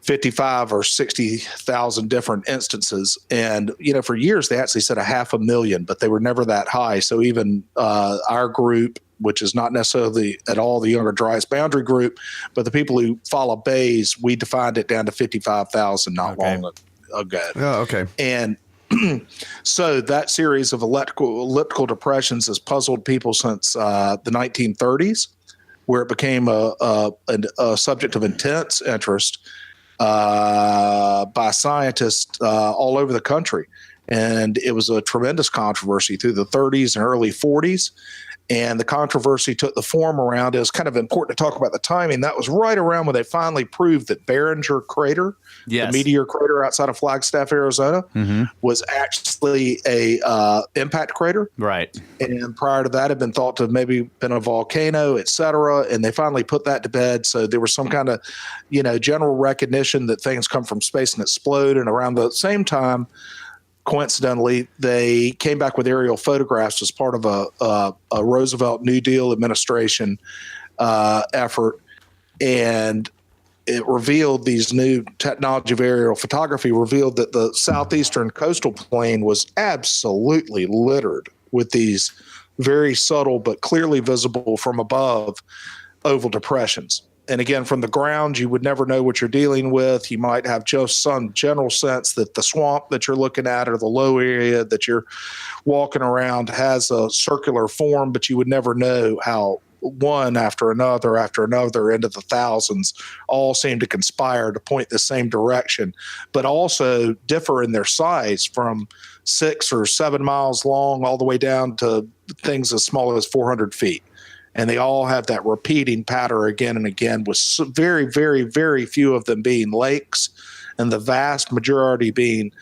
55 or 60,000 different instances. And, for years they actually said 500,000, but they were never that high. So even our group, which is not necessarily at all the Younger Dryas boundary group, but the people who follow bays, we defined it down to 55,000 long ago. Oh, okay. And so that series of elliptical depressions has puzzled people since the 1930s, where it became a subject of intense interest by scientists all over the country. And it was a tremendous controversy through the 30s and early 40s. And the controversy took the form around, it was kind of important to talk about the timing. That was right around when they finally proved that Barringer Crater, the meteor crater outside of Flagstaff, Arizona, was actually a impact crater. Right. And prior to that, had been thought to have maybe been a volcano, et cetera. And they finally put that to bed. So there was some kind of, general recognition that things come from space and explode. And around the same time, coincidentally, they came back with aerial photographs as part of a Roosevelt New Deal administration effort, and it revealed these new technology of aerial photography revealed that the southeastern coastal plain was absolutely littered with these very subtle but clearly visible from above oval depressions. And again, from the ground, you would never know what you're dealing with. You might have just some general sense that the swamp that you're looking at or the low area that you're walking around has a circular form, but you would never know how one after another into the thousands all seem to conspire to point the same direction, but also differ in their size from 6 or 7 miles long all the way down to things as small as 400 feet. And they all have that repeating pattern again and again, with very, very, very few of them being lakes, and the vast majority being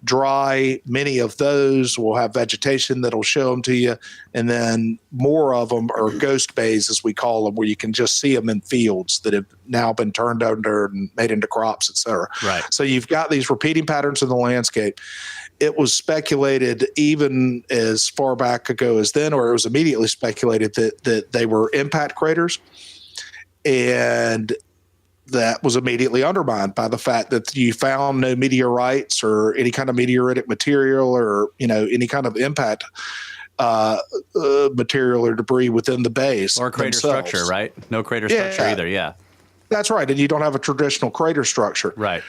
dry. Many of those will have vegetation that'll show them to you. And then more of them are ghost bays, as we call them, where you can just see them in fields that have now been turned under and made into crops, et cetera. Right. So you've got these repeating patterns in the landscape. It was speculated even as far back ago as then, or it was immediately speculated that they were impact craters. And that was immediately undermined by the fact that you found no meteorites or any kind of meteoritic material or, any kind of impact material or debris within the base. Or crater themselves. Structure, right? No crater structure either, yeah. That's right. And you don't have a traditional crater structure. Right.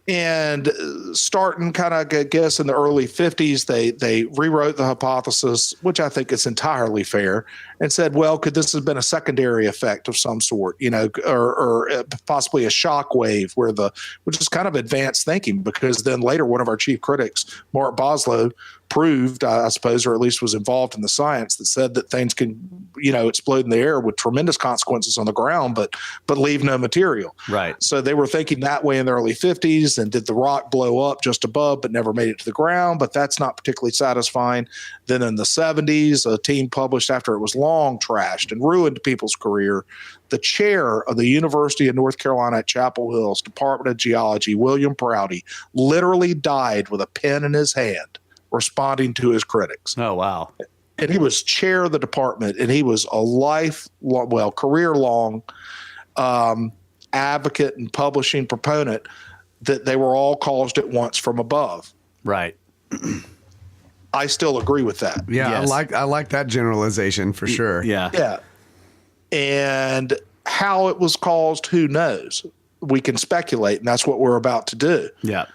And starting kind of, I guess, in the early 50s, they rewrote the hypothesis, which I think is entirely fair, and said, well, could this have been a secondary effect of some sort, or possibly a shock wave which is kind of advanced thinking, because then later one of our chief critics, Mark Boslow, proved, I suppose, or at least was involved in the science that said that things can, explode in the air with tremendous consequences on the ground, but leave no material. Right. So they were thinking that way in the early 50s, and did the rock blow up just above but never made it to the ground? But that's not particularly satisfying. Then in the 70s, a team published, after it was long trashed and ruined people's career, the chair of the University of North Carolina at Chapel Hill's Department of Geology, William Prouty, literally died with a pen in his hand, responding to his critics. Oh, wow. And he was chair of the department, and he was a career-long advocate and publishing proponent that they were all caused at once from above. Right. I still agree with that. Yeah, yes. I like that generalization for sure. Yeah. Yeah. And how it was caused, who knows? We can speculate, and that's what we're about to do. Yeah.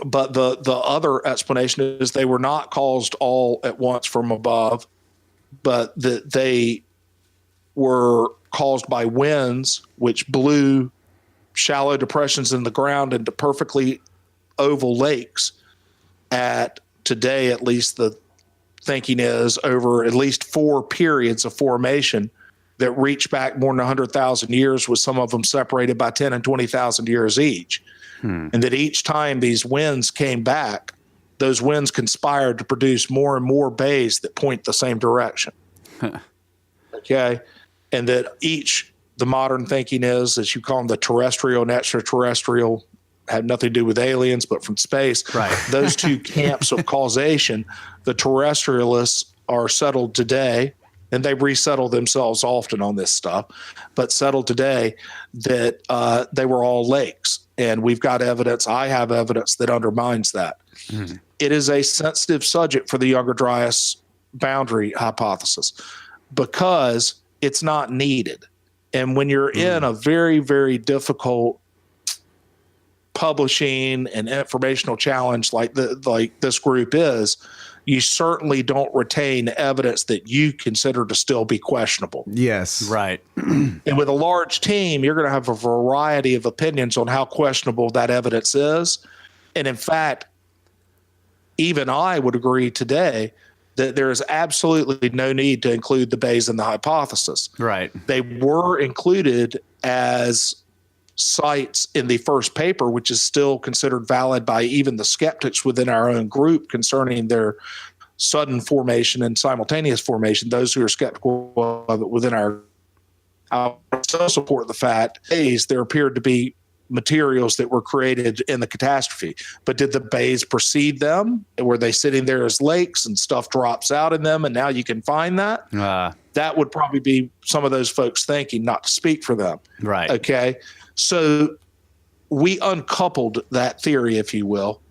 But the other explanation is they were not caused all at once from above, but that they were caused by winds which blew shallow depressions in the ground into perfectly oval lakes at today, at least the thinking is, over at least 4 periods of formation that reach back more than 100,000 years, with some of them separated by 10 and 20,000 years each. And that each time these winds came back, those winds conspired to produce more and more bays that point the same direction. Okay. And that the modern thinking is, as you call them, the terrestrial and extraterrestrial, had nothing to do with aliens, but from space. Right. Those two camps of causation, the terrestrialists are settled today, and they resettle themselves often on this stuff, but settled today that they were all lakes. And we've got evidence, I have evidence that undermines that. It is a sensitive subject for the Younger Dryas boundary hypothesis because it's not needed. And when you're in a very, very difficult publishing and informational challenge like this group is, you certainly don't retain evidence that you consider to still be questionable. Yes. Right. And with a large team, you're going to have a variety of opinions on how questionable that evidence is. And in fact, even I would agree today that there is absolutely no need to include the bays in the hypothesis. Right. They were included as sites in the first paper, which is still considered valid by even the skeptics within our own group concerning their sudden formation and simultaneous formation. Those who are skeptical of it within our still support the fact that there appeared to be materials that were created in the catastrophe. But did the bays precede them? Were they sitting there as lakes and stuff drops out in them and now you can find that? That would probably be some of those folks thinking, not to speak for them. Right. Okay. So we uncoupled that theory, if you will.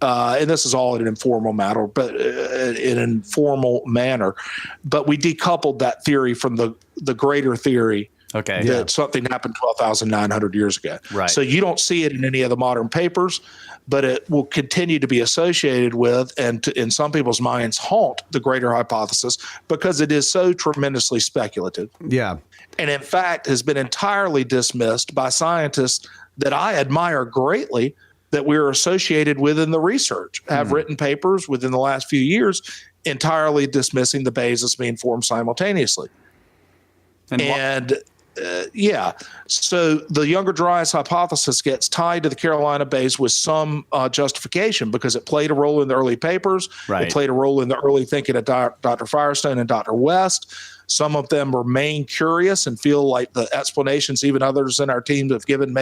And this is all in an informal manner, but in an informal manner. But we decoupled that theory from the greater theory. Okay. That something happened 12,900 years ago. Right. So you don't see it in any of the modern papers, but it will continue to be associated with and in some people's minds haunt the greater hypothesis because it is so tremendously speculative. Yeah. And in fact has been entirely dismissed by scientists that I admire greatly that we're associated with in the research, have written papers within the last few years entirely dismissing the bays as being formed simultaneously. So the Younger Dryas hypothesis gets tied to the Carolina bays with some justification because it played a role in the early papers. Right. It played a role in the early thinking of Dr. Firestone and Dr. West. Some of them remain curious and feel like the explanations even others in our team have given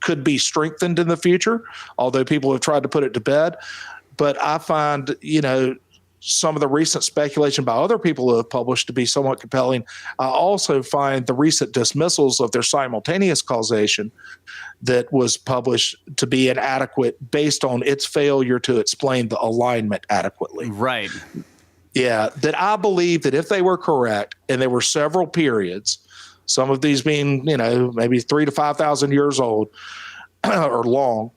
could be strengthened in the future, although people have tried to put it to bed. But I find, some of the recent speculation by other people who have published to be somewhat compelling. I also find the recent dismissals of their simultaneous causation that was published to be inadequate based on its failure to explain the alignment adequately. Right. Yeah, that I believe that if they were correct, and there were several periods, some of these being, maybe 3,000 to 5,000 years old or long,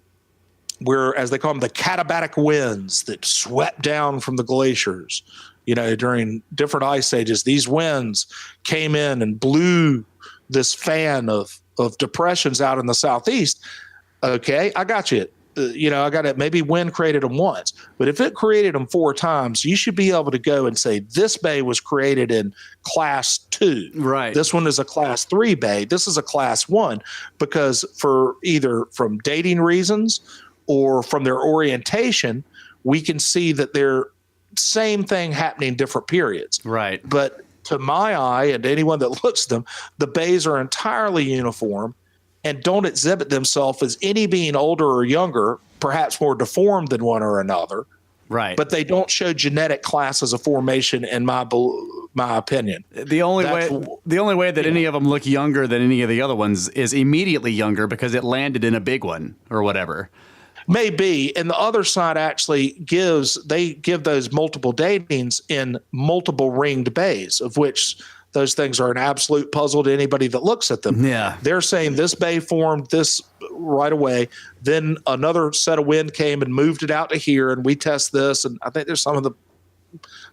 where, as they call them, the katabatic winds that swept down from the glaciers, during different ice ages, these winds came in and blew this fan of depressions out in the southeast. Okay, I got you. I got it. Maybe wind created them once, but if it created them 4 times, you should be able to go and say this bay was created in class 2. Right. This one is a class 3 bay. This is a class 1, because for either from dating reasons or from their orientation, we can see that they're same thing happening in different periods. Right. But to my eye and to anyone that looks at them, the bays are entirely uniform and don't exhibit themselves as any being older or younger, perhaps more deformed than one or another. Right. But they don't show genetic classes of formation, in my opinion. The only way that any of them look younger than any of the other ones is immediately younger because it landed in a big one or whatever. Maybe. And the other side actually give those multiple datings in multiple ringed bays, of which those things are an absolute puzzle to anybody that looks at them. Yeah. They're saying this bay formed this right away. Then another set of wind came and moved it out to here, and we test this. And I think there's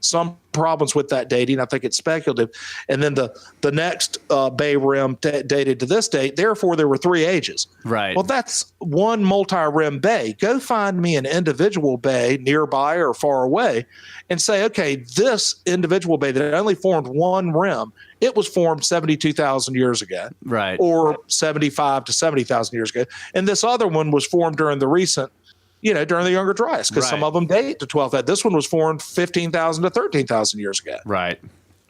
some problems with that dating. I think it's speculative. And then the next bay rim dated to this date. Therefore, there were 3 ages. Right. Well, that's one multi-rim bay. Go find me an individual bay nearby or far away and say, okay, this individual bay that only formed one rim, it was formed 72,000 years ago. Right. Or 75 to 70,000 years ago. And this other one was formed during the recent during the Younger Dryas, because some of them date to 12,000. This one was formed 15,000 to 13,000 years ago. Right.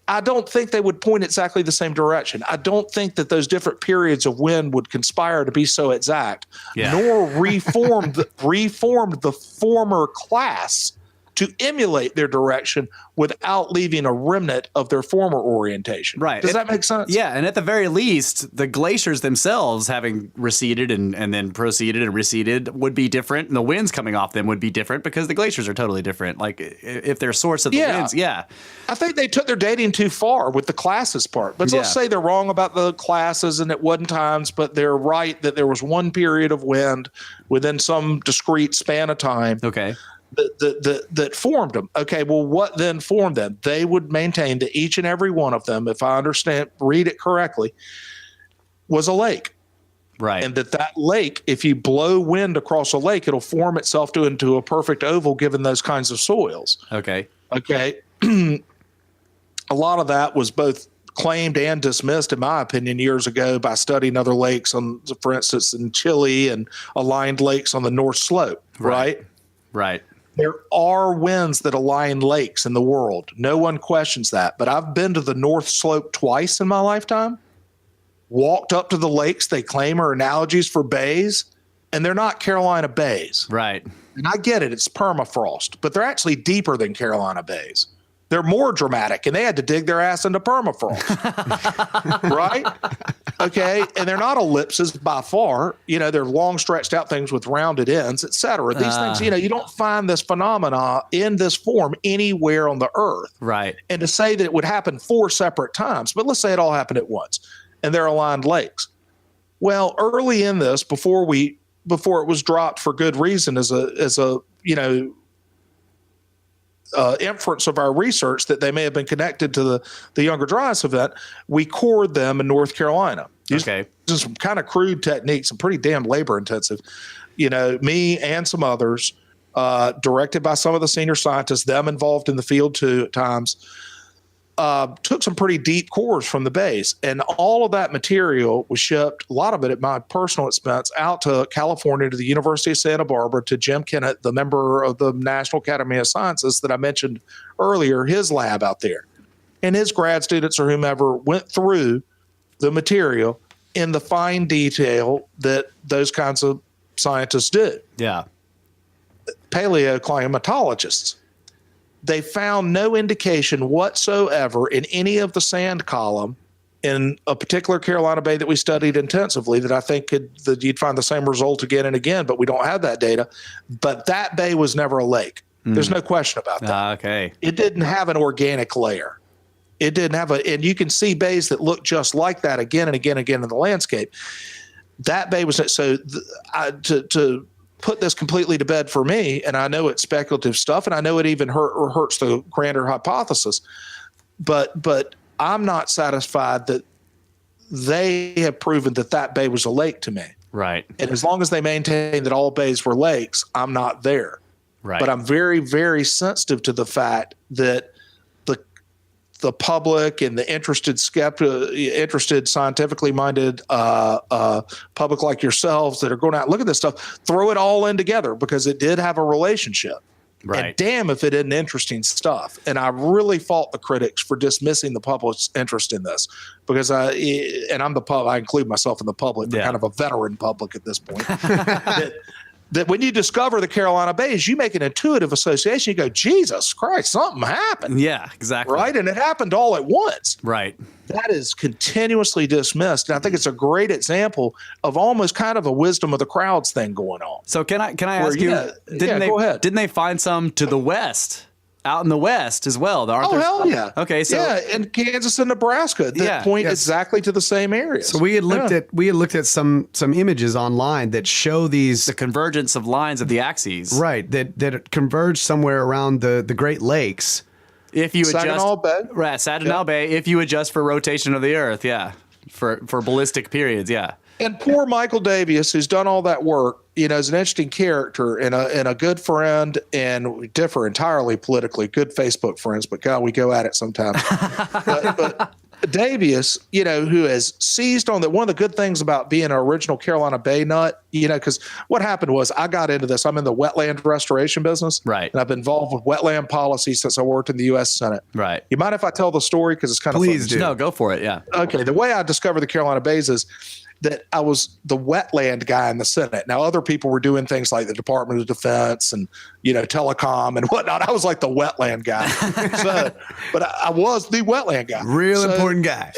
I don't think they would point exactly the same direction. I don't think that those different periods of wind would conspire to be so exact, nor reformed the former class to emulate their direction without leaving a remnant of their former orientation. Right. Does that make sense? Yeah, and at the very least, the glaciers themselves having receded and then proceeded and receded would be different, and the winds coming off them would be different because the glaciers are totally different. Like, if they're source of the winds, I think they took their dating too far with the classes part. But let's say they're wrong about the classes and it wasn't times, but they're right that there was one period of wind within some discrete span of time. Okay. That formed them. Okay, well, what then formed them? They would maintain that each and every one of them, if I read it correctly, was a lake. Right. And that lake, if you blow wind across a lake, it'll form itself into a perfect oval given those kinds of soils. Okay. Okay. A lot of that was both claimed and dismissed, in my opinion, years ago by studying other lakes, for instance, in Chile and aligned lakes on the North Slope, right? Right. There are winds that align lakes in the world. No one questions that. But I've been to the North Slope twice in my lifetime, walked up to the lakes they claim are analogies for bays, and they're not Carolina bays. Right. And I get it. It's permafrost, but they're actually deeper than Carolina bays. They're more dramatic, and they had to dig their ass into permafrost. Right? Okay. And they're not ellipses by far. They're long stretched out things with rounded ends, et cetera. These things, you don't find this phenomena in this form anywhere on the earth. Right. And to say that it would happen 4 separate times, but let's say it all happened at once, and they're aligned lakes. Well, early in this, before it was dropped for good reason as a inference of our research that they may have been connected to the Younger Dryas event, we cored them in North Carolina. Okay. Just some kind of crude techniques, some pretty damn labor intensive. Me and some others, directed by some of the senior scientists, them involved in the field too at times, took some pretty deep cores from the base, and all of that material was shipped, a lot of it at my personal expense, out to California, to the University of Santa Barbara, to Jim Kennett, the member of the National Academy of Sciences that I mentioned earlier, his lab out there. And his grad students or whomever went through the material in the fine detail that those kinds of scientists do. Yeah. Paleoclimatologists. They found no indication whatsoever in any of the sand column in a particular Carolina bay that we studied intensively that I think that you'd find the same result again and again, but we don't have that data. But that bay was never a lake. There's no question about that. Okay. It didn't have an organic layer. It didn't have and you can see bays that look just like that again and again and again in the landscape. That bay was, to put this completely to bed for me, and I know it's speculative stuff, and I know it even hurts the grander hypothesis, but I'm not satisfied that they have proven that bay was a lake to me. Right. And as long as they maintain that all bays were lakes, I'm not there. Right. But I'm very, very sensitive to the fact that the public and the interested scientifically minded public like yourselves that are going out and look at this stuff, throw it all in together because it did have a relationship. Right. And damn if it isn't interesting stuff. And I really fault the critics for dismissing the public's interest in this because I include myself in the public, but kind of a veteran public at this point. That when you discover the Carolina bays, you make an intuitive association. You go, Jesus Christ, something happened. Yeah, exactly. Right. And it happened all at once. Right. That is continuously dismissed. And I think it's a great example of almost kind of a wisdom of the crowds thing going on. So can I ask you, go ahead. Didn't they find some to the west? Out in the west as well. Oh, hell yeah. Okay, so in Kansas and Nebraska that point exactly to the same areas. So we had looked at some images online that show the convergence of lines of the axes. Right, that converge somewhere around the Great Lakes. If you Saginaw Bay. Right, Saginaw Bay, if you adjust for rotation of the earth, for ballistic periods, And poor Michael Davies, who's done all that work, is an interesting character and a good friend, and we differ entirely politically. Good Facebook friends, but God, we go at it sometimes. but Davies, who has seized on that. One of the good things about being an original Carolina Bay nut, because what happened was I got into this. I'm in the wetland restoration business. Right. And I've been involved with wetland policy since I worked in the U.S. Senate. Right. You mind if I tell the story? Because it's kind of fun. Please do. No, go for it. Yeah. Okay. The way I discovered the Carolina Bays is that I was the wetland guy in the Senate. Now, other people were doing things like the Department of Defense and, telecom and whatnot. I was like the wetland guy. But I was the wetland guy. Real important guy.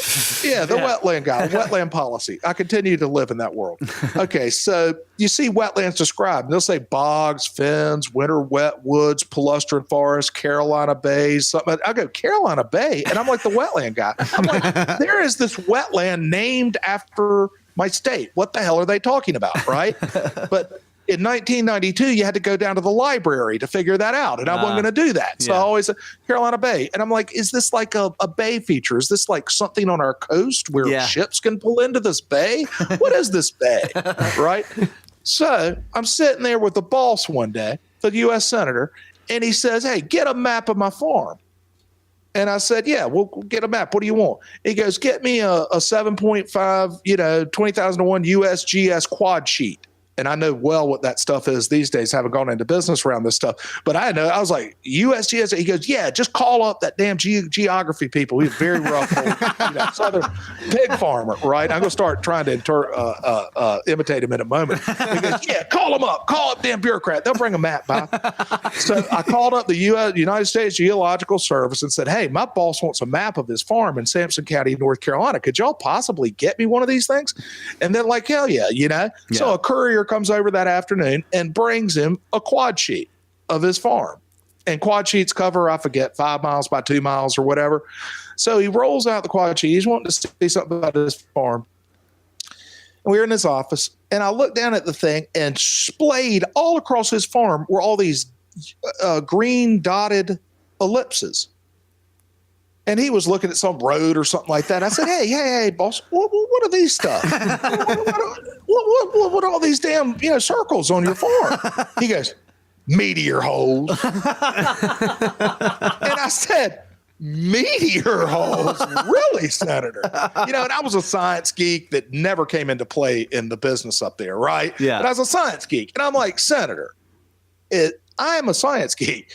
Yeah, the wetland guy, wetland policy. I continue to live in that world. Okay, so you see wetlands described. They'll say bogs, fens, winter wet woods, palustrine forests, Carolina bays. Something. I go, Carolina Bay? And I'm like the wetland guy. I'm like, there is this wetland named after my state. What the hell are they talking about, right? But in 1992, you had to go down to the library to figure that out, and I wasn't going to do that. So I always Carolina Bay, and I'm like, is this like a bay feature? Is this like something on our coast where ships can pull into this bay? What is this bay, right? So I'm sitting there with the boss one day, the U.S. senator, And he says, hey, get a map of my farm. And I said, yeah, we'll get a map. What do you want? He goes, get me a 7.5, 20,000 to 1 USGS quad sheet. And I know well what that stuff is these days. Haven't gone into business around this stuff, but I know. I was like, USGS. He goes, yeah, just call up that damn geography people. He's very rough, old, southern pig farmer, right? I'm gonna start trying to imitate him in a moment. He goes, yeah, call them up. Call up damn bureaucrat. They'll bring a map by. So I called up the United States Geological Service and said, hey, my boss wants a map of his farm in Sampson County, North Carolina. Could y'all possibly get me one of these things? And they're like, hell yeah, So a courier comes over that afternoon and brings him a quad sheet of his farm. And quad sheets cover, I forget, 5 miles by 2 miles or whatever. So he rolls out the quad sheet. He's wanting to see something about his farm. And we're in his office, and I look down at the thing, and splayed all across his farm were all these green dotted ellipses. And he was looking at some road or something like that. I said, hey, boss, what are these stuff? What are all these damn circles on your farm? He goes, meteor holes. And I said, meteor holes? Really, Senator? And I was a science geek that never came into play in the business up there, right? Yeah. But I was a science geek. And I'm like, Senator, I am a science geek.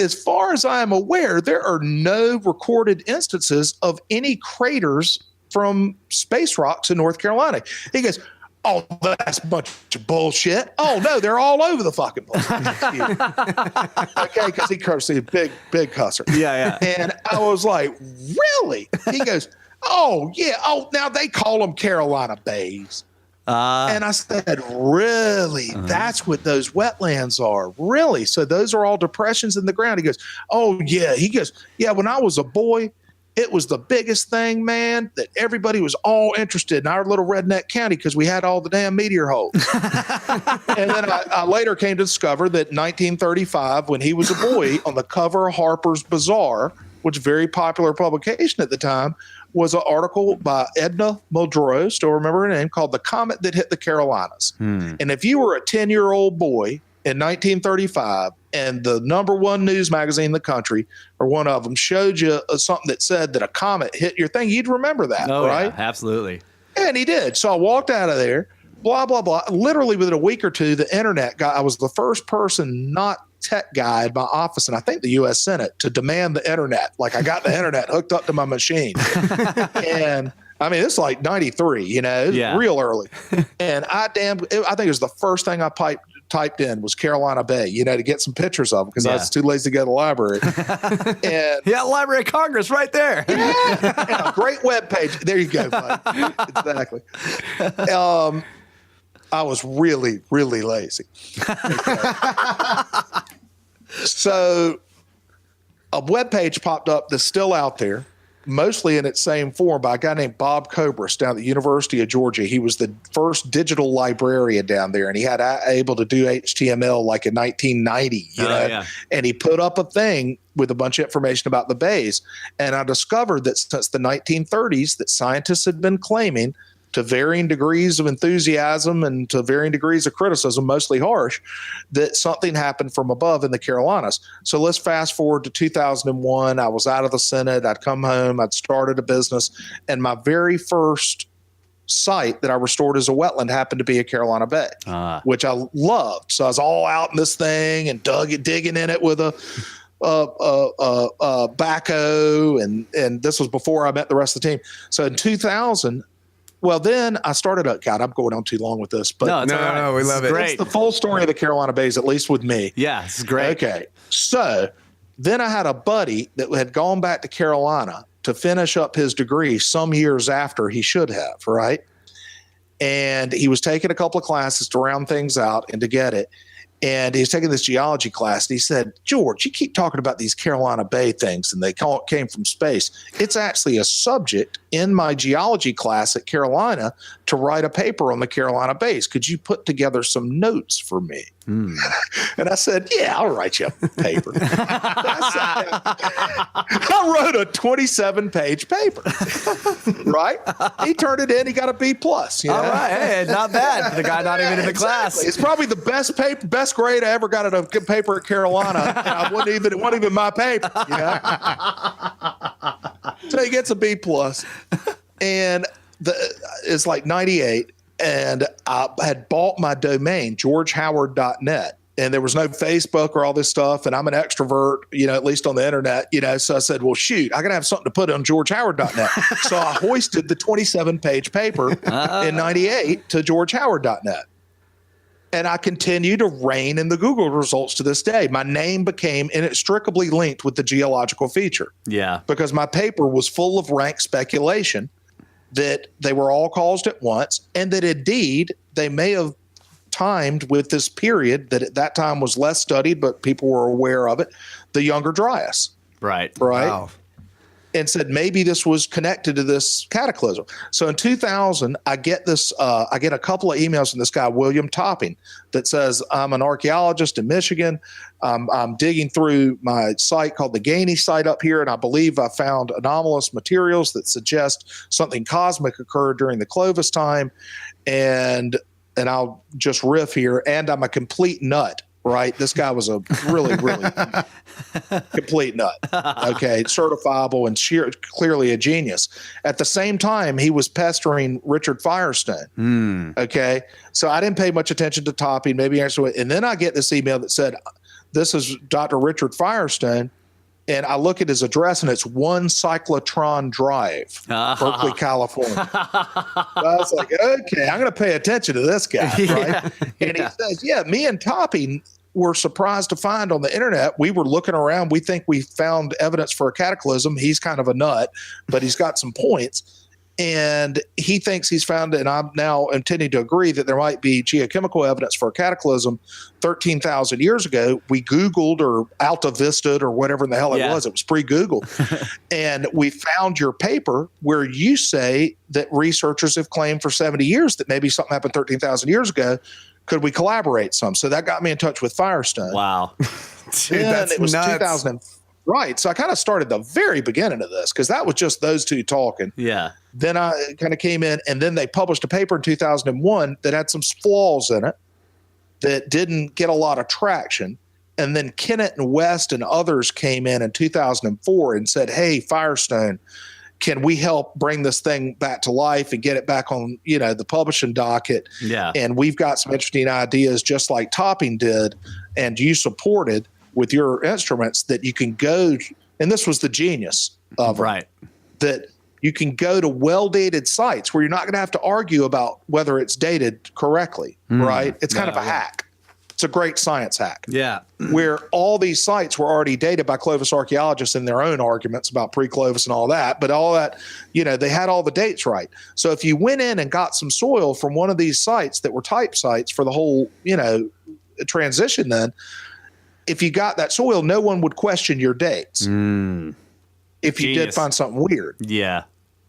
As far as I am aware, there are no recorded instances of any craters from space rocks in North Carolina. He goes, oh, that's a bunch of bullshit. Oh, no, they're all over the fucking place. Okay, because he cursed, a big cusser. Yeah. And I was like, really? He goes, oh, yeah. Oh, now they call them Carolina Bays. And I said, really? That's what those wetlands are? Really? So those are all depressions in the ground? He goes, oh, yeah. He goes, yeah, when I was a boy, it was the biggest thing, man, that everybody was all interested in our little redneck county because we had all the damn meteor holes. And then I later came to discover that in 1935, when he was a boy, on the cover of Harper's Bazaar, which was a very popular publication at the time, was an article by Edna Muldrow, still remember her name, called The Comet That Hit the Carolinas. And if you were a 10-year-old boy in 1935 and the number one news magazine in the country, or one of them, showed you something that said that a comet hit your thing, you'd remember that, right? Yeah, absolutely. And he did. So I walked out of there, blah, blah, blah. Literally within a week or two, the internet guy, I was the first person not tech guy in my office, and I think the U.S. Senate, to demand the internet. Like, I got the internet hooked up to my machine. And I mean, it's like 93, it's real early. And I think it was the first thing I typed in was Carolina Bay, to get some pictures of them because I was too lazy to go to the library. And Library of Congress right there. Yeah, a great webpage. There you go, buddy. Exactly. I was really, really lazy. So a webpage popped up that's still out there, mostly in its same form, by a guy named Bob Cobras down at the University of Georgia. He was the first digital librarian down there, and he had able to do HTML like in 1990, and he put up a thing with a bunch of information about the bays. And I discovered that since the 1930s that scientists had been claiming, to varying degrees of enthusiasm and to varying degrees of criticism, mostly harsh, that something happened from above in the Carolinas. So let's fast forward to 2001. I was out of the Senate. I'd come home. I'd started a business. And my very first site that I restored as a wetland happened to be a Carolina Bay, which I loved. So I was all out in this thing and digging in it with a backhoe. And this was before I met the rest of the team. So in 2000, well, then I started God, I'm going on too long with this, but no, we love it. It's the full story of the Carolina Bays, at least with me. Yeah, this is great. Okay. So then I had a buddy that had gone back to Carolina to finish up his degree some years after he should have, right? And he was taking a couple of classes to round things out and to get it. And he was taking this geology class, and he said, George, you keep talking about these Carolina Bay things, and they came from space. It's actually a subject in my geology class at Carolina to write a paper on the Carolina Bays. Could you put together some notes for me? And I said, yeah, I'll write you a paper. I wrote a 27-page paper, right? He turned it in. He got a B+. All right. Hey, not bad for the guy not even in the class. It's probably the best best grade I ever got at a paper at Carolina. And it wasn't even my paper. You know? So he gets a B plus, and it's like 98. And I had bought my domain, georgehoward.net. And there was no Facebook or all this stuff. And I'm an extrovert, at least on the internet, So I said, well, shoot, I got to have something to put on georgehoward.net. So I hoisted the 27-page paper in 98 to georgehoward.net. And I continue to reign in the Google results to this day. My name became inextricably linked with the geological feature. Yeah. Because my paper was full of rank speculation that they were all caused at once, and that indeed they may have timed with this period that at that time was less studied, but people were aware of it, the Younger Dryas. Right. Wow. And said maybe this was connected to this cataclysm. So in 2000, I get a couple of emails from this guy, William Topping, that says, I'm an archaeologist in Michigan. I'm digging through my site called the Gainey site up here, and I believe I found anomalous materials that suggest something cosmic occurred during the Clovis time. And I'll just riff here, and I'm a complete nut. Right. This guy was a really, really complete nut. Okay. Certifiable and clearly a genius. At the same time, he was pestering Richard Firestone. Okay. So I didn't pay much attention to Topping, maybe answer it. And then I get this email that said, this is Dr. Richard Firestone. And I look at his address, and it's 1 Cyclotron Drive, Berkeley, California. So I was like, okay, I'm going to pay attention to this guy, right? And he says, yeah, me and Topping were surprised to find on the internet. We were looking around. We think we found evidence for a cataclysm. He's kind of a nut, but he's got some points. And he thinks he's found, and I'm now intending to agree, that there might be geochemical evidence for a cataclysm 13,000 years ago. We Googled or Alta Vista'd or whatever in the hell it was. It was pre-Google. And we found your paper where you say that researchers have claimed for 70 years that maybe something happened 13,000 years ago. Could we collaborate some? So that got me in touch with Firestone. Wow. Dude, that's it was nuts. 2000. Right. So I kind of started the very beginning of this because that was just those two talking. Yeah. Then I kind of came in, and then they published a paper in 2001 that had some flaws in it that didn't get a lot of traction. And then Kennett and West and others came in 2004 and said, hey, Firestone, can we help bring this thing back to life and get it back on, the publishing docket? Yeah. And we've got some interesting ideas, just like Topping did, and you supported with your instruments, that you can go, and this was the genius of it, right, that you can go to well-dated sites where you're not going to have to argue about whether it's dated correctly, right? It's kind of a hack. It's a great science hack. Yeah. Where all these sites were already dated by Clovis archaeologists in their own arguments about pre-Clovis and all that. But all that, they had all the dates right. So if you went in and got some soil from one of these sites that were type sites for the whole, transition, then if you got that soil, no one would question your dates. If you did find something weird. Yeah.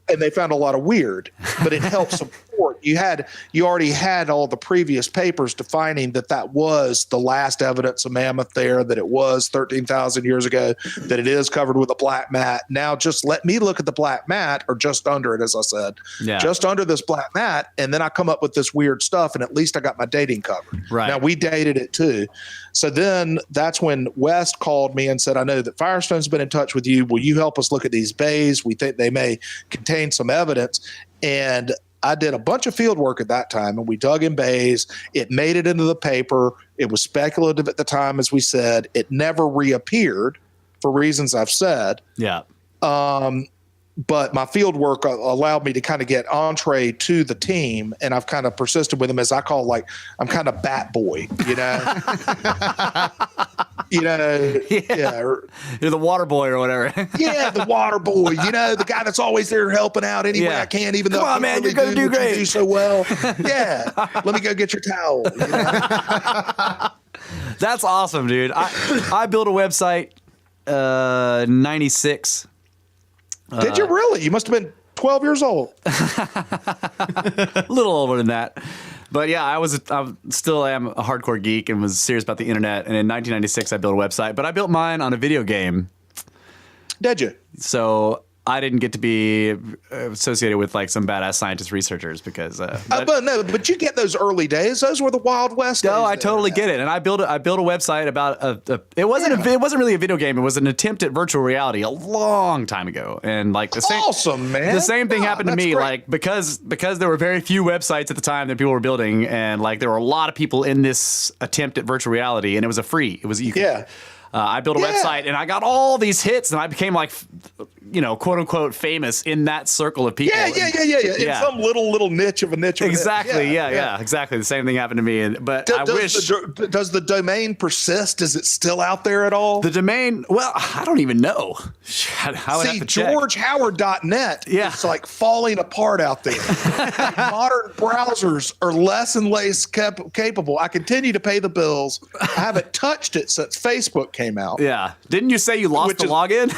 And they found a lot of weird, but it helped support. You already had all the previous papers defining that was the last evidence of mammoth there, that it was 13,000 years ago, that it is covered with a black mat. Now just let me look at the black mat, or just under it, as I said, just under this black mat. And then I come up with this weird stuff, and at least I got my dating covered. Right. Now we dated it too. So then that's when West called me and said, I know that Firestone's been in touch with you. Will you help us look at these bays? We think they may contain some evidence. And I did a bunch of field work at that time, and we dug in bays. It made it into the paper. It was speculative at the time, as we said. It never reappeared for reasons I've said. Yeah. But my field work allowed me to kind of get entree to the team, and I've kind of persisted with them, as I call, I'm kind of bat boy, You're the water boy or whatever. Yeah, the water boy, the guy that's always there helping out any way I can, even though Come on, man, you're going to do great. You do so well. Yeah, let me go get your towel. That's awesome, dude. I built a website 96. Did you really? You must have been 12 years old. A little older than that. But yeah, I still am a hardcore geek and was serious about the internet. And in 1996, I built a website. But I built mine on a video game. Did you? So I didn't get to be associated with like some badass scientist researchers because. But you get those early days. Those were the Wild West. No, I totally get it. And I built a website about it wasn't really a video game. It was an attempt at virtual reality a long time ago. And like the same thing happened to me. Great. Like because there were very few websites at the time that people were building, and like there were a lot of people in this attempt at virtual reality, and it was I built a website and I got all these hits, and I became like, quote unquote famous in that circle of people. In some little niche of a niche. Exactly. Exactly. The same thing happened to me. But does the domain persist? Is it still out there at all? The domain? Well, I don't even know. GeorgeHoward.net is like falling apart out there. Modern browsers are less and less capable. I continue to pay the bills. I haven't touched it since Facebook came out. Yeah. Didn't you say you lost the login?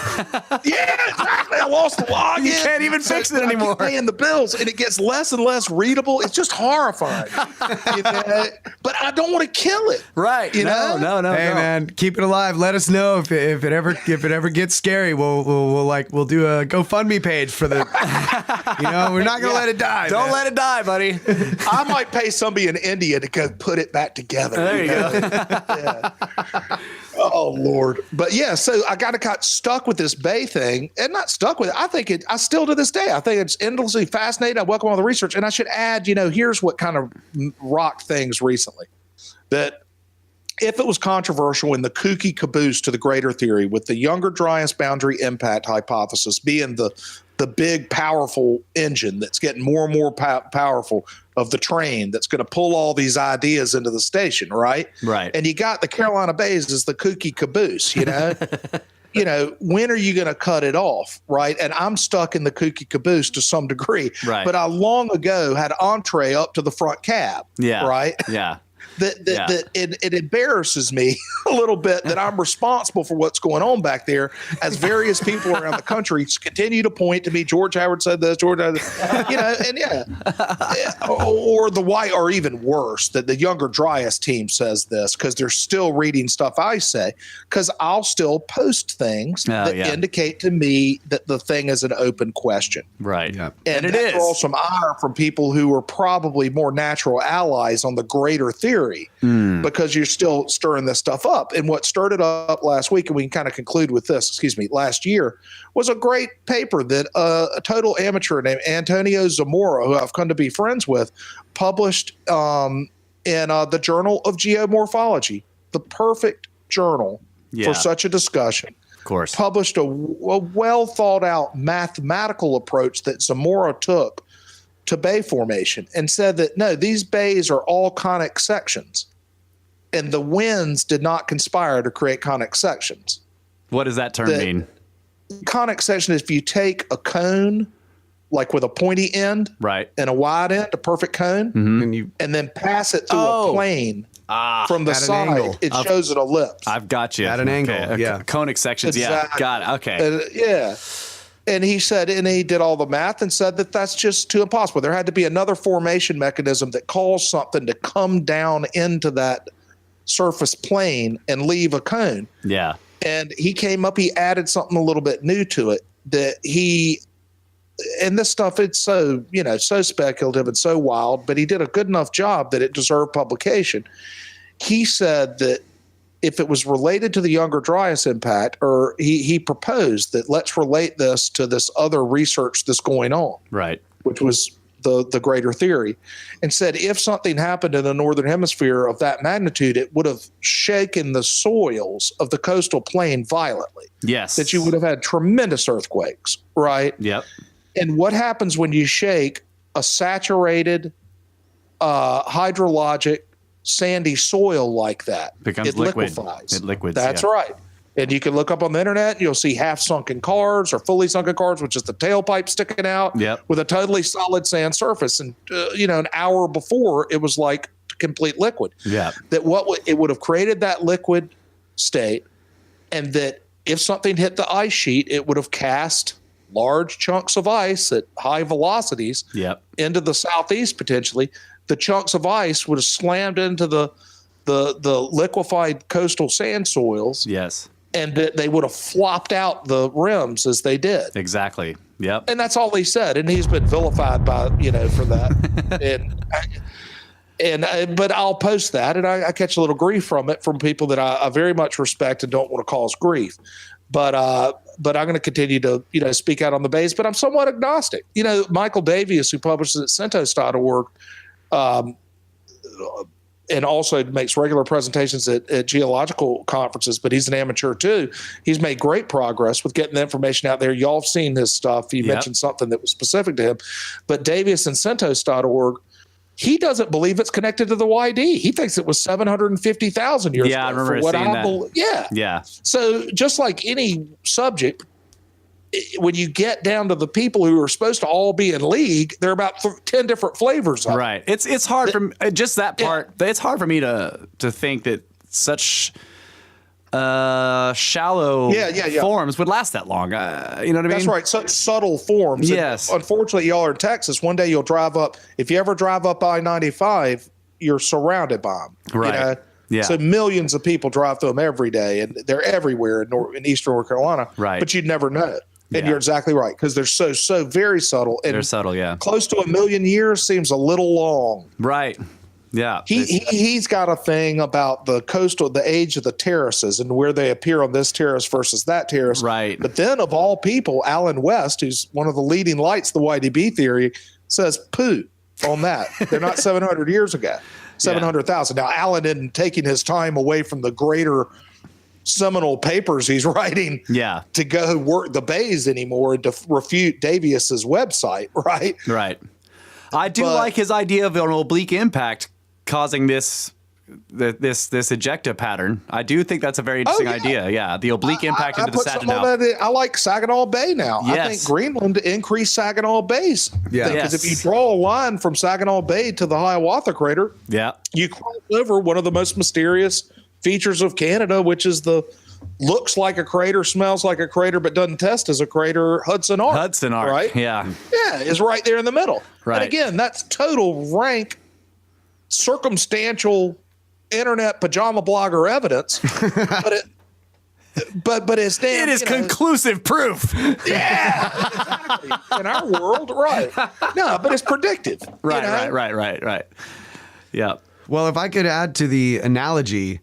Yeah, exactly. I lost the login. You can't even fix it anymore. I keep paying the bills, and it gets less and less readable. It's just horrifying. But I don't want to kill it. Right. No. Hey, man, keep it alive. Let us know if it ever gets scary. We'll do a GoFundMe page for the. We're not gonna let it die. Don't let it die, buddy. I might pay somebody in India to go put it back together. There you go. Oh Lord. But yeah, so I got stuck with this Bay thing, and not stuck with it. I still to this day, I think it's endlessly fascinating. I welcome all the research, and I should add, here's what kind of rocked things recently. That if it was controversial in the kooky caboose to the greater theory, with the Younger Dryas Boundary Impact Hypothesis being the big, powerful engine that's getting more and more powerful of the train that's going to pull all these ideas into the station, right? Right. And you got the Carolina Bays as the kooky caboose, when are you going to cut it off, right? And I'm stuck in the kooky caboose to some degree. Right. But I long ago had entree up to the front cab, right? Yeah. It embarrasses me a little bit that I'm responsible for what's going on back there, as various people around the country continue to point to me. George Howard said this, or even worse, that the Younger Dryas team says this, because they're still reading stuff I say, because I'll still post things that indicate to me that the thing is an open question. Right. Yeah. And it draws some ire from people who are probably more natural allies on the greater theory. Because you're still stirring this stuff up. And what stirred it up last week, and we can kind of conclude with this, last year, was a great paper that a total amateur named Antonio Zamora, who I've come to be friends with, published in the Journal of Geomorphology, the perfect journal for such a discussion. Of course. Published a well thought out mathematical approach that Zamora took to bay formation, and said that no, these bays are all conic sections, and the winds did not conspire to create conic sections. What does that term mean? Conic section is if you take a cone, like with a pointy end, right, and a wide end, a perfect cone, and then pass it through a plane. From the side, it shows an ellipse. I've got you. At an angle, conic sections, exactly. Got it. Okay. And he did all the math and said that that's just too impossible. There had to be another formation mechanism that caused something to come down into that surface plane and leave a cone. Yeah. And he added something a little bit new to it, and this stuff, it's so, so speculative and so wild, but he did a good enough job that it deserved publication. He said that if it was related to the Younger Dryas impact, or he proposed that let's relate this to this other research that's going on, right, which was the greater theory, and said if something happened in the northern hemisphere of that magnitude, it would have shaken the soils of the coastal plain violently. Yes, that you would have had tremendous earthquakes, right? Yep. And what happens when you shake a saturated, hydrologic, sandy soil like that? It liquefies. It liquids. That's right. And you can look up on the internet, and you'll see half sunken cards or fully sunken cards with just the tailpipe sticking out with a totally solid sand surface. And, an hour before, it was like complete liquid. Yeah. That it would have created that liquid state, and that if something hit the ice sheet, it would have cast large chunks of ice at high velocities into the southeast potentially. The chunks of ice would have slammed into the liquefied coastal sand soils. Yes. and that they would have flopped out the rims as they did. Exactly. Yep. And that's all he said. And he's been vilified by, for that. But I'll post that, and I catch a little grief from it from people that I very much respect and don't want to cause grief. But I'm going to continue to, speak out on the base, but I'm somewhat agnostic. Michael Davies, who publishes at Centos.org, and also makes regular presentations at geological conferences, but he's an amateur too. He's made great progress with getting the information out there. Y'all have seen his stuff. He mentioned something that was specific to him. But Davies and Centos.org, he doesn't believe it's connected to the YD. He thinks it was 750,000 years ago. Yeah, I remember seeing that. Yeah. So just like any subject, when you get down to the people who are supposed to all be in league, there are about 10 different flavors of it. Right. It's hard for just that part. Yeah. It's hard for me to think that such shallow forms would last that long. You know what I mean? That's right. Such subtle forms. Yes. And unfortunately, y'all are in Texas. One day you'll drive up. If you ever drive up I-95, you're surrounded by them. Right. Yeah. So millions of people drive through them every day, and they're everywhere in eastern North Carolina. Right. But you'd never know. And you're exactly right, because they're so very subtle. And they're subtle, yeah. Close to 1 million years seems a little long. Right. Yeah. He's got a thing about the age of the terraces and where they appear on this terrace versus that terrace. Right. But then, of all people, Alan West, who's one of the leading lights of the YDB theory, says poo on that. They're not 700 years ago, 700,000. Now, Alan isn't taking his time away from the greater seminal papers he's writing to go work the bays anymore and to refute Davies's website, right? Right. I do like his idea of an oblique impact causing this ejecta pattern. I do think that's a very interesting idea. Yeah, the oblique impact into the Saginaw. I like Saginaw Bay now. Yes. I think Greenland increased Saginaw Bays. Yeah. Because if you draw a line from Saginaw Bay to the Hiawatha Crater, you cross over one of the most mysterious features of Canada, which is looks like a crater, smells like a crater, but doesn't test as a crater, Hudson Arc. Right? Yeah. Yeah, is right there in the middle. Right. And again, that's total rank, circumstantial internet pajama blogger evidence. but it's damn. It is conclusive proof. Yeah, exactly. In our world, right? No, but it's predictive. Right. Yeah. Well, if I could add to the analogy,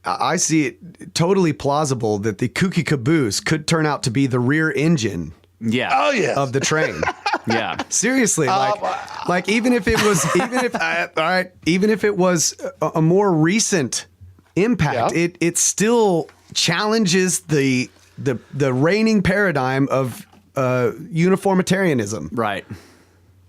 I see it totally plausible that the kooky caboose could turn out to be the rear engine of the train. Yeah. Seriously, like even if it was a more recent impact, it still challenges the reigning paradigm of uniformitarianism. Right.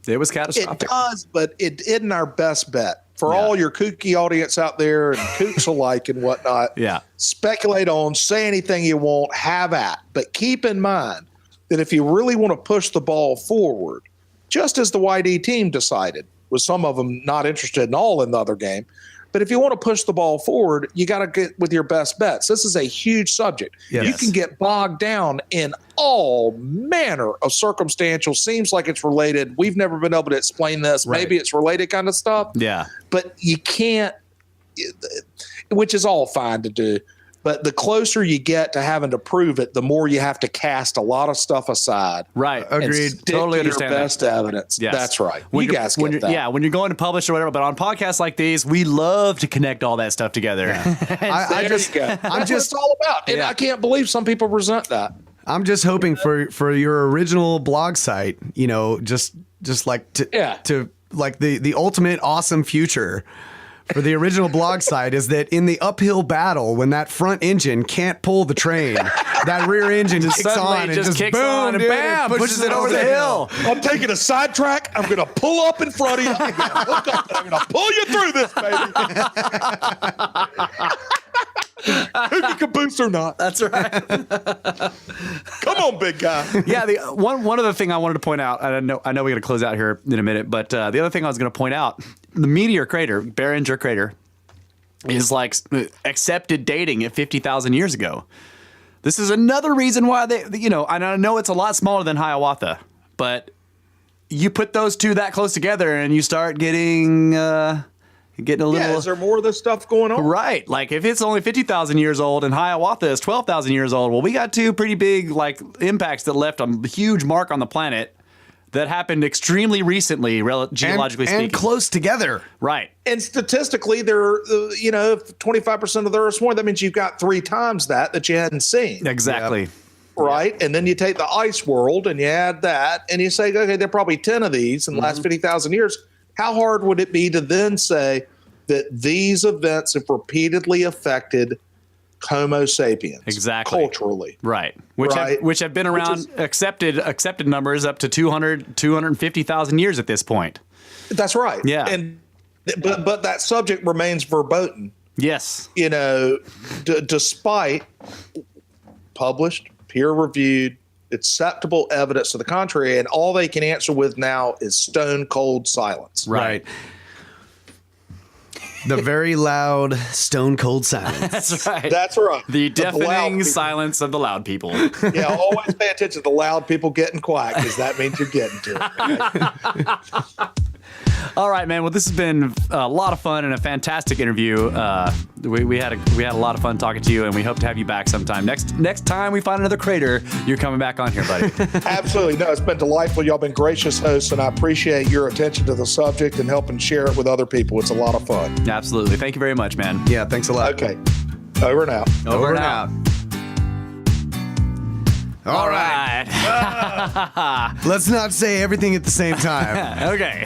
It was catastrophic. It does, but it isn't our best bet. For all your kooky audience out there and kooks alike and whatnot, speculate on, say anything you want, have at. But keep in mind that if you really want to push the ball forward, just as the YD team decided, with some of them not interested at all in the other game, but if you want to push the ball forward, you got to get with your best bets. This is a huge subject. Yes. You can get bogged down in all manner of circumstantial, seems like it's related. We've never been able to explain this. Right. Maybe it's related kind of stuff. Yeah. But you can't, which is all fine to do. But the closer you get to having to prove it, the more you have to cast a lot of stuff aside. Right. Agreed. Totally understand your best evidence. Yes. That's right. You guys get that. Yeah. When you're going to publish or whatever, but on podcasts like these, we love to connect all that stuff together. Yeah. That's what it's all about. And I can't believe some people resent that. I'm just hoping for your original blog site, just like to like the ultimate awesome future for the original blog site is that in the uphill battle, when that front engine can't pull the train, that rear engine just kicks on and just kicks boom, on and dude, bam, pushes it over the hill. I'm taking a sidetrack. I'm going to pull up in front of you. I'm going to hook up and I'm going to pull you through this, baby. Kooky caboose or not. That's right. Come on, big guy. Yeah, the one other thing I wanted to point out, I know we got to close out here in a minute, but the other thing I was going to point out, the meteor crater, Barringer crater, is like accepted dating at 50,000 years ago. This is another reason why and I know it's a lot smaller than Hiawatha, but you put those two that close together and you start getting getting a little. Yeah, is there more of this stuff going on? Right. Like if it's only 50,000 years old and Hiawatha is 12,000 years old, well, we got two pretty big like impacts that left a huge mark on the planet that happened extremely recently, geologically speaking. And close together. Right. And statistically, they're, you know, if 25% of the Earth's more, that means you've got 3 times that you hadn't seen. Exactly. Yep. Right. And then you take the ice world and you add that and you say, okay, there are probably 10 of these in the last 50,000 years. How hard would it be to then say that these events have repeatedly affeced Homo sapiens culturally? Right. Which have been around accepted numbers up to 250,000 years at this point. That's right. Yeah. And but that subject remains verboten. Yes. You know, despite published, peer-reviewed, acceptable evidence to the contrary, and all they can answer with now is stone cold silence. Right. The very loud, stone cold silence. That's right. That's right. The deafening silence of the loud people. Yeah, always pay attention to the loud people getting quiet because that means you're getting to it. All right, man. Well, this has been a lot of fun and a fantastic interview. We had a lot of fun talking to you, and we hope to have you back sometime. Next time we find another crater, you're coming back on here, buddy. Absolutely. No, it's been delightful. Y'all been gracious hosts, and I appreciate your attention to the subject and helping share it with other people. It's a lot of fun. Absolutely. Thank you very much, man. Yeah, thanks a lot. Okay. Over and out. Over and out. All right. Let's not say everything at the same time. Okay.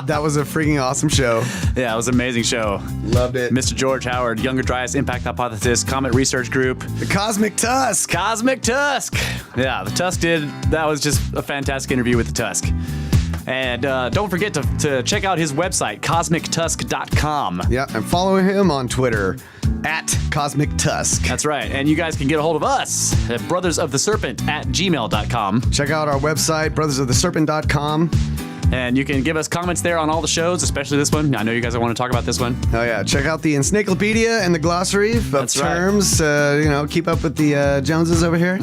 That was a freaking awesome show. Yeah, it was an amazing show. Loved it. Mr. George Howard, Younger Dryas Impact Hypothesis, Comet Research Group. The Cosmic Tusk. Cosmic Tusk. Yeah, the Tusk that was just a fantastic interview with the Tusk. And don't forget to check out his website, cosmictusk.com. Yeah, and follow him on Twitter at Cosmic Tusk. That's right. And you guys can get a hold of us at brothersoftheserpent@gmail.com. Check out our website, brothersoftheserpent.com. And you can give us comments there on all the shows, especially this one. I know you guys want to talk about this one. Oh, yeah. Check out the encyclopedia and the glossary of terms. Right. Keep up with the Joneses over here.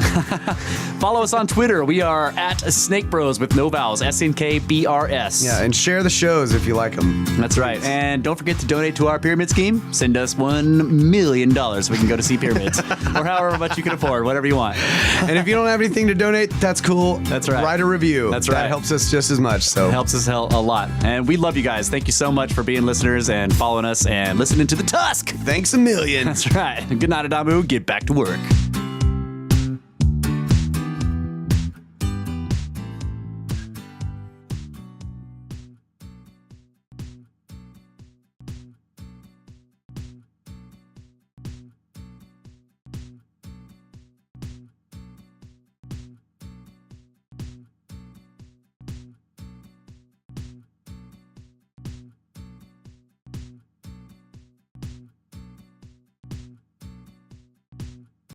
Follow us on Twitter. We are at Snake Bros with no vowels, SNKBRS. Yeah, and share the shows if you like them. That's right. And don't forget to donate to our pyramid scheme. Send us $1 million so we can go to see pyramids. Or however much you can afford, whatever you want. And if you don't have anything to donate, that's cool. That's right. Write a review. That's right. That helps us just as much. So helps us a lot. And we love you guys. Thank you so much for being listeners and following us and listening to the Tusk. Thanks a million. That's right. Good night, Adamu. Get back to work.